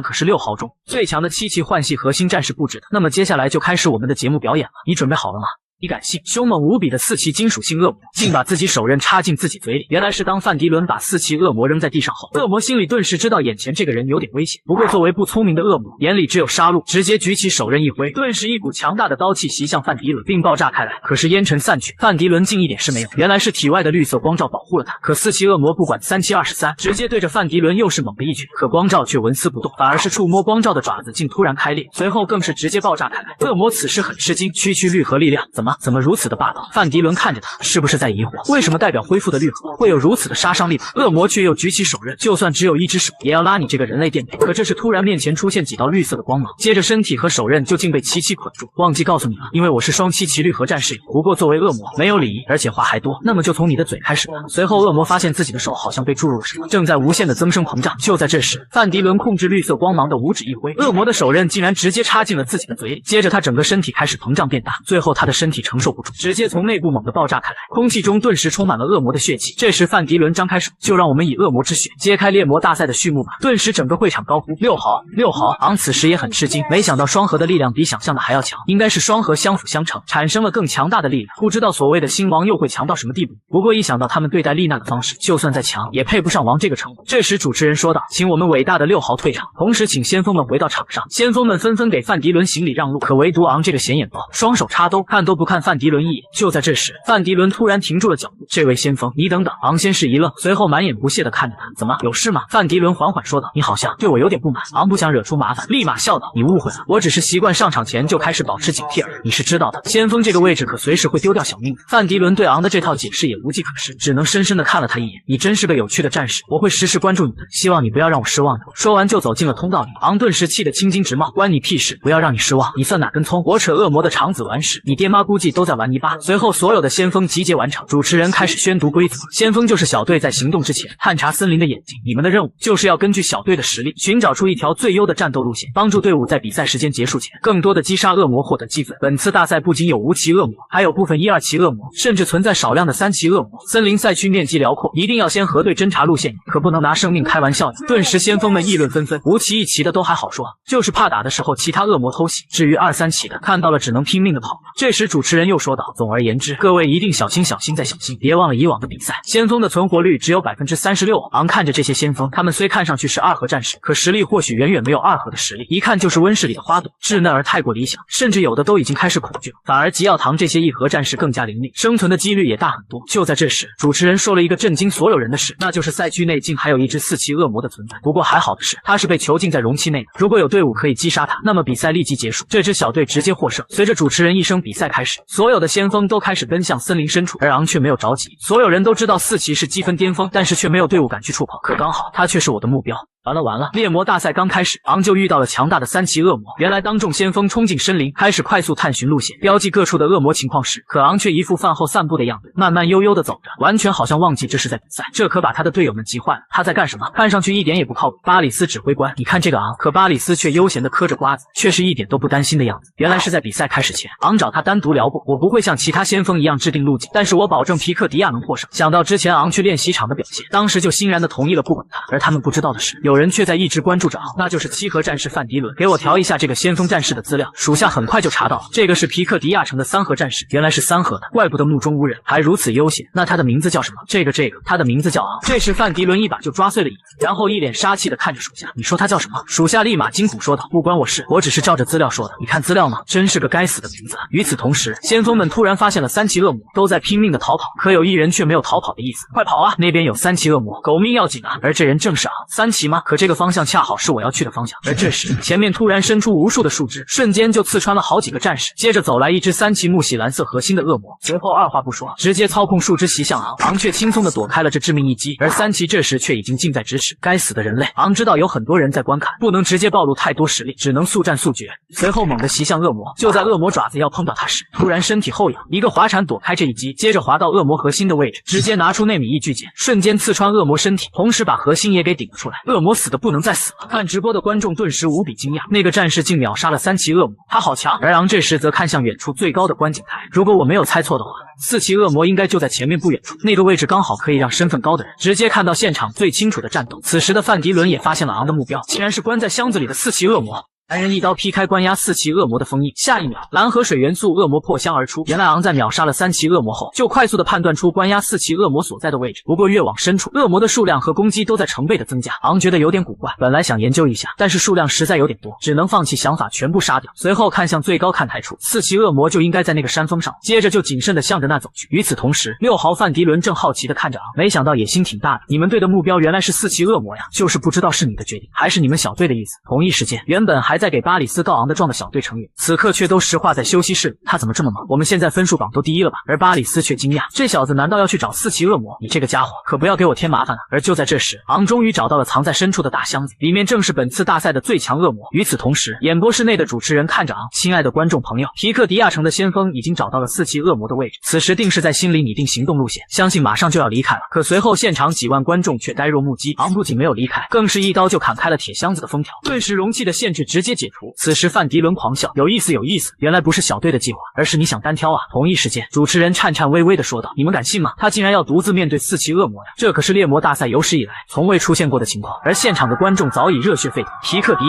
[SPEAKER 1] 可是6豪中最强的7期幻系核心战士布置的。那么接下来就开始我们的节目表演了，你准备好了吗？你敢信？凶猛无比的4期金属性恶魔竟把自己手刃插进自己嘴里。原来是当范迪伦把4期恶魔扔在地上后，恶魔心里顿时知道眼前这个人有点危险。不过作为不聪明的恶魔，眼里只有杀戮，直接举起手刃一挥，顿时一股强大的刀气袭向范迪伦，并爆炸开来。可是烟尘散去，范迪伦竟一点事没有。原来是体外的绿色光照保护了他。可4期恶魔不管3723，直接对着范迪伦又是猛的一拳，可光照却纹丝不动，反而是触摸光照的爪子竟突然开裂，随后更是直接爆炸开来。恶魔此时很吃惊，区绿核力量怎么如此的霸道？范迪伦看着他，是不是在疑惑，为什么代表恢复的绿核会有如此的杀伤力？恶魔却又举起手刃，就算只有一只手，也要拉你这个人类垫背。可这时突然面前出现几道绿色的光芒，接着身体和手刃就竟被齐齐捆住。忘记告诉你了，因为我是双7期绿核战士，不过作为恶魔没有礼仪，而且话还多，那么就从你的嘴开始吧。随后恶魔发现自己的手好像被注入了什么，正在无限的增生膨胀。就在这时，范迪伦控制绿色光芒的五指一挥，恶魔的手刃竟然直接插进了自己的嘴里，接着他整个身体开始膨胀变大，最后他的身体承受不住，直接从内部猛地爆炸开来，空气中顿时充满了恶魔的血气。这时范迪伦张开手，就让我们以恶魔之血揭开猎魔大赛的序幕吧。顿时整个会场高呼6豪6豪。昂此时也很吃惊，没想到双核的力量比想象的还要强，应该是双核相辅相成，产生了更强大的力量。不知道所谓的新王又会强到什么地步，不过一想到他们对待丽娜的方式，就算再强也配不上王这个称呼。这时主持人说道：“请我们伟大的6豪退场，同时请先锋们回到场上。”先锋们纷纷给范迪伦行礼让路，可唯独昂这个显眼包双手插兜，看都不看范迪伦一眼。就在这时，范迪伦突然停住了脚步。“这位先锋，你等等。”昂先是一愣，随后满眼不屑地看着他：“怎么，有事吗？”范迪伦缓缓说道：“你好像对我有点不满。”昂不想惹出麻烦，立马笑道：“你误会了，我只是习惯上场前就开始保持警惕而已。你是知道的，先锋这个位置可随时会丢掉小命的。”范迪伦对昂的这套解释也无计可施，只能深深地看了他一眼：“你真是个有趣的战士，我会时时关注你的，希望你不要让我失望的。”说完就走进了通道里。昂顿时气得青筋直冒：“关你屁事！不要让你失望，你算哪根葱？我扯恶魔的长子玩时，你爹妈估计都在玩泥巴。”随后所有的先锋集结完场，主持人开始宣读规则。先锋就是小队在行动之前探查森林的眼睛，你们的任务就是要根据小队的实力寻找出一条最优的战斗路线，帮助队伍在比赛时间结束前更多的击杀恶魔获得积分。本次大赛不仅有5期恶魔，还有部分1、2期恶魔，甚至存在少量的3期恶魔。森林赛区面积辽阔，一定要先核对侦查路线，可不能拿生命开玩笑呀！顿时先锋们议论纷纷，5期1期的都还好说，就是怕打的时候其他恶魔偷袭，至于2、3期的看到了只能拼命的跑。这时主持人又说道：“总而言之，各位一定小心小心再小心，别忘了以往的比赛，先锋的存活率只有36%。”昂看着这些先锋，他们虽看上去是2核战士，可实力或许远远没有2核的实力，一看就是温室里的花朵，稚嫩而太过理想，甚至有的都已经开始恐惧了。反而吉奥唐这些1核战士更加灵敏，生存的几率也大很多。就在这时，主持人说了一个震惊所有人的事，那就是赛区内竟还有一只4期恶魔的存在。不过还好的是，他是被囚禁在容器内的，如果有队伍可以击杀他，那么比赛立即结束，这支小队直接获胜。随着主持人一声比赛开始，所有的先锋都开始奔向森林深处，而昂却没有着急。所有人都知道4期是积分巅峰，但是却没有队伍敢去触碰，可刚好他却是我的目标。完了！猎魔大赛刚开始，昂就遇到了强大的3期恶魔。原来当众先锋冲进森林，开始快速探寻路线，标记各处的恶魔情况时，可昂却一副饭后散步的样子，慢慢悠悠地走着，完全好像忘记这是在比赛。这可把他的队友们急坏了。他在干什么？看上去一点也不靠谱。巴里斯指挥官，你看这个昂，可巴里斯却悠闲地嗑着瓜子，却是一点都不担心的样子。原来是在比赛开始前，昂找他单独聊过，我不会像其他先锋一样制定路径，但是我保证皮克迪亚能获胜。想到之前昂去练习场的表现，当时就欣然地同意了不管他。而他们不知道的是，有人却在一直关注着昂，那就是7核战士范迪伦。给我调一下这个先锋战士的资料。属下很快就查到了，这个是皮克迪亚城的3核战士，原来是3核的，怪不得目中无人，还如此悠闲。那他的名字叫什么？这个，他的名字叫昂。这时范迪伦一把就抓碎了椅子，然后一脸杀气地看着属下，你说他叫什么？属下立马惊恐说道，不关我事，我只是照着资料说的。你看资料吗？真是个该死的名字。与此同时，先锋们突然发现了3期恶魔，都在拼命地逃跑，可有一人却没有逃跑的意思。快跑啊！那边有3期恶魔，狗命要紧啊！而这人正是昂。3期吗？可这个方向恰好是我要去的方向。而这时，前面突然伸出无数的树枝，瞬间就刺穿了好几个战士。接着走来一只3期木系蓝色核心的恶魔，随后二话不说，直接操控树枝袭向昂。昂却轻松地躲开了这致命一击，而3期这时却已经近在咫尺。该死的人类！昂知道有很多人在观看，不能直接暴露太多实力，只能速战速决。随后猛地袭向恶魔，就在恶魔爪子要碰到他时，突然身体后仰，一个滑铲躲开这一击，接着滑到恶魔核心的位置，直接拿出内米翼巨剑，瞬间刺穿恶魔身体，同时把核心也给顶了出来。恶魔死的不能再死了！看直播的观众顿时无比惊讶，那个战士竟秒杀了3期恶魔，他好强！而昂这时则看向远处最高的观景台，如果我没有猜错的话，4期恶魔应该就在前面不远处，那个位置刚好可以让身份高的人直接看到现场最清楚的战斗。此时的范迪伦也发现了昂的目标，竟然是关在箱子里的4期恶魔。男人一刀劈开关押4期恶魔的封印，下一秒蓝河水元素恶魔破箱而出。原来昂在秒杀了3期恶魔后，就快速的判断出关押4期恶魔所在的位置。不过越往深处，恶魔的数量和攻击都在成倍的增加。昂觉得有点古怪，本来想研究一下，但是数量实在有点多，只能放弃想法，全部杀掉。随后看向最高看台处，4期恶魔就应该在那个山峰上，接着就谨慎的向着那走去。与此同时，6号范迪伦正好奇的看着昂，没想到野心挺大的，你们队的目标原来是4期恶魔呀，就是不知道是你的决定，还是你们小队的意思。同一时间，原本还在给巴里斯告昂的状的小队成员，此刻却都石化在休息室里。他怎么这么忙？我们现在分数榜都第1了吧？而巴里斯却惊讶，这小子难道要去找4期恶魔？你这个家伙可不要给我添麻烦啊！而就在这时，昂终于找到了藏在深处的大箱子，里面正是本次大赛的最强恶魔。与此同时，演播室内的主持人看着昂，亲爱的观众朋友，皮克迪亚城的先锋已经找到了4期恶魔的位置，此时定是在心里拟定行动路线，相信马上就要离开了。可随后现场几万观众却呆若木鸡，昂不仅没有离开，更是一刀就砍开了铁箱子的封条，顿时容器的限制直接解除。此时范迪伦狂笑，有意思，原来不是小队的计划，而是你想单挑啊！同一时间，主持人颤颤巍巍地说道：“你们敢信吗？他竟然要独自面对4期恶魔呀！这可是猎魔大赛有史以来从未出现过的情况。”而现场的观众早已热血沸腾，皮克迪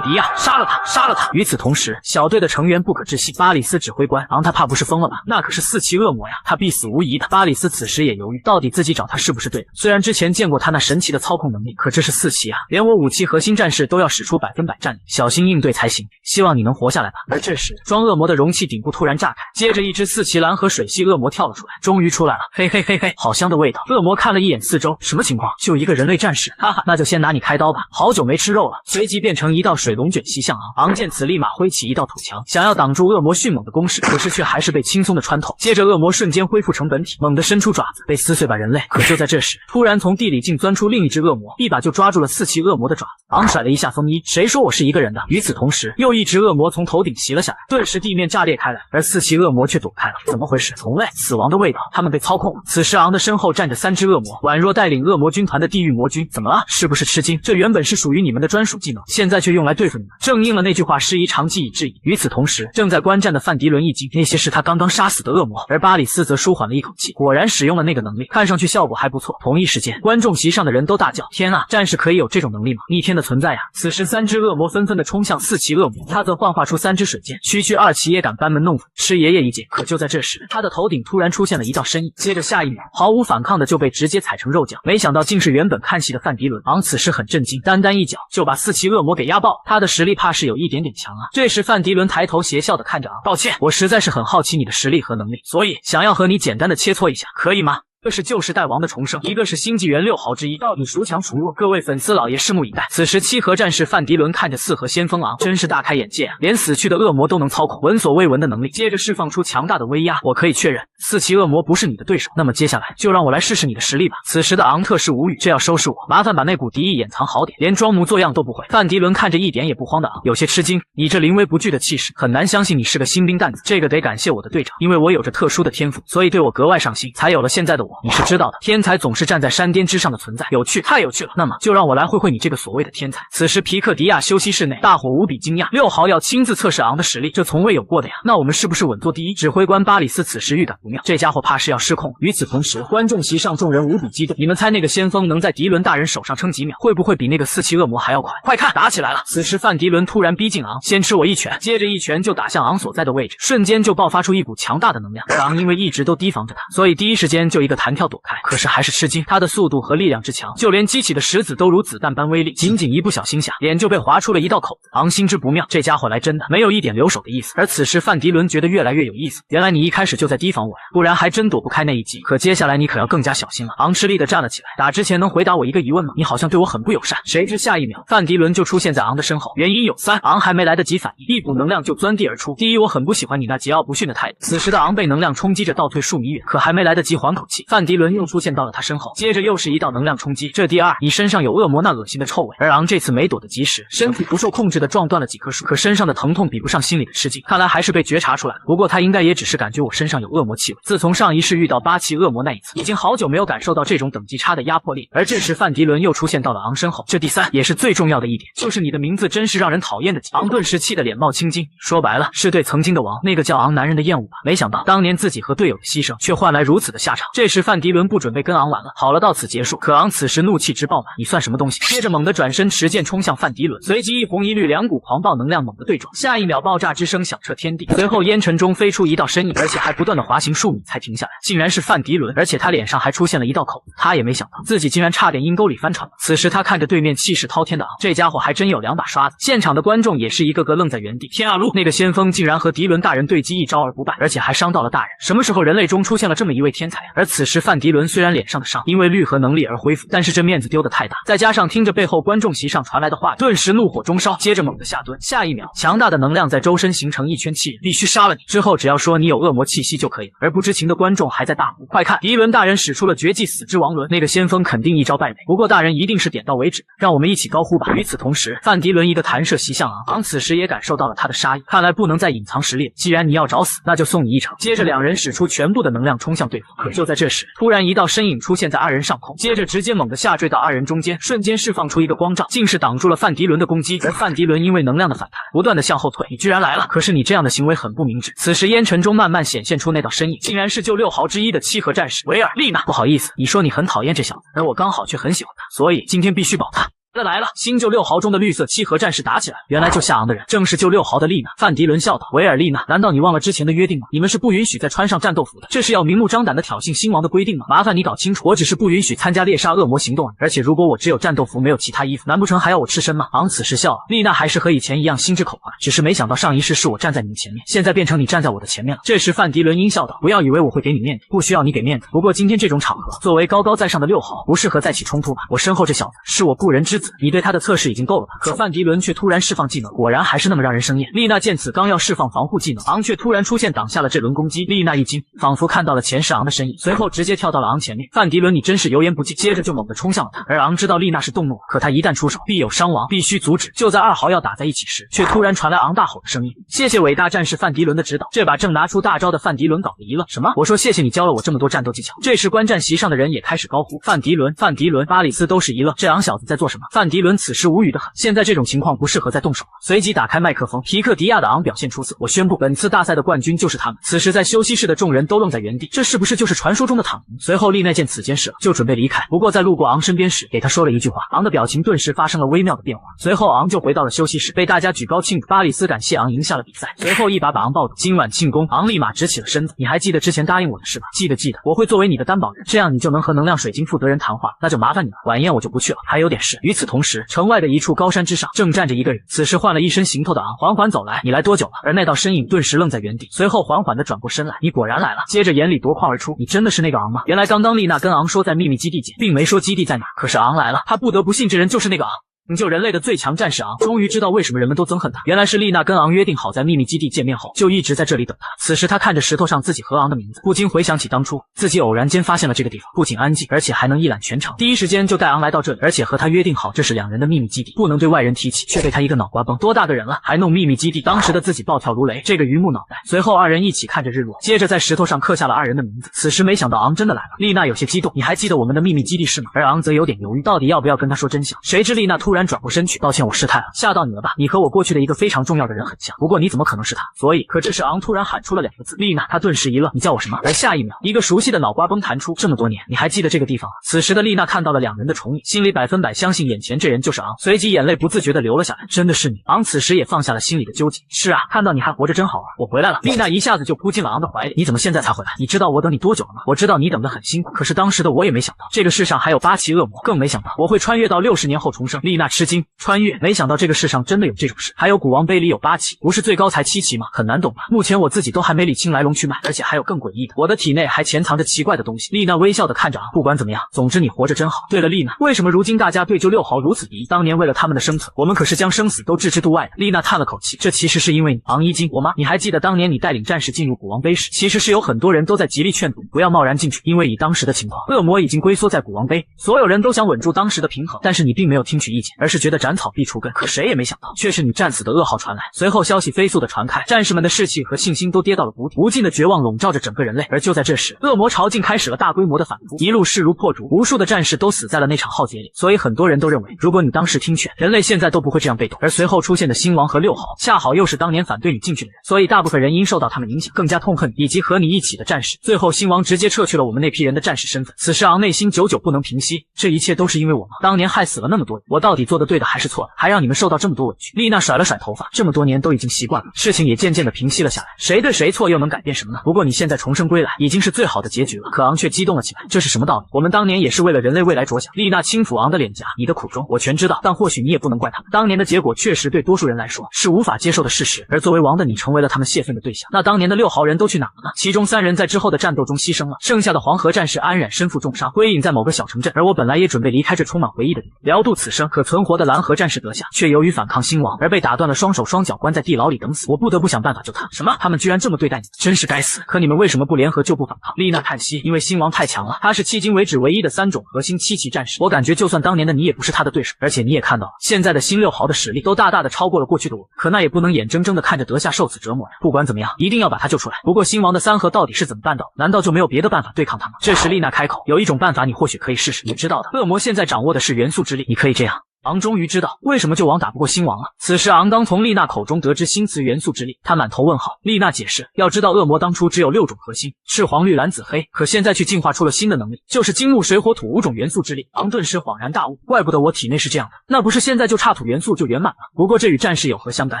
[SPEAKER 1] 亚，杀了他！与此同时，小队的成员不可置信，巴里斯指挥官昂他怕不是疯了吧？那可是4期恶魔呀，他必死无疑的。巴里斯此时也犹豫，到底自己找他是不是对的？虽然之前见过他那神奇的操控能力，可这是4期啊，连我5期核心战士都要使出100%战力，小心应对才行。希望你能活下来吧。而这时，装恶魔的容器顶部突然炸开，接着一只4期蓝河水系恶魔跳了出来，终于出来了，嘿，好香的味道。恶魔看了一眼四周，什么情况？就一个人类战士，哈哈，那就先拿你开刀吧，好久没吃肉了。随即变成一道水龙卷袭向昂，昂见此立马挥起一道土墙，想要挡住恶魔迅猛的攻势，可是却还是被轻松的穿透。接着恶魔瞬间恢复成本体，猛地伸出爪子，被撕碎吧人类。可就在这时，突然从地里竟钻出另一只恶魔，一把就抓住了4期恶魔的爪子。昂甩了一下风衣，谁说我是一个人的？与此同时，又一只恶魔从头顶袭了下来，顿时地面炸裂开来，而4期恶魔却躲开了。怎么回事？同类，死亡的味道，他们被操控了。此时昂的身后站着3只恶魔，宛若带领恶魔军团的地狱魔君。怎么了？是不是吃惊？这原本是属于你们的专属技能，现在却用来对付你们，正应了那句话，师夷长技以制夷。与此同时，正在观战的范迪伦一惊，那些是他刚刚杀死的恶魔，而巴里斯则舒缓了一口气，果然使用了那个能力，看上去效果还不错。同一时间，观众席上的人都大叫：天啊，战士可以有这种能力吗？逆天的存在啊！此时3只恶魔纷纷的冲冲向4期恶魔，他则幻化出3支水箭，区区2期也敢班门弄斧，吃爷爷一剑。可就在这时，他的头顶突然出现了一道身影，接着下一秒，毫无反抗的就被直接踩成肉酱。没想到竟是原本看戏的范迪伦。昂此时很震惊，单单一脚就把4期恶魔给压爆，他的实力怕是有一点点强啊。这时范迪伦抬头邪笑的看着昂，抱歉，我实在是很好奇你的实力和能力，所以想要和你简单的切磋一下，可以吗？一个是旧时代王的重生，一个是星际元6豪之一，到底孰强孰弱？各位粉丝老爷拭目以待。此时7合战士范迪伦看着4合先锋昂，真是大开眼界啊，连死去的恶魔都能操控，闻所未闻的能力。接着释放出强大的威压，我可以确认4期恶魔不是你的对手，那么接下来就让我来试试你的实力吧。此时的昂特是无语，这要收拾我，麻烦把那股敌意掩藏好点，连装模作样都不会。范迪伦看着一点也不慌的昂，有些吃惊，你这临危不惧的气势，很难相信你是个新兵蛋子。这个得感谢我的队长，因为我有着特殊的天赋，所以对我格外上心，才有了现在的我。你是知道的，天才总是站在山巅之上的存在，有趣，太有趣了。那么就让我来会会你这个所谓的天才。此时皮克迪亚休息室内，大伙无比惊讶，6豪要亲自测试昂的实力，这从未有过的呀。那我们是不是稳坐第一？指挥官巴里斯此时预感不妙，这家伙怕是要失控。与此同时，观众席上众人无比激动，你们猜那个先锋能在迪伦大人手上撑几秒？会不会比那个4期恶魔还要快？快看，打起来了！此时范迪伦突然逼近昂，先吃我一拳，接着一拳就打向昂所在的位置，瞬间就爆发出一股强大的能量。而昂因为一直都提防着他，所以第一时间就一个弹跳躲开，可是还是吃惊，他的速度和力量之强，就连激起的石子都如子弹般威力，仅仅一不小心下，脸就被划出了一道口子。昂心知不妙，这家伙来真的没有一点留手的意思。而此时范迪伦觉得越来越有意思，原来你一开始就在提防我呀，不然还真躲不开那一击。可接下来你可要更加小心了。昂吃力的站了起来，打之前能回答我一个疑问吗？你好像对我很不友善。谁知下一秒，范迪伦就出现在昂的身后，原因有3。昂还没来得及反应，一股能量就钻地而出。第一，我很不喜欢你那桀骜不驯的态度。此时的昂被能量冲击着倒退数米远，可还没来得及缓口气，范迪伦又出现到了他身后，接着又是一道能量冲击。这第二，你身上有恶魔那恶心的臭味。而昂这次没躲得及时，身体不受控制的撞断了几棵树，可身上的疼痛比不上心里的吃惊，看来还是被觉察出来了。不过他应该也只是感觉我身上有恶魔气味。自从上一世遇到8期恶魔那一次，已经好久没有感受到这种等级差的压迫力。而这时范迪伦又出现到了昂身后。这第3，也是最重要的一点，就是你的名字真是让人讨厌的极。昂顿时气得脸冒青筋，说白了是对曾经的王，那个叫昂男人的厌恶吧。没想到当年自己和队友的牺牲，却换来如此的下场。这时范迪伦不准备跟昂玩了，好了，到此结束。可昂此时怒气值爆满，你算什么东西？接着猛地转身持剑冲向范迪伦，随即一红一绿2股狂暴能量猛地对撞，下一秒爆炸之声响彻天地，随后烟尘中飞出一道身影，而且还不断的滑行数米才停下来，竟然是范迪伦，而且他脸上还出现了一道口子。他也没想到自己竟然差点阴沟里翻船了。此时他看着对面气势滔天的昂，这家伙还真有2把刷子。现场的观众也是一个个愣在原地。天啊噜，那个先锋竟然和迪伦大人对击一招而不败，而且还伤到了大人。什么时候人类中出现了这么一位天才啊？而此时范迪伦虽然脸上的伤因为绿核能力而恢复，但是这面子丢得太大，再加上听着背后观众席上传来的话，顿时怒火中烧，接着猛地下蹲。下一秒，强大的能量在周身形成一圈气，必须杀了你，之后只要说你有恶魔气息就可以了。而不知情的观众还在大呼，快看，迪伦大人使出了绝技死之亡轮，那个先锋肯定一招败北，不过大人一定是点到为止，让我们一起高呼吧。与此同时，范迪伦一个弹射袭向昂，昂此时也感受到了他的杀意，看来不能再隐藏实力了，既然你要找死，那就送你一场。接着两人使出全部的能量冲向对方，可就在这时，突然一道身影出现在2人上空，接着直接猛地下坠到2人中间，瞬间释放出一个光罩，竟是挡住了范迪伦的攻击。而范迪伦因为能量的反弹，不断的向后退。你居然来了，可是你这样的行为很不明智。此时烟尘中慢慢显现出那道身影，竟然是救6豪之一的7合战士维尔丽娜。不好意思，你说你很讨厌这小子，而我刚好却很喜欢他，所以今天必须保他。来了，新旧6豪中的绿色7合战士打起来，原来救夏昂的人正是救6豪的丽娜。范迪伦笑道：“维尔丽娜，难道你忘了之前的约定吗？你们是不允许再穿上战斗服的，这是要明目张胆的挑衅新王的规定吗？麻烦你搞清楚，我只是不允许参加猎杀恶魔行动，而且如果我只有战斗服没有其他衣服，难不成还要我赤身吗？”昂此时笑了，丽娜还是和以前一样心直口快，只是没想到上一世是我站在你们前面，现在变成你站在我的前面了。这时范迪伦阴笑道：“不要以为我会给你面子，不需要你给面子，不过今天这种场合，作为高高在上的6豪，不适合再起冲突吧？我身后这小子是我故人之子，你对他的测试已经够了吧？”可范迪伦却突然释放技能，果然还是那么让人生厌。丽娜见此刚要释放防护技能，昂却突然出现挡下了这轮攻击。丽娜一惊，仿佛看到了前世昂的身影，随后直接跳到了昂前面。范迪伦你真是油盐不进，接着就猛地冲向了他。而昂知道丽娜是动怒了，可他一旦出手必有伤亡，必须阻止。就在2豪要打在一起时，却突然传来昂大吼的声音：“谢谢伟大战士范迪伦的指导。”这把正拿出大招的范迪伦搞得一愣，什么？我说谢谢你教了我这么多战斗技巧。这时观战席上的人也开始高呼：“范迪伦，范迪伦！”巴里斯都是一愣，这昂小子在做什么？范迪伦此时无语的很，现在这种情况不适合再动手了。随即打开麦克风，皮克迪亚的昂表现出色，我宣布本次大赛的冠军就是他们。此时在休息室的众人都愣在原地，这是不是就是传说中的躺赢？随后丽奈见此件事了，就准备离开，不过在路过昂身边时，给他说了一句话，昂的表情顿时发生了微妙的变化。随后昂就回到了休息室，被大家举高庆祝。巴里斯感谢昂赢下了比赛，随后一把昂抱住，今晚庆功。昂立马直起了身子，你还记得之前答应我的事吧？记得，我会作为你的担保人，这样你就能和能量水晶负责人谈话，那就麻烦你了。晚宴我就不去了，还有点事。与此同时，城外的一处高山之上正站着一个人，此时换了一身行头的昂缓缓走来，你来多久了？而那道身影顿时愣在原地，随后缓缓地转过身来，你果然来了。接着眼里夺眶而出，你真的是那个昂吗？原来刚刚丽娜跟昂说在秘密基地见，并没说基地在哪，可是昂来了，他不得不信这人就是那个昂。拯救人类的最强战士昂，终于知道为什么人们都憎恨他。原来是丽娜跟昂约定好在秘密基地见面后，就一直在这里等他。此时他看着石头上自己和昂的名字，不禁回想起当初自己偶然间发现了这个地方，不仅安静，而且还能一览全城。第一时间就带昂来到这里，而且和他约定好这是两人的秘密基地，不能对外人提起，却被他一个脑瓜崩。多大个人了，还弄秘密基地？当时的自己暴跳如雷，这个榆木脑袋。随后二人一起看着日落，接着在石头上刻下了二人的名字。此时没想到昂真的来了，丽娜有些激动，你还记得我们的秘密基地是吗？而昂则有点犹豫，到底要不要跟他说真相。谁知丽娜突然转过身去，抱歉，我失态了，吓到你了吧？你和我过去的一个非常重要的人很像，不过你怎么可能是他？所以，可这时昂突然喊出了两个字，丽娜。他顿时一愣，你叫我什么？而下一秒，一个熟悉的脑瓜崩弹出，这么多年，你还记得这个地方吗？此时的丽娜看到了两人的重影，心里100%相信眼前这人就是昂，随即眼泪不自觉地流了下来。真的是你？昂此时也放下了心里的纠结。是啊，看到你还活着真好玩，我回来了。丽娜一下子就扑进了昂的怀里。你怎么现在才回来？你知道我等你多久了吗？我知道你等得很辛苦，可是当时的我也没想到这个世上还有8期恶魔，更没想到我会穿越到60年后重生。丽娜吃惊，穿越？没想到这个世上真的有这种事，还有古王杯里有8期，不是最高才7期吗？很难懂吧？目前我自己都还没理清来龙去脉，而且还有更诡异的，我的体内还潜藏着奇怪的东西。丽娜微笑的看着昂，不管怎么样，总之你活着真好。对了，丽娜，为什么如今大家对96毫如此敌意？当年为了他们的生存，我们可是将生死都置之度外的。丽娜叹了口气，这其实是因为你。昂一惊，我吗？你还记得当年你带领战士进入古王杯时，其实是有很多人都在极力劝阻不要贸然进去，因为以当时的情况，恶魔已经龟缩在古王杯，所有人都想稳住当时的平衡，但是你并没有听取意见，而是觉得斩草必除根。可谁也没想到，却是你战死的噩耗传来。随后消息飞速的传开，战士们的士气和信心都跌到了谷底，无尽的绝望笼罩着整个人类。而就在这时，恶魔朝境开始了大规模的反扑，一路势如破竹，无数的战士都死在了那场浩劫里。所以很多人都认为，如果你当时听劝，人类现在都不会这样被动。而随后出现的星王和6号，恰好又是当年反对你进去的人，所以大部分人因受到他们影响，更加痛恨你以及和你一起的战士。最后星王直接撤去了我们那批人的战士身份。此时昂内心久久不能平息，这一切都是因为我吗？当年害死了那么多人，我到底做的对的还是错的？还让你们受到这么多委屈。丽娜甩了甩头发，这么多年都已经习惯了，事情也渐渐的平息了下来。谁对谁错又能改变什么呢？不过你现在重生归来，已经是最好的结局了。可昂却激动了起来，这是什么道理？我们当年也是为了人类未来着想。丽娜轻抚昂的脸颊，你的苦衷我全知道，但或许你也不能怪他们。当年的结果确实对多数人来说是无法接受的事实，而作为王的你成为了他们泄愤的对象。那当年的6号人都去哪了呢？其中3人在之后的战斗中牺牲了，剩下的黄河战士安然身负重伤，归隐在某个小城镇。而我本来也准备离开这充满回忆的地方，聊度此生，可存活的蓝河战士得下，却由于反抗星王而被打断了双手双脚，关在地牢里等死。我不得不想办法救他。什么？他们居然这么对待你，真是该死！可你们为什么不联合就不反抗？丽娜叹息，因为星王太强了，他是迄今为止唯一的3种核心7期战士，我感觉就算当年的你也不是他的对手。而且你也看到了，现在的新6号的实力都大大的超过了过去的我，可那也不能眼睁睁的看着德夏受此折磨呀。不管怎么样，一定要把他救出来。不过星王的3核到底是怎么办到？难道就没有别的办法对抗他吗？这时丽娜开口，有一种办法你或许可以试试，你知道的，恶魔现在掌握的是元素之力，你可以这样。昂终于知道为什么纣王打不过星王了。此时昂刚从丽娜口中得知新词元素之力，他满头问号。丽娜解释，要知道恶魔当初只有6种核心，赤黄绿蓝紫黑，可现在却进化出了新的能力，就是金木水火土5种元素之力。昂顿时恍然大悟，怪不得我体内是这样的，那不是现在就差土元素就圆满了？不过这与战士有何相干？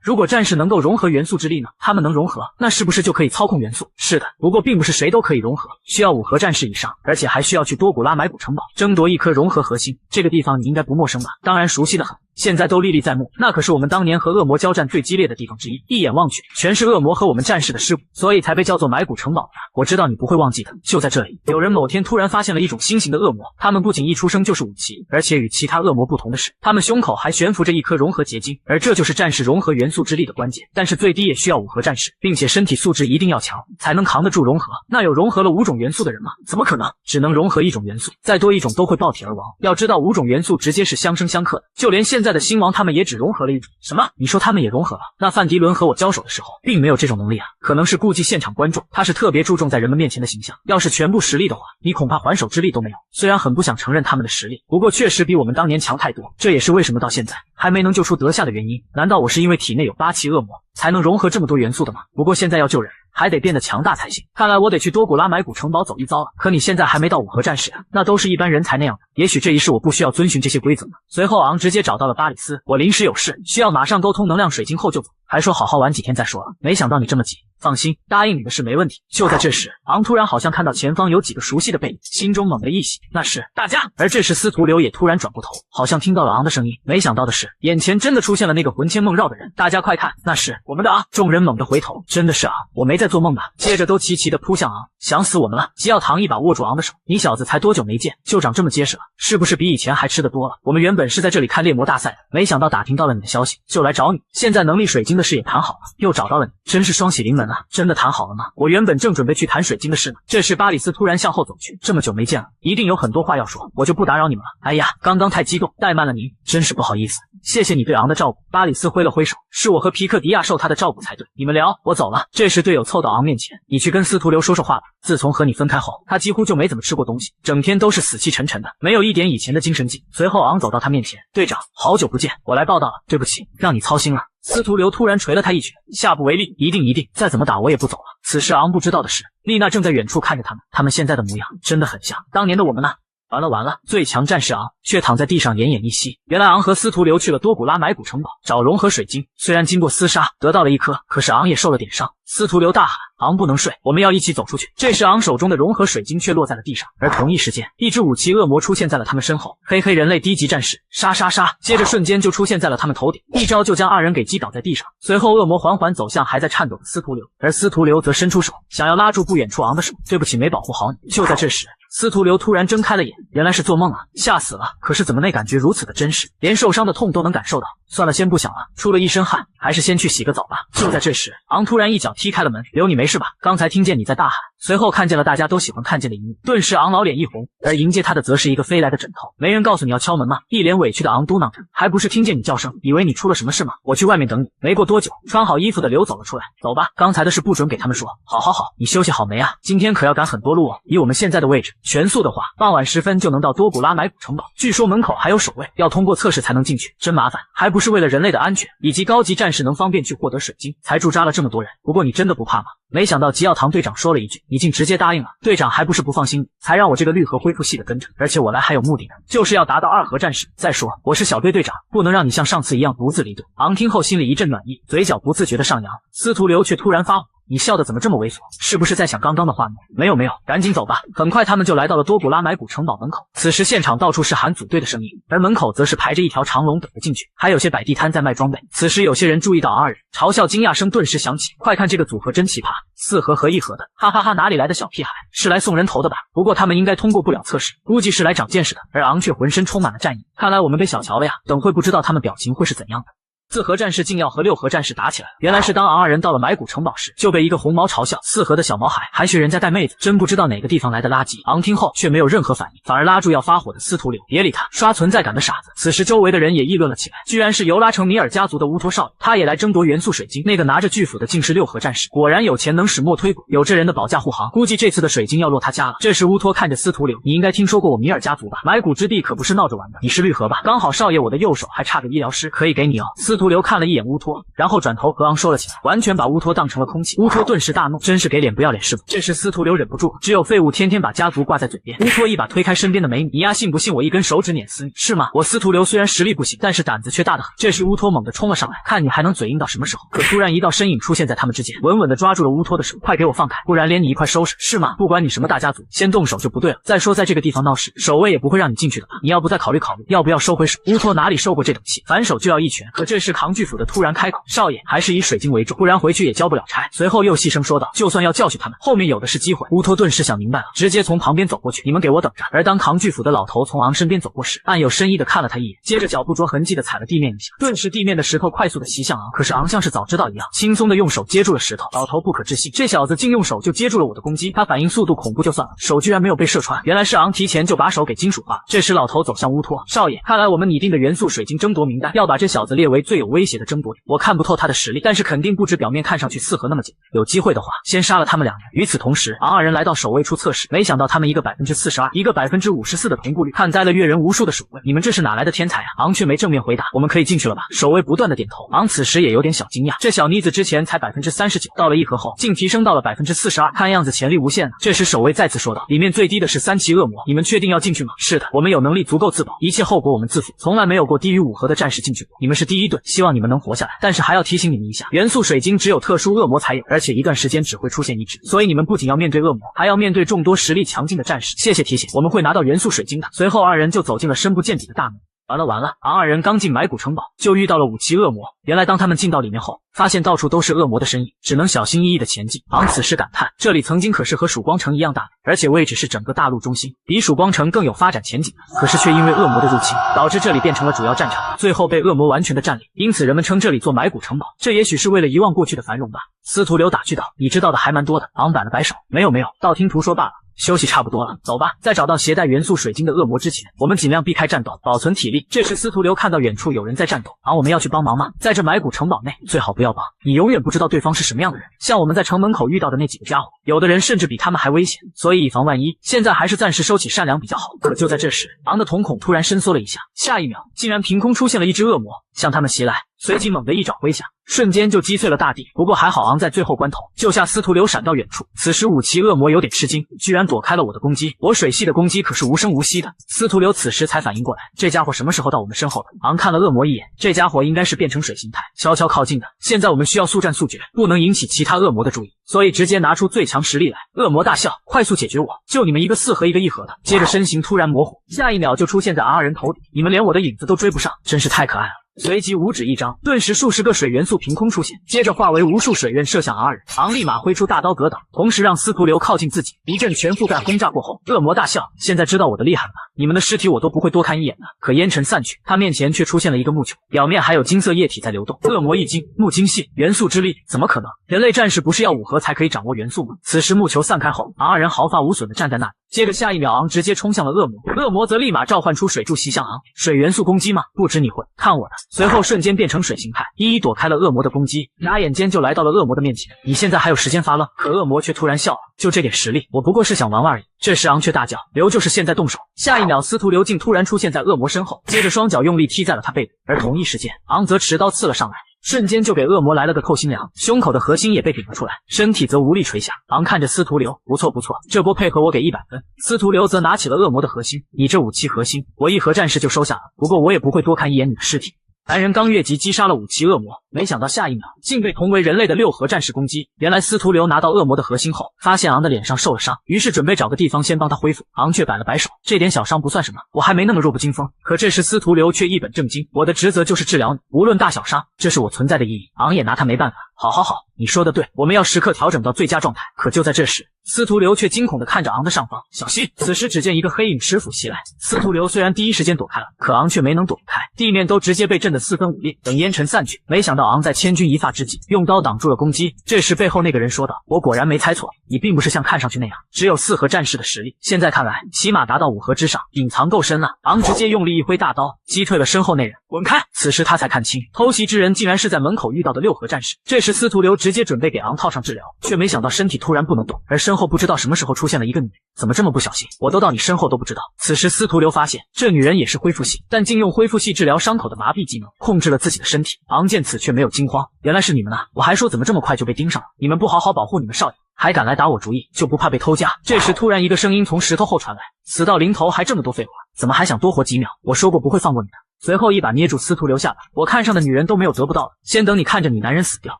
[SPEAKER 1] 如果战士能够融合元素之力呢？他们能融合，那是不是就可以操控元素？是的，不过并不是谁都可以融合，需要5核战士以上，而且还需要去多古拉埋古城堡争夺1颗融合核心。这个地方你应该不陌生吧？当然熟悉的很，现在都历历在目，那可是我们当年和恶魔交战最激烈的地方之一，一眼望去全是恶魔和我们战士的尸骨，所以才被叫做埋骨城堡的。我知道你不会忘记的。就在这里，有人某天突然发现了一种新型的恶魔，他们不仅一出生就是5期，而且与其他恶魔不同的是，他们胸口还悬浮着1颗融合结晶，而这就是战士融合元素之力的关键。但是最低也需要5核战士，并且身体素质一定要强，才能扛得住融合。那有融合了5种元素的人吗？怎么可能？只能融合1种元素，再多1种都会爆体而亡。要知道5种元素直接是相生相克的，就连现在在的星王他们也只融合了一种。什么？你说他们也融合了？那范迪伦和我交手的时候，并没有这种能力啊，可能是顾忌现场观众，他是特别注重在人们面前的形象。要是全部实力的话，你恐怕还手之力都没有。虽然很不想承认他们的实力，不过确实比我们当年强太多。这也是为什么到现在还没能救出德夏的原因。难道我是因为体内有8期恶魔，才能融合这么多元素的吗？不过现在要救人，还得变得强大才行。看来我得去多古拉买古城堡走一遭了。可你现在还没到5合战士啊，那都是一般人才那样的。也许这一世我不需要遵循这些规则呢。随后昂直接找到了巴里斯，我临时有事，需要马上沟通能量水晶后就走，还说好好玩几天再说啊。没想到你这么急。放心，答应你的事没问题。就在这时，昂突然好像看到前方有几个熟悉的背影，心中猛地一喜，那是大家。而这时司徒流也突然转过头，好像听到了昂的声音。没想到的是，眼前真的出现了那个魂牵梦绕的人。大家快看，那是我们的昂！众人猛地回头，真的是昂，我没在做梦吧？接着都齐齐的扑向昂，想死我们了！吉奥唐一把握住昂的手，你小子才多久没见，就长这么结实了？是不是比以前还吃得多了？我们原本是在这里看猎魔大赛的，没想到打听到了你的消息，就来找你。现在能力水晶的事也谈好了，又找到了你，真是双喜临门啊！真的谈好了吗？我原本正准备去谈水晶的事呢。这时巴里斯突然向后走去，这么久没见了，一定有很多话要说，我就不打扰你们了。哎呀，刚刚太激动，怠慢了您，真是不好意思。谢谢你对昂的照顾。巴里斯挥了挥手，是我和皮克迪亚受他的照顾才对。你们聊，我走了。这时队友凑到昂面前，你去跟司徒流说说话吧。自从和你分开后，他几乎就没怎么吃过东西，整天都是死气沉沉的，没有一点以前的精神劲。随后昂走到他面前，队长，好久不见，我来报道了，对不起，让你操心了。司徒流突然捶了他一拳，下不为例，一定，再怎么打我也不走了。此时昂不知道的是，丽娜正在远处看着他们，他们现在的模样真的很像当年的我们呢。完了！最强战士昂却躺在地上奄奄一息。原来昂和司徒流去了多古拉买古城堡找融合水晶，虽然经过厮杀得到了1颗，可是昂也受了点伤。司徒流大喊，昂不能睡，我们要一起走出去。这时昂手中的融合水晶却落在了地上，而同一时间，一只5期恶魔出现在了他们身后。黑人类低级战士，杀！接着瞬间就出现在了他们头顶，一招就将2人给击倒在地上。随后恶魔缓缓走向还在颤抖的司徒流，而司徒流则伸出手想要拉住不远处昂的手，对不起，没保护好你。就在这时，司徒流突然睁开了眼，原来是做梦啊，吓死了！可是怎么那感觉如此的真实，连受伤的痛都能感受到。算了，先不想了，出了一身汗，还是先去洗个澡吧。就在这时，昂突然一脚踢开了门，流你没事吧？刚才听见你在大喊。随后看见了大家都喜欢看见的一幕，顿时昂老脸一红，而迎接他的则是一个飞来的枕头。没人告诉你要敲门吗？一脸委屈的昂嘟囔着，还不是听见你叫声，以为你出了什么事吗？我去外面等你。没过多久，穿好衣服的流走了出来，走吧，刚才的事不准给他们说。好，你休息好没啊？今天可要赶很多路哦。以我们现在的位置，全速的话，傍晚10分就能到多古拉买古城堡。据说门口还有守卫，要通过测试才能进去，真麻烦。还不是为了人类的安全以及高级战士能方便去获得水晶，才驻扎了这么多人。不过你真的不怕吗？没想到吉奥唐队长说了一句，你竟直接答应了。队长还不是不放心你，才让我这个绿河恢复系的跟着，而且我来还有目的呢，就是要达到2合战士。再说我是小队队长，不能让你像上次一样独自离队。昂听后心里一阵暖意，嘴角不自觉的上扬。司徒流却突然发火，你笑得怎么这么猥琐？是不是在想刚刚的画面？没有，赶紧走吧。很快他们就来到了多古拉买古城堡门口，此时现场到处是喊组队的声音，而门口则是排着一条长龙等着进去，还有些摆地摊在卖装备。此时有些人注意到2人，嘲笑惊讶声顿时响起，快看这个组合真奇葩，4合和1合的，哈哈哈，哪里来的小屁孩？是来送人头的吧？不过他们应该通过不了测试，估计是来长见识的。而昂却浑身充满了战意，看来我们被小瞧了呀，等会不知道他们表情会是怎样的。4合战士竟要和6合战士打起来了，原来是当昂2人到了买古城堡时，就被一个红毛嘲笑4合的小毛孩还学人家带妹子，真不知道哪个地方来的垃圾。昂听后却没有任何反应，反而拉住要发火的司徒流，别理他，刷存在感的傻子。此时周围的人也议论了起来，居然是尤拉城米尔家族的乌托少爷，他也来争夺元素水晶。那个拿着巨斧的竟是6合战士，果然有钱能使磨推骨，有这人的保驾护航，估计这次的水晶要落他家了。这时乌托看着司徒流，你应该听说过我米尔家族吧？买古之地可不是闹着玩的，你是绿河吧？刚好少爷我的右手还差个医疗师，可以给你哦。司徒流看了一眼乌托，然后转头和昂说了起来，完全把乌托当成了空气。乌托顿时大怒，真是给脸不要脸师傅。这时司徒流忍不住，只有废物天天把家族挂在嘴边。乌托一把推开身边的美女，你丫信不信我一根手指碾死你？是吗？我司徒流虽然实力不行，但是胆子却大得很。这时乌托猛地冲了上来，看你还能嘴硬到什么时候？可突然一道身影出现在他们之间，稳稳地抓住了乌托的手，快给我放开，不然连你一块收拾。是吗？不管你什么大家族，先动手就不对了。再说在这个地方闹事，守卫也不会让你进去的吧？你要不再考虑考虑，要不要收回手？乌托哪里受过这种气，反手就要一拳。可这时时扛巨斧的突然开口：“少爷，还是以水晶为重，不然回去也交不了差。”随后又细声说道：“就算要教训他们，后面有的是机会。”乌托顿时想明白了，直接从旁边走过去：“你们给我等着！”而当扛巨斧的老头从昂身边走过时，暗有深意的看了他一眼，接着脚不着痕迹的踩了地面一下，顿时地面的石头快速的袭向昂。可是昂像是早知道一样，轻松的用手接住了石头。老头不可置信，这小子竟用手就接住了我的攻击，他反应速度恐怖就算了，手居然没有被射穿，原来是昂提前就把手给金属化。这时老头走向乌托：“少爷，看来我们拟定的元素水晶争夺名单要把这小子列为最有威胁的争夺者。我看不透他的实力，但是肯定不止表面看上去四合那么简单。有机会的话，先杀了他们两人。”与此同时，昂二人来到守卫处测试，没想到他们一个42%，一个54%的同步率，看呆了阅人无数的守卫。你们这是哪来的天才啊？昂却没正面回答。我们可以进去了吧？守卫不断的点头。昂此时也有点小惊讶，这小妮子之前才39%，到了一盒后竟提升到了42%，看样子潜力无限了。这时守卫再次说道：“里面最低的是3级恶魔，你们确定要进去吗？”“是的，我们有能力足够自保，一切后果我们自负，从来没有过低于5盒的战士进去过。你们是第一队，希望你们能活下来。但是还要提醒你们一下，元素水晶只有特殊恶魔才有，而且一段时间只会出现一只，所以你们不仅要面对恶魔，还要面对众多实力强劲的战士。谢谢提醒，我们会拿到元素水晶的。”随后二人就走进了深不见底的大门。完了！昂二人刚进埋骨城堡，就遇到了5级恶魔。原来当他们进到里面后，发现到处都是恶魔的身影，只能小心翼翼的前进。昂此时感叹，这里曾经可是和曙光城一样大，而且位置是整个大陆中心，比曙光城更有发展前景。可是却因为恶魔的入侵，导致这里变成了主要战场，最后被恶魔完全的占领。因此人们称这里做埋骨城堡，这也许是为了遗忘过去的繁荣吧。司徒流打趣道：“你知道的还蛮多的。”昂摆了摆手：“没有，道听途说罢了。休息差不多了，走吧。在找到携带元素水晶的恶魔之前，我们尽量避开战斗，保存体力。”这时司徒流看到远处有人在战斗，我们要去帮忙吗？在这埋骨城堡内，最好不要帮，你永远不知道对方是什么样的人。像我们在城门口遇到的那几个家伙，有的人甚至比他们还危险，所以以防万一，现在还是暂时收起善良比较好。可就在这时，昂的瞳孔突然伸缩了一下，下一秒竟然凭空出现了一只恶魔，向他们袭来。随即猛地一掌挥下，瞬间就击碎了大地。不过还好昂在最后关头救下司徒流，闪到远处。此时5级恶魔有点吃惊，居然躲开了我的攻击。我水系的攻击可是无声无息的。司徒流此时才反应过来，这家伙什么时候到我们身后的？昂看了恶魔一眼，这家伙应该是变成水形态，悄悄靠近的。现在我们需要速战速决，不能引起其他恶魔的注意，所以直接拿出最强实力来。恶魔大笑，快速解决我，就你们一个4盒一个1盒的。接着身形突然模糊，下一秒就出现在昂二人头顶，你们连我的影子都追不上，真是太可爱了。随即五指一张，顿时数十个水元素凭空出现，接着化为无数水刃射向昂二人。昂立马挥出大刀格挡，同时让司徒流靠近自己，一阵全覆盖轰炸过后，恶魔大笑：“现在知道我的厉害了吧？你们的尸体我都不会多看一眼的。”可烟尘散去，他面前却出现了一个木球，表面还有金色液体在流动。恶魔一惊，木精系元素之力，怎么可能？人类战士不是要5盒才可以掌握元素吗？此时木球散开后，昂二人毫发无损的站在那里。接着下一秒，昂直接冲向了恶魔，恶魔则立马召唤出水柱袭向昂。水元素攻击吗？不止你会，看我的！随后瞬间变成水形态，一一躲开了恶魔的攻击，眨眼间就来到了恶魔的面前。你现在还有时间发愣？可恶魔却突然笑了，就这点实力，我不过是想玩玩而已。这时昂却大叫：“流就是现在动手！”下一秒，司徒流竟突然出现在恶魔身后，接着双脚用力踢在了他背部，而同一时间，昂则持刀刺了上来。瞬间就给恶魔来了个透心凉，胸口的核心也被顶了出来，身体则无力垂下。昂看着司徒流，不错，这波配合我给100分。司徒流则拿起了恶魔的核心，你这武器核心，我1盒战士就收下了，不过我也不会多看一眼你的尸体。男人刚越级击杀了5级恶魔，没想到下一秒竟被同为人类的6盒战士攻击。原来司徒流拿到恶魔的核心后，发现昂的脸上受了伤，于是准备找个地方先帮他恢复。昂却摆了摆手，这点小伤不算什么，我还没那么弱不禁风。可这时司徒流却一本正经，我的职责就是治疗你，无论大小伤，这是我存在的意义。昂也拿他没办法。好，你说的对，我们要时刻调整到最佳状态。可就在这时，司徒流却惊恐地看着昂的上方，小心！此时只见一个黑影持斧袭来，司徒流虽然第一时间躲开了，可昂却没能躲开，地面都直接被震得4分5裂。等烟尘散去，没想到昂在千钧一发之际用刀挡住了攻击。这时背后那个人说道：“我果然没猜错，你并不是像看上去那样只有4盒战士的实力，现在看来起码达到5盒之上，隐藏够深了。”昂直接用力一挥大刀，击退了身后那人，滚开！此时他才看清，偷袭之人竟然是在门口遇到的6盒战士。这时司徒流直接准备给昂套上治疗，却没想到身体突然不能动，而身后不知道什么时候出现了一个女人，怎么这么不小心，我都到你身后都不知道。此时司徒流发现这女人也是恢复系，但竟用恢复系治疗伤口的麻痹技能控制了自己的身体。昂见此却没有惊慌，原来是你们啊，我还说怎么这么快就被盯上了，你们不好好保护你们少爷，还敢来打我主意，就不怕被偷家？这时突然一个声音从石头后传来，死到临头还这么多废话，怎么还想多活几秒？我说过不会放过你的。随后一把捏住司徒流下巴，我看上的女人都没有得不到的，先等你看着你男人死掉，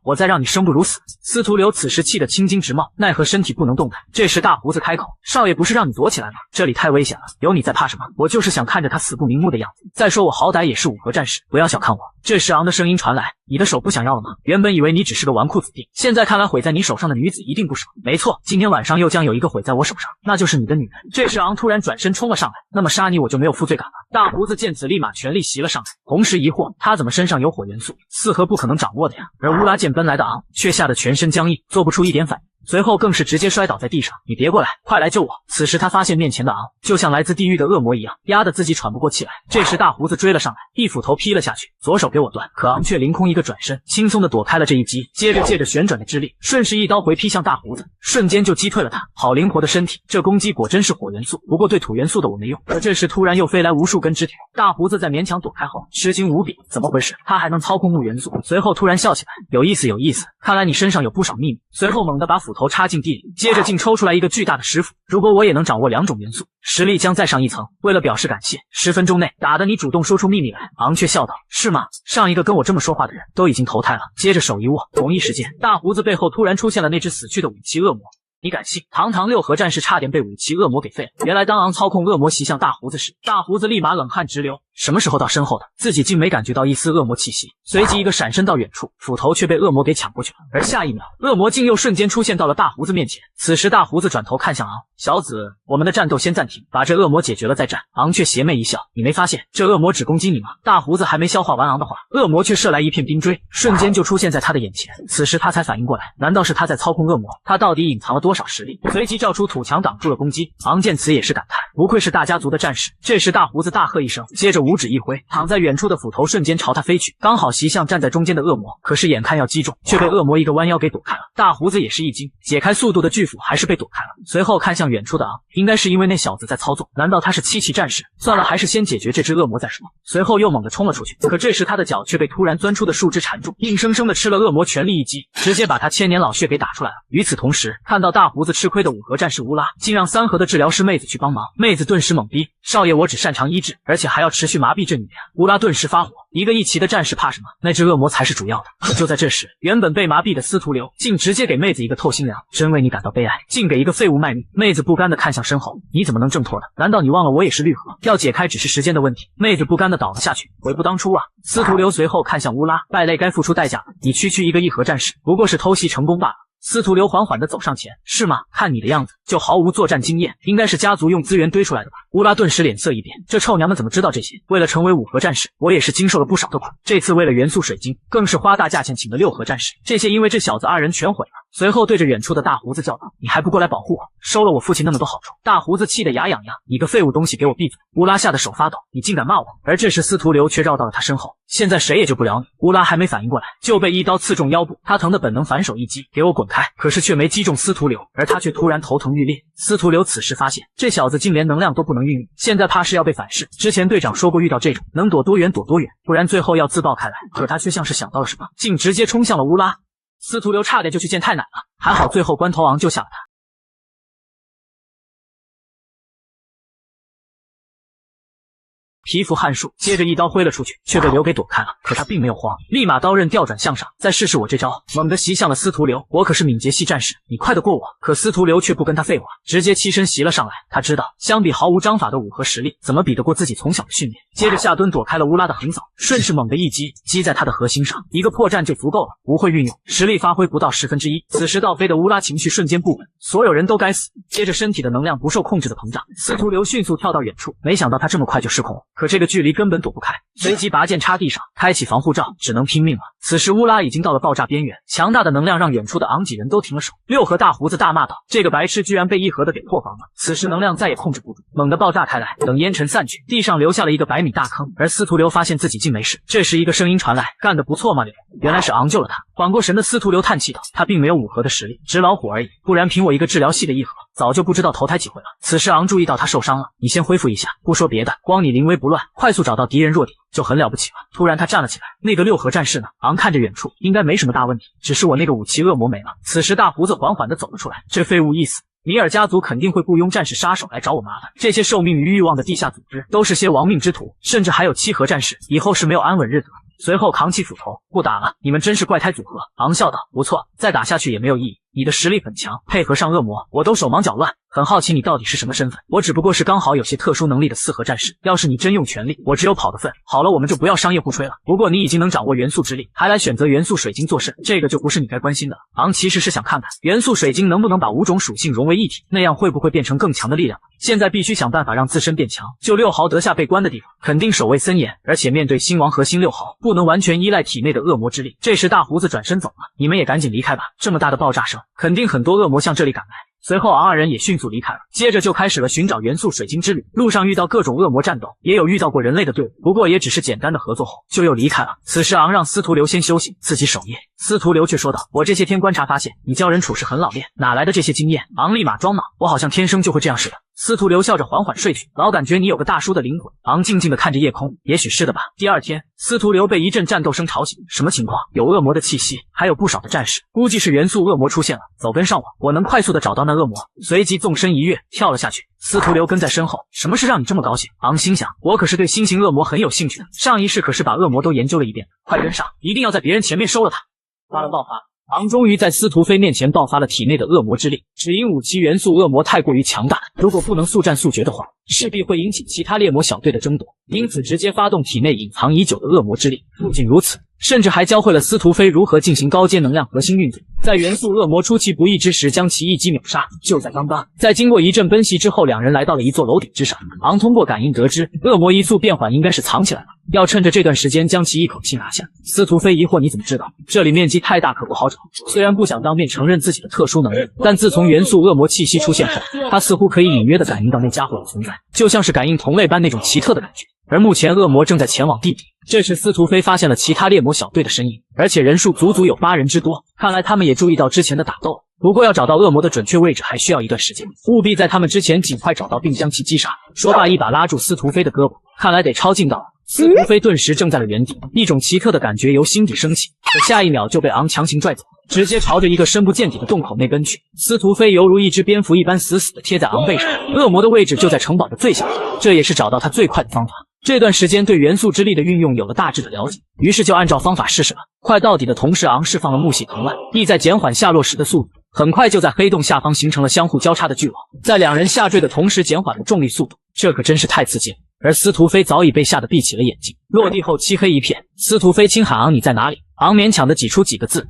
[SPEAKER 1] 我再让你生不如死。司徒流此时气得青筋直冒，奈何身体不能动弹。这时大胡子开口：“少爷不是让你躲起来吗？这里太危险了，有你在怕什么？我就是想看着他死不瞑目的样子。再说我好歹也是5盒战士，不要小看我。”这时昂的声音传来：“你的手不想要了吗？原本以为你只是个纨绔子弟，现在看来毁在你手上的女子一定不少。没错，今天晚上又将有一个毁在我手上，那就是你的女人。”这时昂突然转身冲了上来，那么杀你我就没有负罪感了。大胡子见此立马全力袭了上来，同时疑惑他怎么身上有火元素，四合不可能掌握的呀。而乌拉见奔来的昂却吓得全身僵硬，做不出一点反应。随后更是直接摔倒在地上，你别过来，快来救我！此时他发现面前的昂就像来自地狱的恶魔一样，压得自己喘不过气来。这时大胡子追了上来，一斧头劈了下去，左手给我断。可昂却凌空一个转身，轻松的躲开了这一击，接着借着旋转的之力，顺势一刀回劈向大胡子，瞬间就击退了他。好灵活的身体，这攻击果真是火元素，不过对土元素的我没用。可这时突然又飞来无数根枝条，大胡子在勉强躲开后吃惊无比，怎么回事？他还能操控木元素？随后突然笑起来，有意思有意思，看来你身上有不少秘密。随后猛地把斧头插进地里，接着竟抽出来一个巨大的石斧。如果我也能掌握2种元素，实力将再上一层。为了表示感谢，10分钟内打得你主动说出秘密来。昂却笑道：“是吗？上一个跟我这么说话的人都已经投胎了。”接着手一握，同一时间，大胡子背后突然出现了那只死去的武器恶魔。你敢信？堂堂6合战士差点被武器恶魔给废了。原来当昂操控恶魔袭向大胡子时，大胡子立马冷汗直流。什么时候到身后的，自己竟没感觉到一丝恶魔气息，随即一个闪身到远处，斧头却被恶魔给抢过去了。而下一秒，恶魔竟又瞬间出现到了大胡子面前。此时大胡子转头看向昂，小子，我们的战斗先暂停，把这恶魔解决了再战。昂却邪魅一笑，你没发现这恶魔只攻击你吗？大胡子还没消化完昂的话，恶魔却射来一片冰锥，瞬间就出现在他的眼前。此时他才反应过来，难道是他在操控恶魔？他到底隐藏了多少实力？随即照出土墙挡住了攻击。昂见此也是感叹，不愧是大家族的战士。这时大胡子大喝一声，接着五指一挥，躺在远处的斧头瞬间朝他飞去，刚好袭向站在中间的恶魔。可是眼看要击中，却被恶魔一个弯腰给躲开了。大胡子也是一惊，解开速度的巨斧还是被躲开了。随后看向远处的昂，应该是因为那小子在操纵，难道他是7骑战士？算了，还是先解决这只恶魔再说。随后又猛地冲了出去，可这时他的脚却被突然钻出的树枝缠住，硬生生的吃了恶魔全力一击，直接把他千年老血给打出来了。与此同时，看到大胡子吃亏的5合战士乌拉，竟让3合的治疗师妹子去帮忙。妹子顿时懵逼，少爷我只擅长医治，而且还要持续麻痹这女人。乌拉顿时发火，一个1骑的战士怕什么？那只恶魔才是主要的。可就在这时，原本被麻痹的司徒流竟直接给妹子一个透心凉，真为你感到悲哀，竟给一个废物卖命。妹子不甘的看向身后，你怎么能挣脱呢？难道你忘了我也是绿河？要解开只是时间的问题。妹子不甘的倒了下去，悔不当初啊！司徒流随后看向乌拉，败类该付出代价了。你区区一个1合战士，不过是偷袭成功罢了。司徒流缓缓地走上前，是吗？看你的样子就毫无作战经验，应该是家族用资源堆出来的吧？乌拉顿时脸色一变，这臭娘们怎么知道这些？为了成为5合战士，我也是经受了不少的苦。这次为了元素水晶，更是花大价钱请了6合战士，这些因为这小子2人全毁了。随后对着远处的大胡子叫道：“你还不过来保护我？收了我父亲那么多好处！”大胡子气得牙痒痒：“你个废物东西，给我闭嘴！”乌拉吓得手发抖：“你竟敢骂我！”而这时司徒流却绕到了他身后，现在谁也救不了你。乌拉还没反应过来，就被一刀刺中腰部，他疼的本能反手一击：“给我滚开！”可是却没击中司徒流，而他却突然头疼欲裂。司徒流此时发现，这小子竟连能量都不能运用，现在怕是要被反噬。之前队长说过，遇到这种能躲多远躲多远，不然最后要自爆开来。可他却像是想到了什么，竟直接冲向了乌拉。司徒流差点就去见太奶了，还好最后关头昂救下了他。皮肤汗术，接着一刀挥了出去，却被刘给躲开了。可他并没有慌，立马刀刃调转向上，再试试我这招，猛地袭向了司徒流。我可是敏捷系战士，你快得过我。可司徒流却不跟他废话，直接欺身袭了上来。他知道，相比毫无章法的5合实力，怎么比得过自己从小的训练？接着下蹲躲开了乌拉的横扫，顺势猛地一击，击在他的核心上，一个破绽就足够了。不会运用，实力发挥不到1/10。此时倒飞的乌拉情绪瞬间不稳，所有人都该死。接着身体的能量不受控制的膨胀，司徒流迅速跳到远处，没想到他这么快就失控了。可这个距离根本躲不开，随即拔剑插地上，开启防护罩，只能拼命了。此时乌拉已经到了爆炸边缘，强大的能量让远处的昂几人都停了手。6合大胡子大骂道：“这个白痴居然被1合的给破防了！”此时能量再也控制不住，猛地爆炸开来。等烟尘散去，地上留下了一个100米大坑。而司徒流发现自己竟没事。这时一个声音传来：“干得不错嘛，柳。”原来是昂救了他。缓过神的司徒流叹气道：“他并没有5合的实力，只老虎而已，不然凭我一个治疗系的1合，早就不知道投胎几回了。”此时昂注意到他受伤了，你先恢复一下，不说别的，光你临危不乱，快速找到敌人弱点就很了不起了。突然他站了起来，那个6合战士呢？昂看着远处，应该没什么大问题，只是我那个5骑恶魔没了。此时大胡子缓缓地走了出来，这废物一死，米尔家族肯定会雇佣战士杀手来找我麻烦。这些受命于欲望的地下组织都是些亡命之徒，甚至还有7合战士，以后是没有安稳日子了。随后扛起斧头，不打了，你们真是怪胎组合。昂笑道：“不错，再打下去也没有意义。你的实力很强，配合上恶魔，我都手忙脚乱。很好奇你到底是什么身份？我只不过是刚好有些特殊能力的四合战士。要是你真用全力，我只有跑的份。好了，我们就不要商业互吹了。不过你已经能掌握元素之力，还来选择元素水晶做甚？这个就不是你该关心的了。昂其实是想看看元素水晶能不能把5种属性融为一体，那样会不会变成更强的力量。现在必须想办法让自身变强。就6号德夏被关的地方，肯定守卫森严，而且面对星王和星6号，不能完全依赖体内的恶魔之力。这时大胡子转身走了，你们也赶紧离开吧，这么大的爆炸声，肯定很多恶魔向这里赶来。随后昂二人也迅速离开了，接着就开始了寻找元素水晶之旅。路上遇到各种恶魔战斗，也有遇到过人类的队伍，不过也只是简单的合作后就又离开了。此时昂让司徒流先休息，自己守夜。司徒流却说道，我这些天观察发现，你教人处事很老练，哪来的这些经验？昂立马装恼，我好像天生就会这样似的。司徒流笑着缓缓睡去，老感觉你有个大叔的灵魂。昂静静地看着夜空，也许是的吧。第二天，司徒流被一阵战斗声吵醒，什么情况？有恶魔的气息，还有不少的战士，估计是元素恶魔出现了。走，跟上我，我能快速地找到那恶魔。随即纵身一跃，跳了下去。司徒流跟在身后。什么事让你这么高兴？昂心想，我可是对新型恶魔很有兴趣的，上一世可是把恶魔都研究了一遍。快跟上，一定要在别人前面收了他。发了爆发。昂终于在司徒飞面前爆发了体内的恶魔之力，只因武器元素恶魔太过于强大，如果不能速战速决的话，势必会引起其他猎魔小队的争夺，因此直接发动体内隐藏已久的恶魔之力。不仅如此，甚至还教会了司徒飞如何进行高阶能量核心运作，在元素恶魔出其不意之时将其一击秒杀。就在刚刚，在经过一阵奔袭之后，两人来到了一座楼顶之上。昂通过感应得知，恶魔移速变缓应该是藏起来了，要趁着这段时间将其一口气拿下。司徒飞疑惑，你怎么知道？这里面积太大，可不好找。虽然不想当面承认自己的特殊能力，但自从元素恶魔气息出现后，他似乎可以隐约的感应到那家伙的存在，就像是感应同类般那种奇特的感觉。而目前恶魔正在前往地底。这时司徒飞发现了其他猎魔小队的身影，而且人数足足有8人之多，看来他们也注意到之前的打斗。不过要找到恶魔的准确位置还需要一段时间，务必在他们之前尽快找到并将其击杀。说罢一把拉住司徒飞的胳膊，看来得超近道了。司徒飞顿时怔在了原地，一种奇特的感觉由心底升起，可下一秒就被昂强行拽走，直接朝着一个深不见底的洞口内奔去。司徒飞犹如一只蝙蝠一般死死地贴在昂背上，恶魔的位置就在城堡的最下方，这也是找到他最快的方法。这段时间对元素之力的运用有了大致的了解，于是就按照方法试试了。快到底的同时，昂释放了木系藤蔓，意在减缓下落时的速度。很快就在黑洞下方形成了相互交叉的巨网，在两人下坠的同时减缓了重力速度，这可真是太刺激了。而司徒飞早已被吓得闭起了眼睛，落地后漆黑一片。司徒飞轻喊昂，你在哪里？昂勉强的挤出几个字，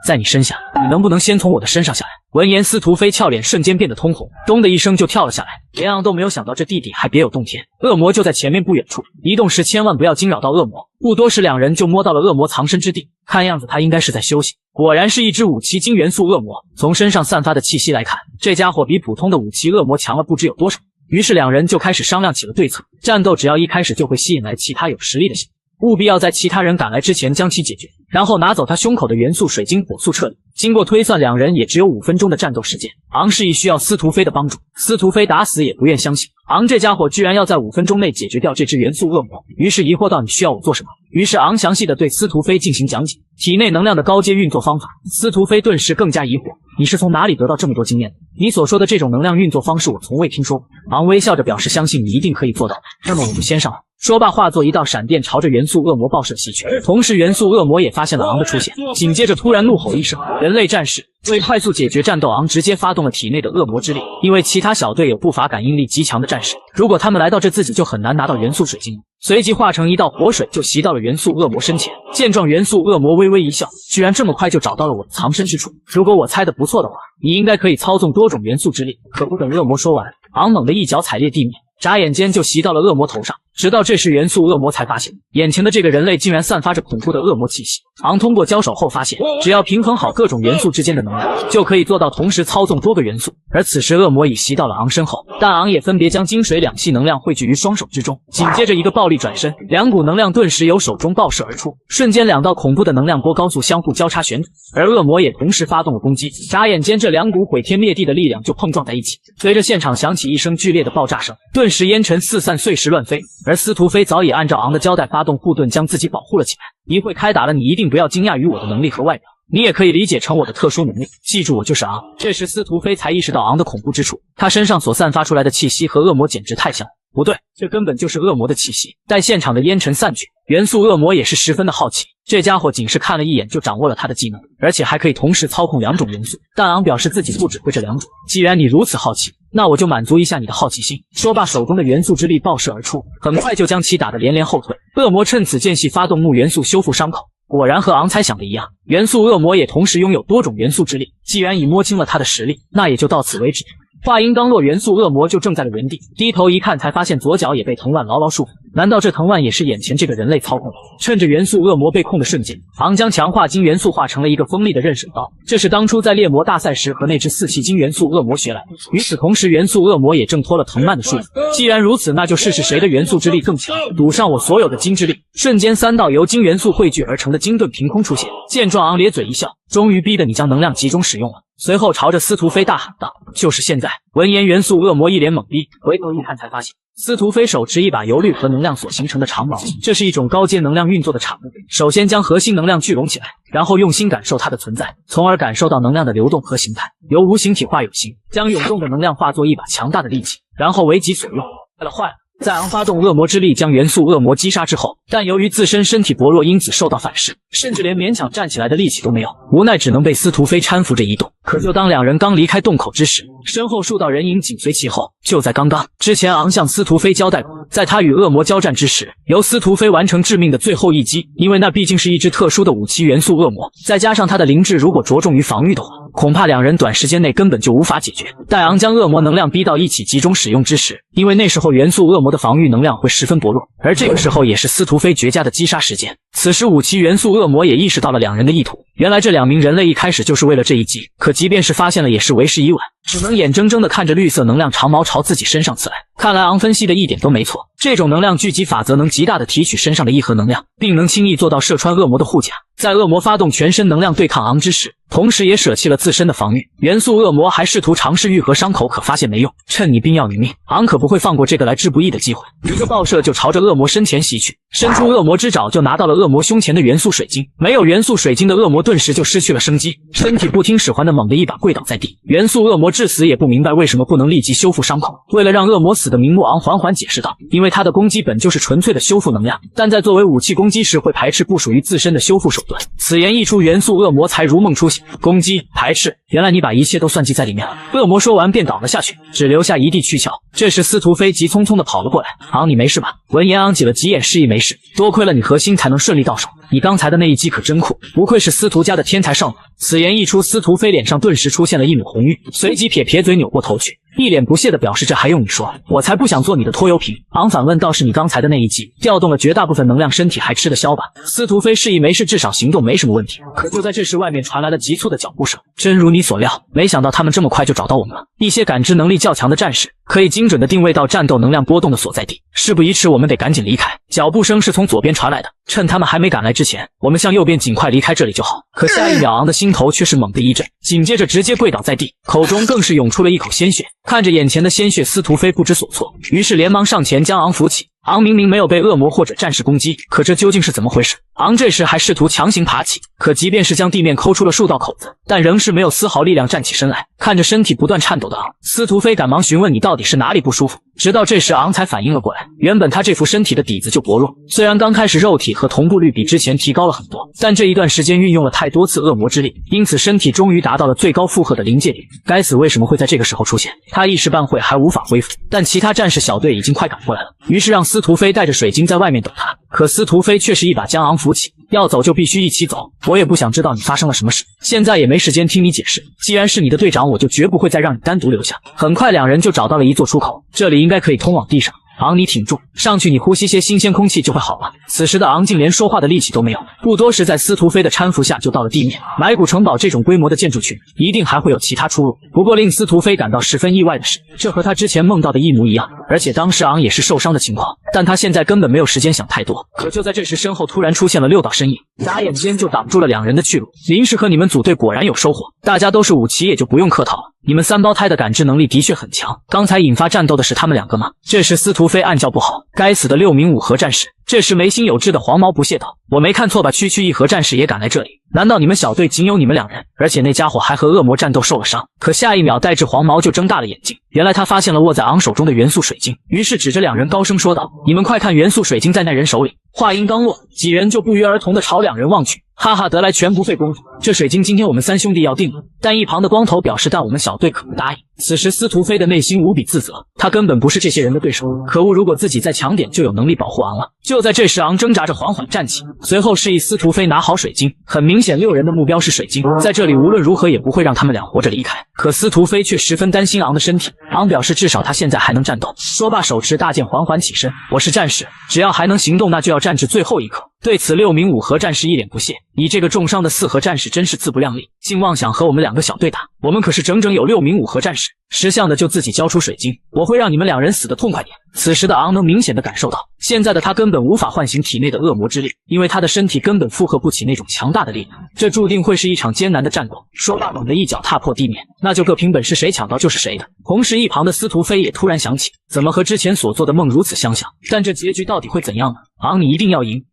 [SPEAKER 1] 在你身下。你能不能先从我的身上下来？闻言，司徒飞俏脸瞬间变得通红，咚的一声就跳了下来。连昂都没有想到这地底还别有洞天，恶魔就在前面不远处，移动时千万不要惊扰到恶魔。不多时，两人就摸到了恶魔藏身之地，看样子他应该是在休息。果然是一只武器金元素恶魔，从身上散发的气息来看，这家伙比普通的武器恶魔强了不知有多少。于是两人就开始商量起了对策，战斗只要一开始就会吸引来其他有实力的小队，务必要在其他人赶来之前将其解决，然后拿走他胸口的元素水晶，火速撤离。经过推算，两人也只有5分钟的战斗时间。昂示意需要司徒飞的帮助，司徒飞打死也不愿相信昂这家伙居然要在5分钟内解决掉这只元素恶魔，于是疑惑道，你需要我做什么？于是昂详细的对司徒飞进行讲解体内能量的高阶运作方法。司徒飞顿时更加疑惑，你是从哪里得到这么多经验的？你所说的这种能量运作方式我从未听说过。昂微笑着表示相信你一定可以做到，那么我就先上了。说罢化作一道闪电朝着元素恶魔爆射袭去，同时元素恶魔也发现了昂的出现，紧接着突然怒吼一声，人类战士！为快速解决战斗，昂直接发动了体内的恶魔之力，因为其他小队有不乏感应力极强的战士，如果他们来到这自己就很难拿到元素水晶。随即化成一道活水就袭到了元素恶魔身前。见状，元素恶魔微微一笑，居然这么快就找到了我的藏身之处，如果我猜的不错的话，你应该可以操纵多种元素之力。可不等恶魔说完，昂猛地一脚踩裂地面，眨眼间就袭到了恶魔头上。直到这时，元素恶魔才发现眼前的这个人类竟然散发着恐怖的恶魔气息。昂通过交手后发现，只要平衡好各种元素之间的能量，就可以做到同时操纵多个元素。而此时恶魔已袭到了昂身后，但昂也分别将金水两系能量汇聚于双手之中，紧接着一个暴力转身，两股能量顿时由手中爆射而出，瞬间两道恐怖的能量波高速相互交叉旋转，而恶魔也同时发动了攻击。眨眼间，这两股毁天灭地的力量就碰撞在一起，随着现场响起一声剧烈的爆炸声，顿时烟尘四散，碎石乱飞。而司徒飞早已按照昂的交代发动护盾，将自己保护了起来。一会开打了，你一定不要惊讶于我的能力和外表，你也可以理解成我的特殊能力，记住我就是昂。这时司徒飞才意识到昂的恐怖之处，他身上所散发出来的气息和恶魔简直太像了。不对，这根本就是恶魔的气息。待现场的烟尘散去，元素恶魔也是十分的好奇。这家伙仅是看了一眼就掌握了他的技能，而且还可以同时操控2种元素。但昂表示自己不只会这2种。既然你如此好奇，那我就满足一下你的好奇心。说罢，手中的元素之力爆射而出，很快就将其打得连连后退。恶魔趁此间隙发动木元素修复伤口。果然和昂猜想的一样，元素恶魔也同时拥有多种元素之力。既然已摸清了他的实力，那也就到此为止。话音刚落，元素恶魔就正在了原地，低头一看，才发现左脚也被藤蔓牢牢束缚。难道这藤蔓也是眼前这个人类操控的？趁着元素恶魔被控的瞬间，昂将强化金元素化成了一个锋利的刃手刀，这是当初在猎魔大赛时和那只4气金元素恶魔学来的。与此同时，元素恶魔也挣脱了藤蔓的束缚。既然如此，那就试试谁的元素之力更强，赌上我所有的金之力。瞬间，3道由金元素汇聚而成的金盾凭空出现。见状，昂咧嘴一笑，终于逼得你将能量集中使用了。随后朝着司徒飞大喊道：“就是现在！”闻言，元素恶魔一脸懵逼，回头一看才发现，司徒飞手持一把由绿核能量所形成的长矛，这是一种高阶能量运作的产物。首先将核心能量聚拢起来，然后用心感受它的存在，从而感受到能量的流动和形态，由无形体化有形，将涌动的能量化作一把强大的利器，然后为己所用。坏了！在昂发动恶魔之力将元素恶魔击杀之后，但由于自身身体薄弱，因此受到反噬，甚至连勉强站起来的力气都没有，无奈只能被司徒飞搀扶着移动。可就当两人刚离开洞口之时，身后数道人影紧随其后。就在刚刚之前，昂向司徒飞交代过，在他与恶魔交战之时，由司徒飞完成致命的最后一击，因为那毕竟是一只特殊的武器元素恶魔，再加上他的灵智如果着重于防御的话，恐怕两人短时间内根本就无法解决。待昂将恶魔能量逼到一起集中使用之时，因为那时候元素恶魔的防御能量会十分薄弱，而这个时候也是司徒飞绝佳的击杀时间。此时武器元素恶魔也意识到了两人的意图，原来这2名人类一开始就是为了这一击，可即便是发现了也是为时已晚，只能眼睁睁地看着绿色能量长矛朝自己身上刺来。看来昂分析的一点都没错，这种能量聚集法则能极大地提取身上的一核能量，并能轻易做到射穿恶魔的护甲。在恶魔发动全身能量对抗昂之时，同时也舍弃了自身的防御。元素恶魔还试图尝试愈合伤口，可发现没用。趁你兵要你命，昂可不会放过这个来之不易的机会。一个爆射就朝着恶魔身前袭去，伸出恶魔之爪就拿到了恶魔胸前的元素水晶。没有元素水晶的恶魔顿时就失去了生机，身体不听使唤的猛地一把跪倒在地。元素恶魔至死也不明白为什么不能立即修复伤口。为了让恶魔死的瞑目，昂缓缓解释道，因为他的攻击本就是纯粹的修复能量，但在作为武器攻击时会排斥不属于自身的修复手段。此言一出，元素恶魔才如梦初醒，攻击排斥，原来你把一切都算计在里面了。恶魔说完便倒了下去，只留下一地躯壳。这时司徒飞急匆匆地跑了过来，昂你没事吧？闻言昂挤了挤眼，示意没事。多亏了你核心才能顺利到手，你刚才的那一击可真酷，不愧是司徒家的天才少女。此言一出，司徒飞脸上顿时出现了一抹红晕，随即撇撇嘴扭过头去，一脸不屑地表示这还用你说，我才不想做你的拖油瓶。昂反问，倒是你刚才的那一击调动了绝大部分能量，身体还吃得消吧？司徒飞示意没事，至少行动没什么问题。可就在这时，外面传来了急促的脚步声。真如你所料，没想到他们这么快就找到我们了。一些感知能力较强的战士可以精准地定位到战斗能量波动的所在地，事不宜迟，我们得赶紧离开。脚步声是从左边传来的，趁他们还没赶来之前，我们向右边尽快离开这里就好。可下一秒，昂的心头却是猛地一震，紧接着直接跪倒在地，口中更是涌出了一口鲜血。看着眼前的鲜血，司徒飞不知所措，于是连忙上前将昂扶起。昂明明没有被恶魔或者战士攻击，可这究竟是怎么回事？昂这时还试图强行爬起，可即便是将地面抠出了数道口子，但仍是没有丝毫力量站起身来。看着身体不断颤抖的昂，司徒飞赶忙询问你到底是哪里不舒服。直到这时昂才反应了过来，原本他这副身体的底子就薄弱，虽然刚开始肉体和同步率比之前提高了很多，但这一段时间运用了太多次恶魔之力，因此身体终于达到了最高负荷的临界点。该死，为什么会在这个时候出现？他一时半会还无法恢复，但其他战士小队已经快赶过来了，于是让司徒飞带着水晶在外面等他。可司徒飞却是一把将昂扶起，要走就必须一起走，我也不想知道你发生了什么事，现在也没时间听你解释，既然是你的队长，我就绝不会再让你单独留下。很快两人就找到了一座出口，这里应该可以通往地上。昂你挺住，上去你呼吸些新鲜空气就会好了。此时的昂竟连说话的力气都没有，不多时在司徒飞的搀扶下就到了地面。埋骨城堡这种规模的建筑群一定还会有其他出入，不过令司徒飞感到十分意外的是，这和他之前梦到的一模一样，而且当时昂也是受伤的情况，但他现在根本没有时间想太多。可就在这时，身后突然出现了6道身影，眨眼间就挡住了两人的去路。临时和你们组队果然有收获，大家都是武奇，也就不用客套了。你们3胞胎的感知能力的确很强，刚才引发战斗的是他们2个吗？这时司徒飞暗叫不好，该死的6名武核战士这时眉心有痣的黄毛不屑道：“我没看错吧？区区一合战士也敢来这里？难道你们小队仅有你们2人？而且那家伙还和恶魔战斗受了伤？”可下一秒，带至黄毛就睁大了眼睛，原来他发现了握在昂手中的元素水晶，于是指着2人高声说道：“你们快看，元素水晶在那人手里！”话音刚落，几人就不约而同地朝2人望去。哈哈，得来全不费工夫，这水晶今天我们3兄弟要定了。但一旁的光头表示，但我们小队可不答应。此时司徒飞的内心无比自责，他根本不是这些人的对手。可恶，如果自己再强点，就有能力保护昂了。就在这时，昂挣扎着缓缓站起，随后示意司徒飞拿好水晶。很明显，6人的目标是水晶，在这里无论如何也不会让他们俩活着离开。可司徒飞却十分担心昂的身体，昂表示至少他现在还能战斗。说罢，手持大剑缓缓起身：“我是战士，只要还能行动，那就要战至最后一刻。”对此，6名5合战士一脸不屑：“你这个重伤的4合战士真是自不量力，竟妄想和我们2个小队打！我们可是整整有6名5合战士，识相的就自己交出水晶，我会让你们2人死得痛快点。”此时的昂能明显的感受到，现在的他根本无法唤醒体内的恶魔之力，因为他的身体根本负荷不起那种强大的力量，这注定会是一场艰难的战斗。说罢，猛地一脚踏破地面，那就各凭本事，谁抢到就是谁的。同时，一旁的司徒飞也突然想起，怎么和之前所做的梦如此相像？但这结局到底会怎样呢？昂，你一定要赢！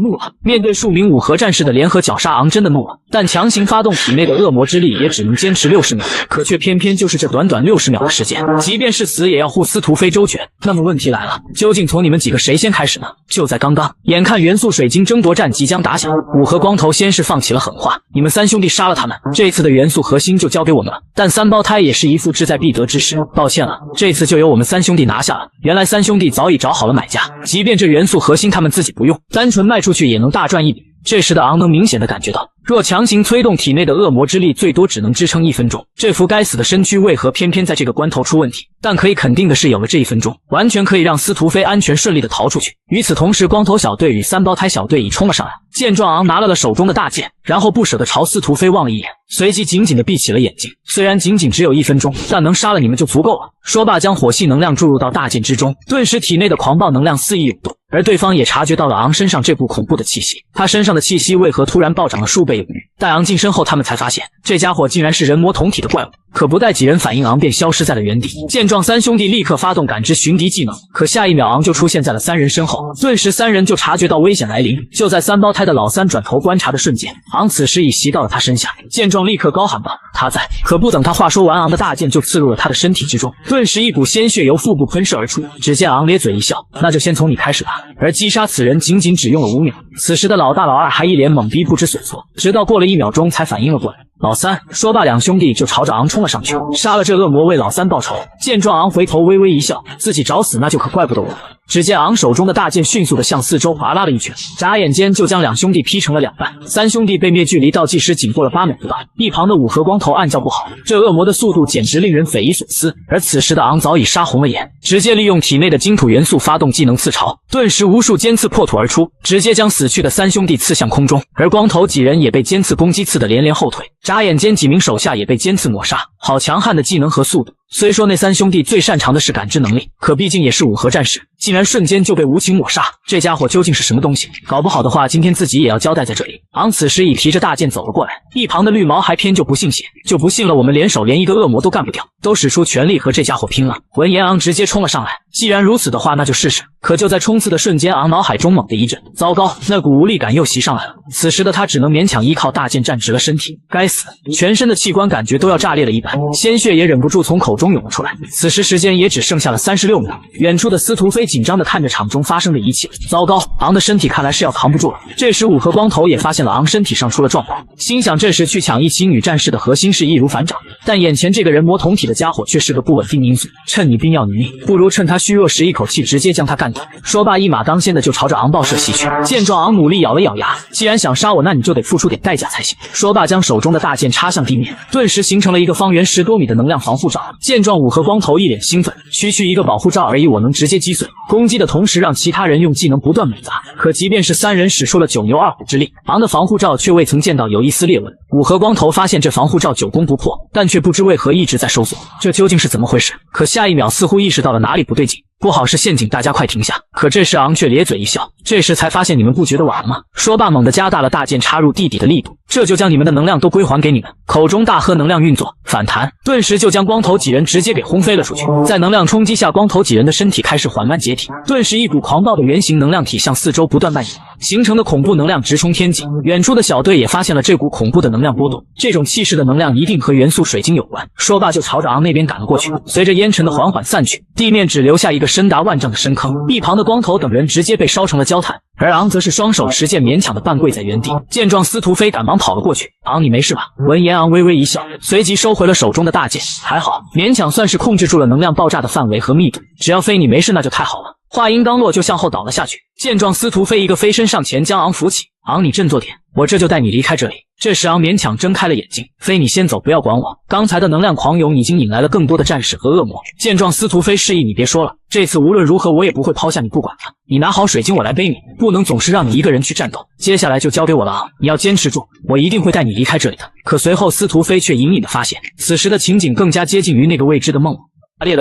[SPEAKER 1] 怒了！面对数名5合战士的联合绞杀，昂真的怒了，但强行发动体内的恶魔之力也只能坚持60秒，可却偏偏就是这短短60秒的时间，即便是死也要护司徒飞周全。那么问题来了，究竟从你们几个谁先开始呢？就在刚刚，眼看元素水晶争夺战即将打响，5合光头先是放起了狠话：“你们3兄弟杀了他们，这次的元素核心就交给我们了。”但3胞胎也是一副志在必得之势：“抱歉了，这次就由我们3兄弟拿下了。”原来3兄弟早已找好了买家，即便这元素核心他们自己不用，单纯卖出去也能大赚一笔。这时的昂能明显的感觉到，若强行催动体内的恶魔之力，最多只能支撑1分钟。这副该死的身躯为何偏偏在这个关头出问题？但可以肯定的是，有了这1分钟，完全可以让司徒飞安全顺利的逃出去。与此同时，光头小队与3胞胎小队已冲了上来。见状，昂拿了手中的大剑，然后不舍得朝司徒飞望了一眼，随即紧紧的闭起了眼睛。虽然仅仅只有1分钟，但能杀了你们就足够了。说罢，将火系能量注入到大剑之中，顿时体内的狂暴能量肆意涌动。而对方也察觉到了昂身上这股恐怖的气息，他身上的气息为何突然暴涨了数倍有余？待昂近身后，他们才发现这家伙竟然是人魔同体的怪物。可不待几人反应，昂便消失在了原地。见状，3兄弟立刻发动感知寻敌技能，可下一秒，昂就出现在了3人身后。顿时3人就察觉到危险来临。就在3胞胎的老三转头观察的瞬间，昂此时已袭到了他身下。见状，立刻高喊道：“他在！”可不等他话说完，昂的大剑就刺入了他的身体之中，顿时一股鲜血由腹部喷射而出。只见昂咧嘴一笑：“那就先从你开始吧。”而击杀此人仅仅只用了5秒。此时的老大老二还一脸懵逼不知所措，直到过了1秒钟才反应了过来。老三说罢，2兄弟就朝着昂冲了上去，杀了这恶魔为老三报仇。见状，昂回头微微一笑，自己找死那就可怪不得我了。只见昂手中的大剑迅速的向四周划拉了一圈，眨眼间就将2兄弟劈成了2半。3兄弟被灭距离倒计时仅过了8秒不到。一旁的5合光头暗叫不好，这恶魔的速度简直令人匪夷所思。而此时的昂早已杀红了眼，直接利用体内的金土元素发动技能刺潮，顿时无数尖刺破土而出，直接将死去的3兄弟刺向空中。而光头几人也被尖刺攻击刺得连连后退，眨眼间几名手下也被尖刺抹杀。好强悍的技能和速度！虽说那3兄弟最擅长的是感知能力，可毕竟也是5合战士，竟然瞬间就被无情抹杀。这家伙究竟是什么东西？搞不好的话，今天自己也要交代在这里。昂此时已提着大剑走了过来，一旁的绿毛还偏就不信邪，就不信了我们联手连一个恶魔都干不掉，都使出全力和这家伙拼了。闻言，昂直接冲了上来。既然如此的话，那就试试。可就在冲刺的瞬间，昂脑海中猛地一震，糟糕，那股无力感又袭上来了。此时的他只能勉强依靠大剑站直了身体。该死，全身的器官感觉都要炸裂了一般，鲜血也忍不住从口中涌了出来。此时时间也只剩下了36秒。远处的司徒飞紧张地看着场中发生的一切。糟糕，昂的身体看来是要扛不住了。这时5合光头也发现了昂身体上出了状况，心想这时去抢一起女战士的核心是易如反掌，但眼前这个人魔同体的家伙却是个不稳定因素，趁你兵要你命，不如趁他虚弱时一口气直接将他干掉。说罢，一马当先的就朝着昂爆射袭去。见状，昂努力咬了咬牙，既然想杀我，那你就得付出点代价才行。说罢，将手中的大剑插向地面，顿时形成了一个方圆10多米的能量防护罩。见状，5合光头一脸兴奋，区区一个保护罩而已，我能直接击碎。攻击的同时让其他人用技能不断猛砸。可即便是3人使出了9牛2虎之力，昂的防护罩却未曾见到有一丝裂纹。5合光头发现这防护罩久攻不破，但却不知为何一直在收缩，这究竟是怎么回事？可下一秒似乎意识到了哪里不对劲，不好是陷阱，大家快停下！可这时昂却咧嘴一笑，这时才发现你们不觉得晚了吗？说罢猛地加大了大剑插入地底的力度，这就将你们的能量都归还给你们。口中大喝，能量运作反弹，顿时就将光头几人直接给轰飞了出去。在能量冲击下，光头几人的身体开始缓慢解体，顿时一股狂暴的圆形能量体向四周不断蔓延，形成的恐怖能量直冲天际。远处的小队也发现了这股恐怖的能量波动，这种气势的能量一定和元素水晶有关。说罢就朝着昂那边赶了过去。随着烟尘的缓缓散去，地面只留下一个深达万丈的深坑，一旁的光头等人直接被烧成了焦炭，而昂则是双手持剑勉强的半跪在原地。见状，司徒飞赶忙跑了过去，昂你没事吧？闻言，昂微微一笑，随即收回了手中的大剑，还好，勉强算是控制住了能量爆炸的范围和密度，只要飞你没事那就太好了。话音刚落，就向后倒了下去。见状，司徒飞一个飞身上前将昂扶起，昂你振作点，我这就带你离开这里。这时昂勉强睁开了眼睛，飞你先走，不要管我。刚才的能量狂涌已经引来了更多的战士和恶魔。见状，司徒飞示意你别说了，这次无论如何我也不会抛下你不管了。你拿好水晶，我来背你，不能总是让你一个人去战斗。接下来就交给我了昂，你要坚持住，我一定会带你离开这里的。可随后司徒飞却隐隐的发现，此时的情景更加接近于那个未知的梦。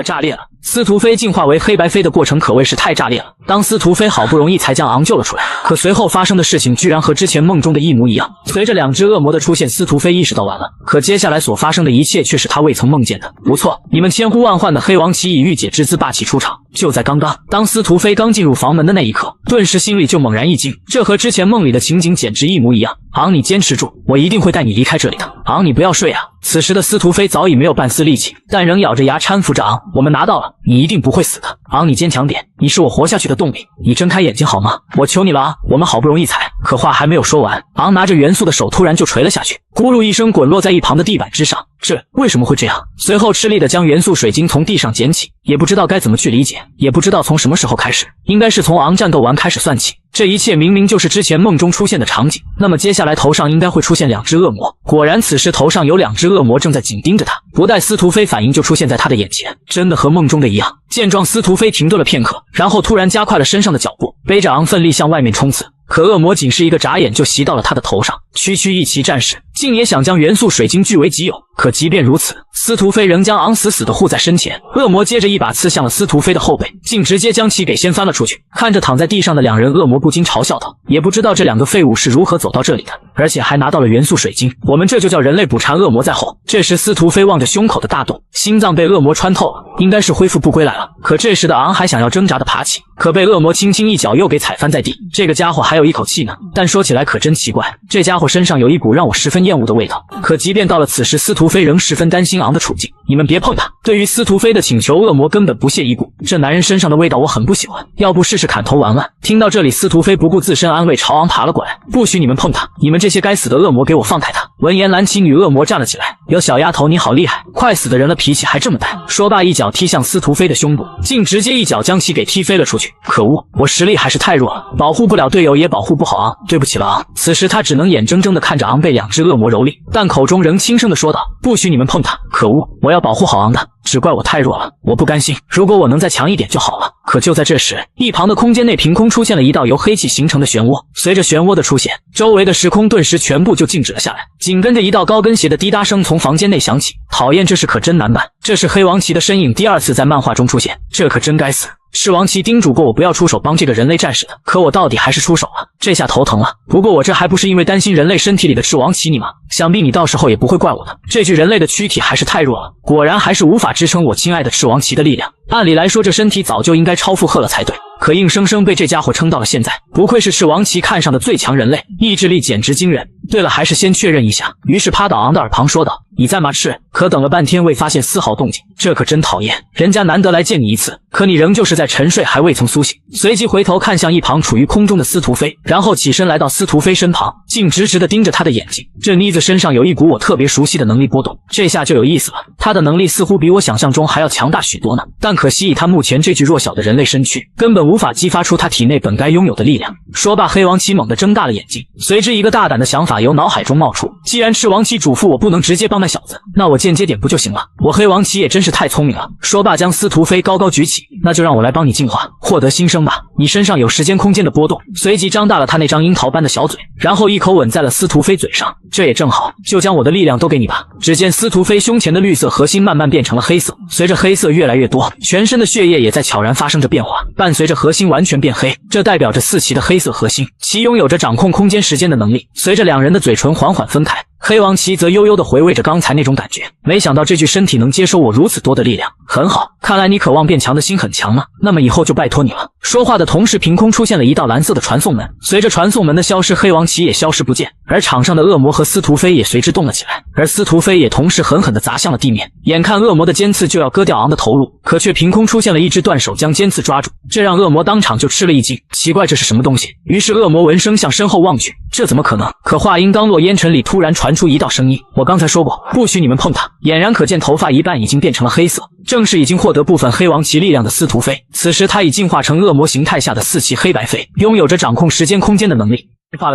[SPEAKER 1] 炸裂了！司徒飞进化为黑白飞的过程可谓是太炸裂了。当司徒飞好不容易才将昂救了出来，可随后发生的事情居然和之前梦中的一模一样。随着两只恶魔的出现，司徒飞意识到完了，可接下来所发生的一切却是他未曾梦见的。不错，你们千呼万唤的黑王旗以御姐之姿霸气出场。就在刚刚，当司徒飞刚进入房门的那一刻，顿时心里就猛然一惊，这和之前梦里的情景简直一模一样。昂，你坚持住，我一定会带你离开这里的。昂，你不要睡啊！此时的司徒飞早已没有半丝力气，但仍咬着牙搀扶着昂。我们拿到了，你一定不会死的。昂，你坚强点，你是我活下去的动力。你睁开眼睛好吗？我求你了啊！我们好不容易才……可话还没有说完，昂拿着元素的手突然就垂了下去，咕噜一声滚落在一旁的地板之上。这为什么会这样？随后吃力的将元素水晶从地上捡起，也不知道该怎么去理解，也不知道从什么时候开始，应该是从昂战斗完开始算起。这一切明明就是之前梦中出现的场景，那么接下来头上应该会出现两只恶魔。果然，此时头上有两只恶魔正在紧盯着他，不待司徒飞反应就出现在他的眼前，真的和梦中的一样。见状，司徒飞停顿了片刻，然后突然加快了身上的脚步，背着昂奋力向外面冲刺。可恶魔仅是一个眨眼就袭到了他的头上，区区一骑战士竟也想将元素水晶据为己有。可即便如此，司徒飞仍将昂死死地护在身前。恶魔接着一把刺向了司徒飞的后背，竟直接将其给掀翻了出去。看着躺在地上的两人，恶魔不禁嘲笑道：也不知道这两个废物是如何走到这里的，而且还拿到了元素水晶，我们这就叫人类捕蝉，恶魔在后。这时司徒飞望着胸口的大洞，心脏被恶魔穿透了，应该是恢复不归来了。可这时的昂还想要挣扎的爬起，可被恶魔轻轻一脚又给踩翻在地。这个家伙还有一口气呢，但说起来可真奇怪，这家伙身上有一股让我十分厌恶的味道。可即便到了此时，司徒飞仍十分担心昂的处境。你们别碰他！对于司徒飞的请求，恶魔根本不屑一顾。这男人身上的味道我很不喜欢，要不试试砍头玩玩？听到这里，司徒飞不顾自身安危，朝昂爬了过来。不许你们碰他！你们这些该死的恶魔，给我放开他！闻言，蓝旗女恶魔站了起来。有小丫头，你好厉害，快死的人了，脾气还这么大。说罢，一脚踢向司徒飞的胸部，竟直接一脚将其给踢飞了出去。可恶，我实力还是太弱了，保护不了队友，也保护不好昂。对不起了昂。此时他只能眼睁睁地看着昂被两只恶魔蹂躏，但口中仍轻声地说道：不许你们碰他！可恶，我要保护好昂的，只怪我太弱了，我不甘心，如果我能再强一点就好了。可就在这时，一旁的空间内凭空出现了一道由黑气形成的漩涡，随着漩涡的出现，周围的时空顿时全部就静止了下来，紧跟着一道高跟鞋的滴答声从房间内响起。讨厌，这事可真难办。这是黑王旗的身影第二次在漫画中出现，这可真该死。赤王旗叮嘱过我不要出手帮这个人类战士的，可我到底还是出手了，这下头疼了。不过我这还不是因为担心人类身体里的赤王旗你吗？想必你到时候也不会怪我的。这具人类的躯体还是太弱了，果然还是无法支撑我亲爱的赤王旗的力量。按理来说这身体早就应该超负荷了才对，可硬生生被这家伙撑到了现在，不愧是赤王旗看上的最强人类，意志力简直惊人。对了，还是先确认一下。于是趴到昂的耳旁说道：你在吗？是。可等了半天未发现丝毫动静，这可真讨厌，人家难得来见你一次，可你仍旧是在沉睡，还未曾苏醒。随即回头看向一旁处于空中的司徒飞，然后起身来到司徒飞身旁，竟直直地盯着他的眼睛。这妮子身上有一股我特别熟悉的能力波动，这下就有意思了，他的能力似乎比我想象中还要强大许多呢。但可惜以他目前这具弱小的人类身躯，根本无法激发出他体内本该拥有的力量。说罢，黑王旗猛地睁大了眼睛，随之一个大胆的想法由脑海中冒出：既然赤王旗嘱咐我不能直接帮那小子，那我间接点不就行了？我黑王旗也真是太聪明了。说罢，将司徒飞高高举起，那就让我来帮你净化。获得新生吧，你身上有时间空间的波动。随即张大了他那张樱桃般的小嘴，然后一口吻在了司徒飞嘴上。这也正好，就将我的力量都给你吧。只见司徒飞胸前的绿色核心慢慢变成了黑色，随着黑色越来越多，全身的血液也在悄然发生着变化，伴随着核心完全变黑，这代表着四奇的黑色核心，其拥有着掌控空间时间的能力。随着两人的嘴唇缓缓分开，黑王奇则悠悠地回味着刚才那种感觉，没想到这具身体能接收我如此多的力量，很好，看来你渴望变强的心很强呢，那么以后就拜托你了。说话的同时，凭空出现了一道蓝色的传送门，随着传送门的消失，黑王奇也消失不见，而场上的恶魔和司徒飞也随之动了起来，而司徒飞也同时狠狠地砸向了地面。眼看恶魔的尖刺就要割掉昂的头颅，可却凭空出现了一只断手将尖刺抓住，这让恶魔当场就吃了一惊，奇怪这是什么东西？于是恶魔闻声向身后望去，这怎么可能？可话音刚落，烟尘里突然传出一道声音，我刚才说过，不许你们碰他。俨然可见头发一半已经变成了黑色，正是已经获得部分黑王旗力量的司徒飞。此时他已进化成恶魔形态下的四旗黑白飞，拥有着掌控时间空间的能力。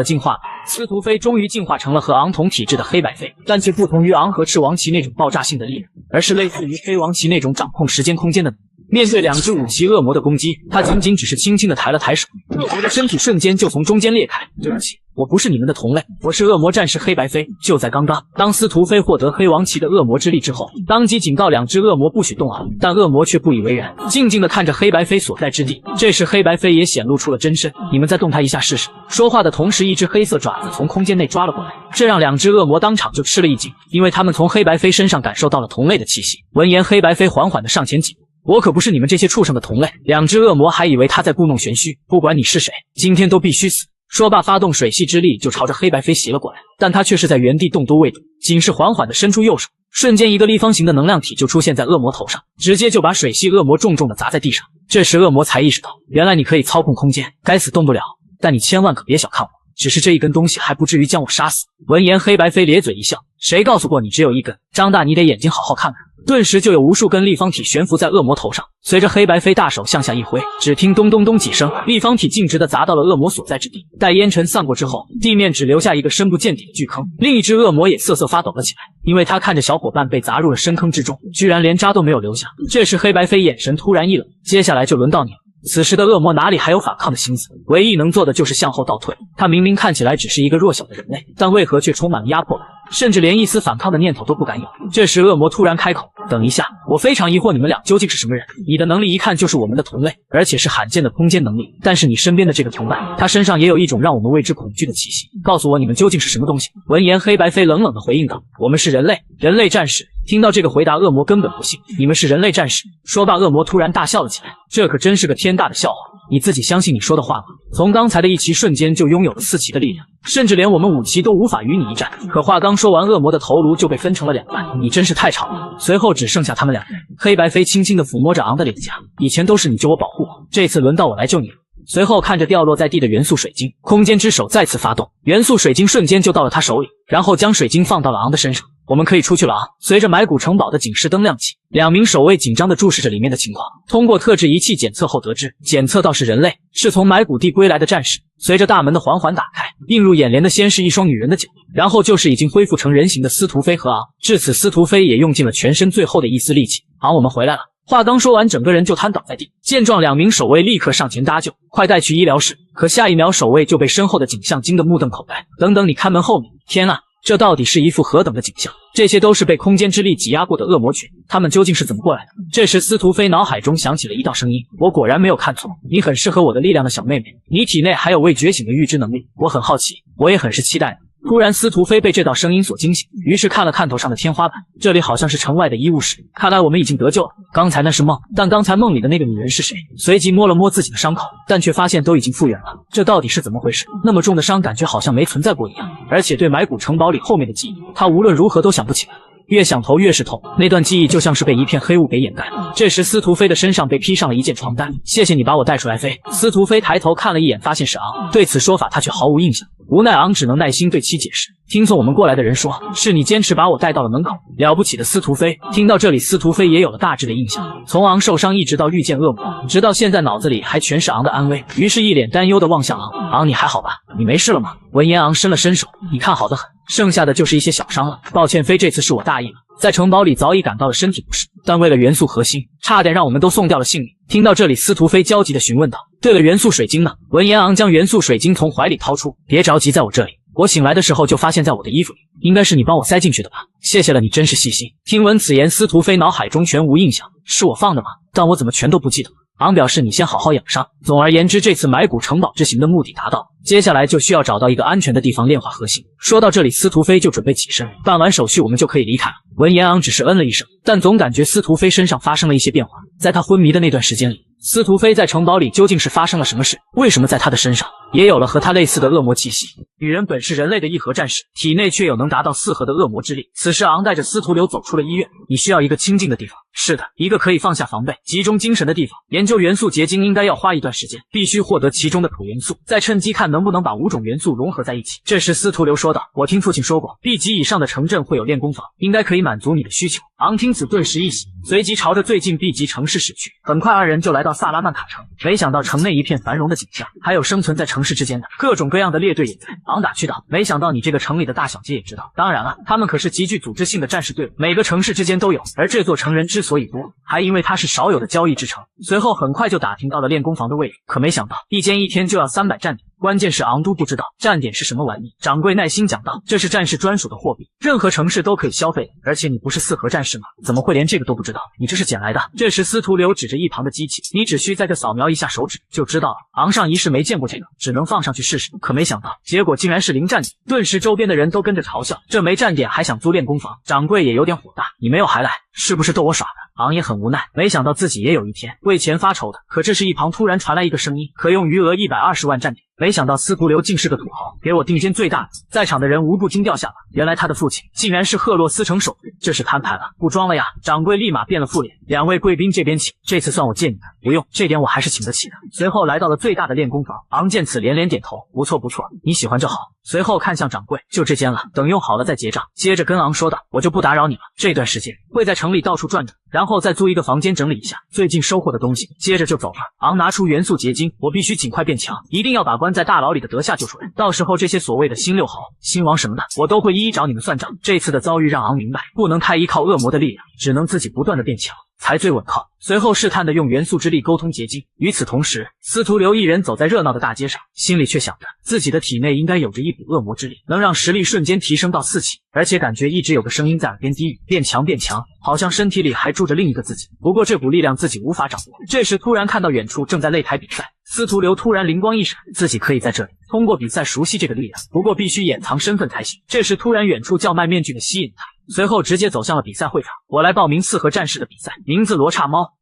[SPEAKER 1] 进化了，司徒飞终于进化成了和昂同体质的黑白飞，但却不同于昂和赤王旗那种爆炸性的力量，而是类似于黑王旗那种掌控时间空间的能力。面对两只五旗恶魔的攻击，他仅仅只是轻轻地抬了抬手，恶魔的身体瞬间就从中间裂开。对不起，我不是你们的同类，我是恶魔战士黑白飞。就在刚刚，当司徒飞获得黑王旗的恶魔之力之后，当即警告两只恶魔不许动摇，但恶魔却不以为然，静静地看着黑白飞所在之地。这时黑白飞也显露出了真身，你们再动他一下试试。说话的同时，一只黑色爪子从空间内抓了过来，这让两只恶魔当场就吃了一惊，因为他们从黑白飞身上感受到了同类的气息。闻言，黑白飞缓缓地上前几步，我可不是你们这些畜生的同类。两只恶魔还以为他在故弄玄虚，不管你是谁，今天都必须死。说罢，发动水系之力就朝着黑白飞袭了过来，但他却是在原地动都未动，仅是缓缓地伸出右手，瞬间一个立方形的能量体就出现在恶魔头上，直接就把水系恶魔重重地砸在地上。这时恶魔才意识到，原来你可以操控空间，该死动不了，但你千万可别小看我，只是这一根东西还不至于将我杀死。闻言，黑白飞咧嘴一笑，谁告诉过你只有一根？张大你得眼睛好好看看。顿时就有无数根立方体悬浮在恶魔头上，随着黑白飞大手向下一挥，只听咚咚咚几声，立方体径直地砸到了恶魔所在之地。待烟尘散过之后，地面只留下一个深不见底的巨坑。另一只恶魔也瑟瑟发抖了起来，因为他看着小伙伴被砸入了深坑之中，居然连渣都没有留下。这时黑白飞眼神突然一冷，接下来就轮到你了。此时的恶魔哪里还有反抗的心思，唯一能做的就是向后倒退。他明明看起来只是一个弱小的人类，但为何却充满了压迫感，甚至连一丝反抗的念头都不敢有。这时恶魔突然开口，等一下，我非常疑惑你们俩究竟是什么人？你的能力一看就是我们的同类，而且是罕见的空间能力，但是你身边的这个同伴，他身上也有一种让我们为之恐惧的气息，告诉我你们究竟是什么东西？闻言，黑白飞冷冷地回应道，我们是人类，人类战士。听到这个回答，恶魔根本不信，你们是人类战士？说罢，恶魔突然大笑了起来，这可真是个天大的笑话，你自己相信你说的话吗？从刚才的一骑瞬间就拥有了四骑的力量，甚至连我们五骑都无法与你一战。可话刚说完，恶魔的头颅就被分成了两半，你真是太吵了。随后只剩下他们两人，黑白飞轻轻地抚摸着昂的脸颊，以前都是你救我保护我，这次轮到我来救你了。随后看着掉落在地的元素水晶，空间之手再次发动，元素水晶瞬间就到了他手里，然后将水晶放到了昂的身上。我们可以出去了啊！随着埋骨城堡的警示灯亮起，两名守卫紧张地注视着里面的情况。通过特制仪器检测后得知，检测到是人类，是从埋骨地归来的战士。随着大门的缓缓打开，映入眼帘的先是一双女人的脚，然后就是已经恢复成人形的司徒飞和昂。至此，司徒飞也用尽了全身最后的一丝力气。昂，我们回来了。话刚说完，整个人就瘫倒在地。见状，两名守卫立刻上前搭救，快带去医疗室。可下一秒，守卫就被身后的景象惊得目瞪口呆。等等，你看门后面！天啊！这到底是一副何等的景象？这些都是被空间之力挤压过的恶魔群，他们究竟是怎么过来的？这时，司徒飞脑海中响起了一道声音：我果然没有看错，你很适合我的力量的小妹妹，你体内还有未觉醒的预知能力，我很好奇，我也很是期待呢。突然，司徒飞被这道声音所惊醒，于是看了看头上的天花板，这里好像是城外的医务室，看来我们已经得救了。刚才那是梦，但刚才梦里的那个女人是谁？随即摸了摸自己的伤口，但却发现都已经复原了，这到底是怎么回事？那么重的伤感觉好像没存在过一样，而且对埋骨城堡里后面的记忆，他无论如何都想不起来。越想头越是痛，那段记忆就像是被一片黑雾给掩盖了。这时，司徒飞的身上被披上了一件床单。谢谢你把我带出来飞。司徒飞抬头看了一眼，发现是昂，对此说法他却毫无印象。无奈昂只能耐心对其解释，听从我们过来的人说，是你坚持把我带到了门口。了不起的司徒飞。听到这里，司徒飞也有了大致的印象，从昂受伤一直到遇见恶魔，直到现在脑子里还全是昂的安危，于是一脸担忧地望向昂。昂，你还好吧？你没事了吗？闻言，昂伸了伸手，你看好得很，剩下的就是一些小伤了。抱歉飞，这次是我大意了。在城堡里早已感到了身体不适，但为了元素核心，差点让我们都送掉了性命。听到这里，司徒飞焦急地询问道：“对了，元素水晶呢？”闻言，昂将元素水晶从怀里掏出：“别着急，在我这里。我醒来的时候就发现在我的衣服里，应该是你帮我塞进去的吧？谢谢了，你真是细心。”听闻此言，司徒飞脑海中全无印象，是我放的吗？但我怎么全都不记得了？昂表示你先好好养伤。总而言之，这次埋骨城堡之行的目的达到，接下来就需要找到一个安全的地方炼化核心。说到这里，司徒飞就准备起身，办完手续我们就可以离开了。闻言，昂只是嗯了一声，但总感觉司徒飞身上发生了一些变化。在他昏迷的那段时间里，司徒飞在城堡里究竟是发生了什么事？为什么在他的身上也有了和他类似的恶魔气息？女人本是人类的一合战士，体内却有能达到4合的恶魔之力。此时，昂带着司徒流走出了医院。你需要一个清静的地方。是的，一个可以放下防备、集中精神的地方。研究元素结晶应该要花一段时间，必须获得其中的土元素，再趁机看能不能把5种元素融合在一起。这时，司徒流说道：“我听父亲说过，B 级以上的城镇会有炼工坊，应该可以满足你的需求。”昂听此顿时一喜，随即朝着最近 B 级城市驶去。很快，二人就来到萨拉曼卡城。没想到城内一片繁荣的景象，还有生存在城市之间的各种各样的列队也在。昂打趣道：“没想到你这个城里的大小姐也知道。当然了，他们可是极具组织性的战士队伍，每个城市之间都有。而这座城人之所以多，还因为它是少有的交易之城。”随后很快就打听到了炼工坊的位置，可没想到一间一天就要300站点。关键是昂都不知道站点是什么玩意。掌柜耐心讲道：“这是战士专属的货币，任何城市都可以消费。而且你不是4合战士吗？怎么会连这个都不知道？你这是捡来的？”这时司徒流指着一旁的机器：“你只需在这扫描一下手指就知道了。”昂上一世没见过这个，只能放上去试试。可没想到结果竟然是0站点，顿时周边的人都跟着嘲笑：“这没站点还想租炼工坊？”掌柜也有点火大：“你没有还来，是不是逗我耍的？”昂也很无奈，没想到自己也有一天为钱发愁的。可这时一旁突然传来一个声音：“可用余额120万站点。”没想到司徒流竟是个土豪，给我定间最大的。在场的人无不惊掉下巴，原来他的父亲竟然是赫洛斯城守卫，这是摊牌了，不装了呀！掌柜立马变了副脸：“2位贵宾这边请，这次算我借你的。”“不用，这点我还是请得起的。”随后来到了最大的炼工坊，昂见此连连点头：“不错不错，你喜欢就好。”随后看向掌柜：“就这间了，等用好了再结账。”接着跟昂说道：“我就不打扰你了，这段时间会在城里到处转转，然后再租一个房间整理一下最近收获的东西，接着就走了。”昂拿出元素结晶：“我必须尽快变强，一定要把关在大牢里的德夏救出来，到时候这些所谓的新6豪、新王什么的，我都会一一找你们算账。”这次的遭遇让昂明白，不能太依靠恶魔的力量，只能自己不断的变强才最稳靠。随后试探的用元素之力沟通结晶。与此同时，司徒流一人走在热闹的大街上，心里却想着自己的体内应该有着一股恶魔之力，能让实力瞬间提升到4级，而且感觉一直有个声音在耳边低语：“变强变强。”好像身体里还住着另一个自己，不过这股力量自己无法掌握。这时突然看到远处正在擂台比赛，司徒流突然灵光一闪，自己可以在这里通过比赛熟悉这个力量，不过必须掩藏身份才行。这时突然远处叫卖面具的吸引他，随后直接走向了比赛会场。“我来报名4合战士的比赛，名字罗刹猫。”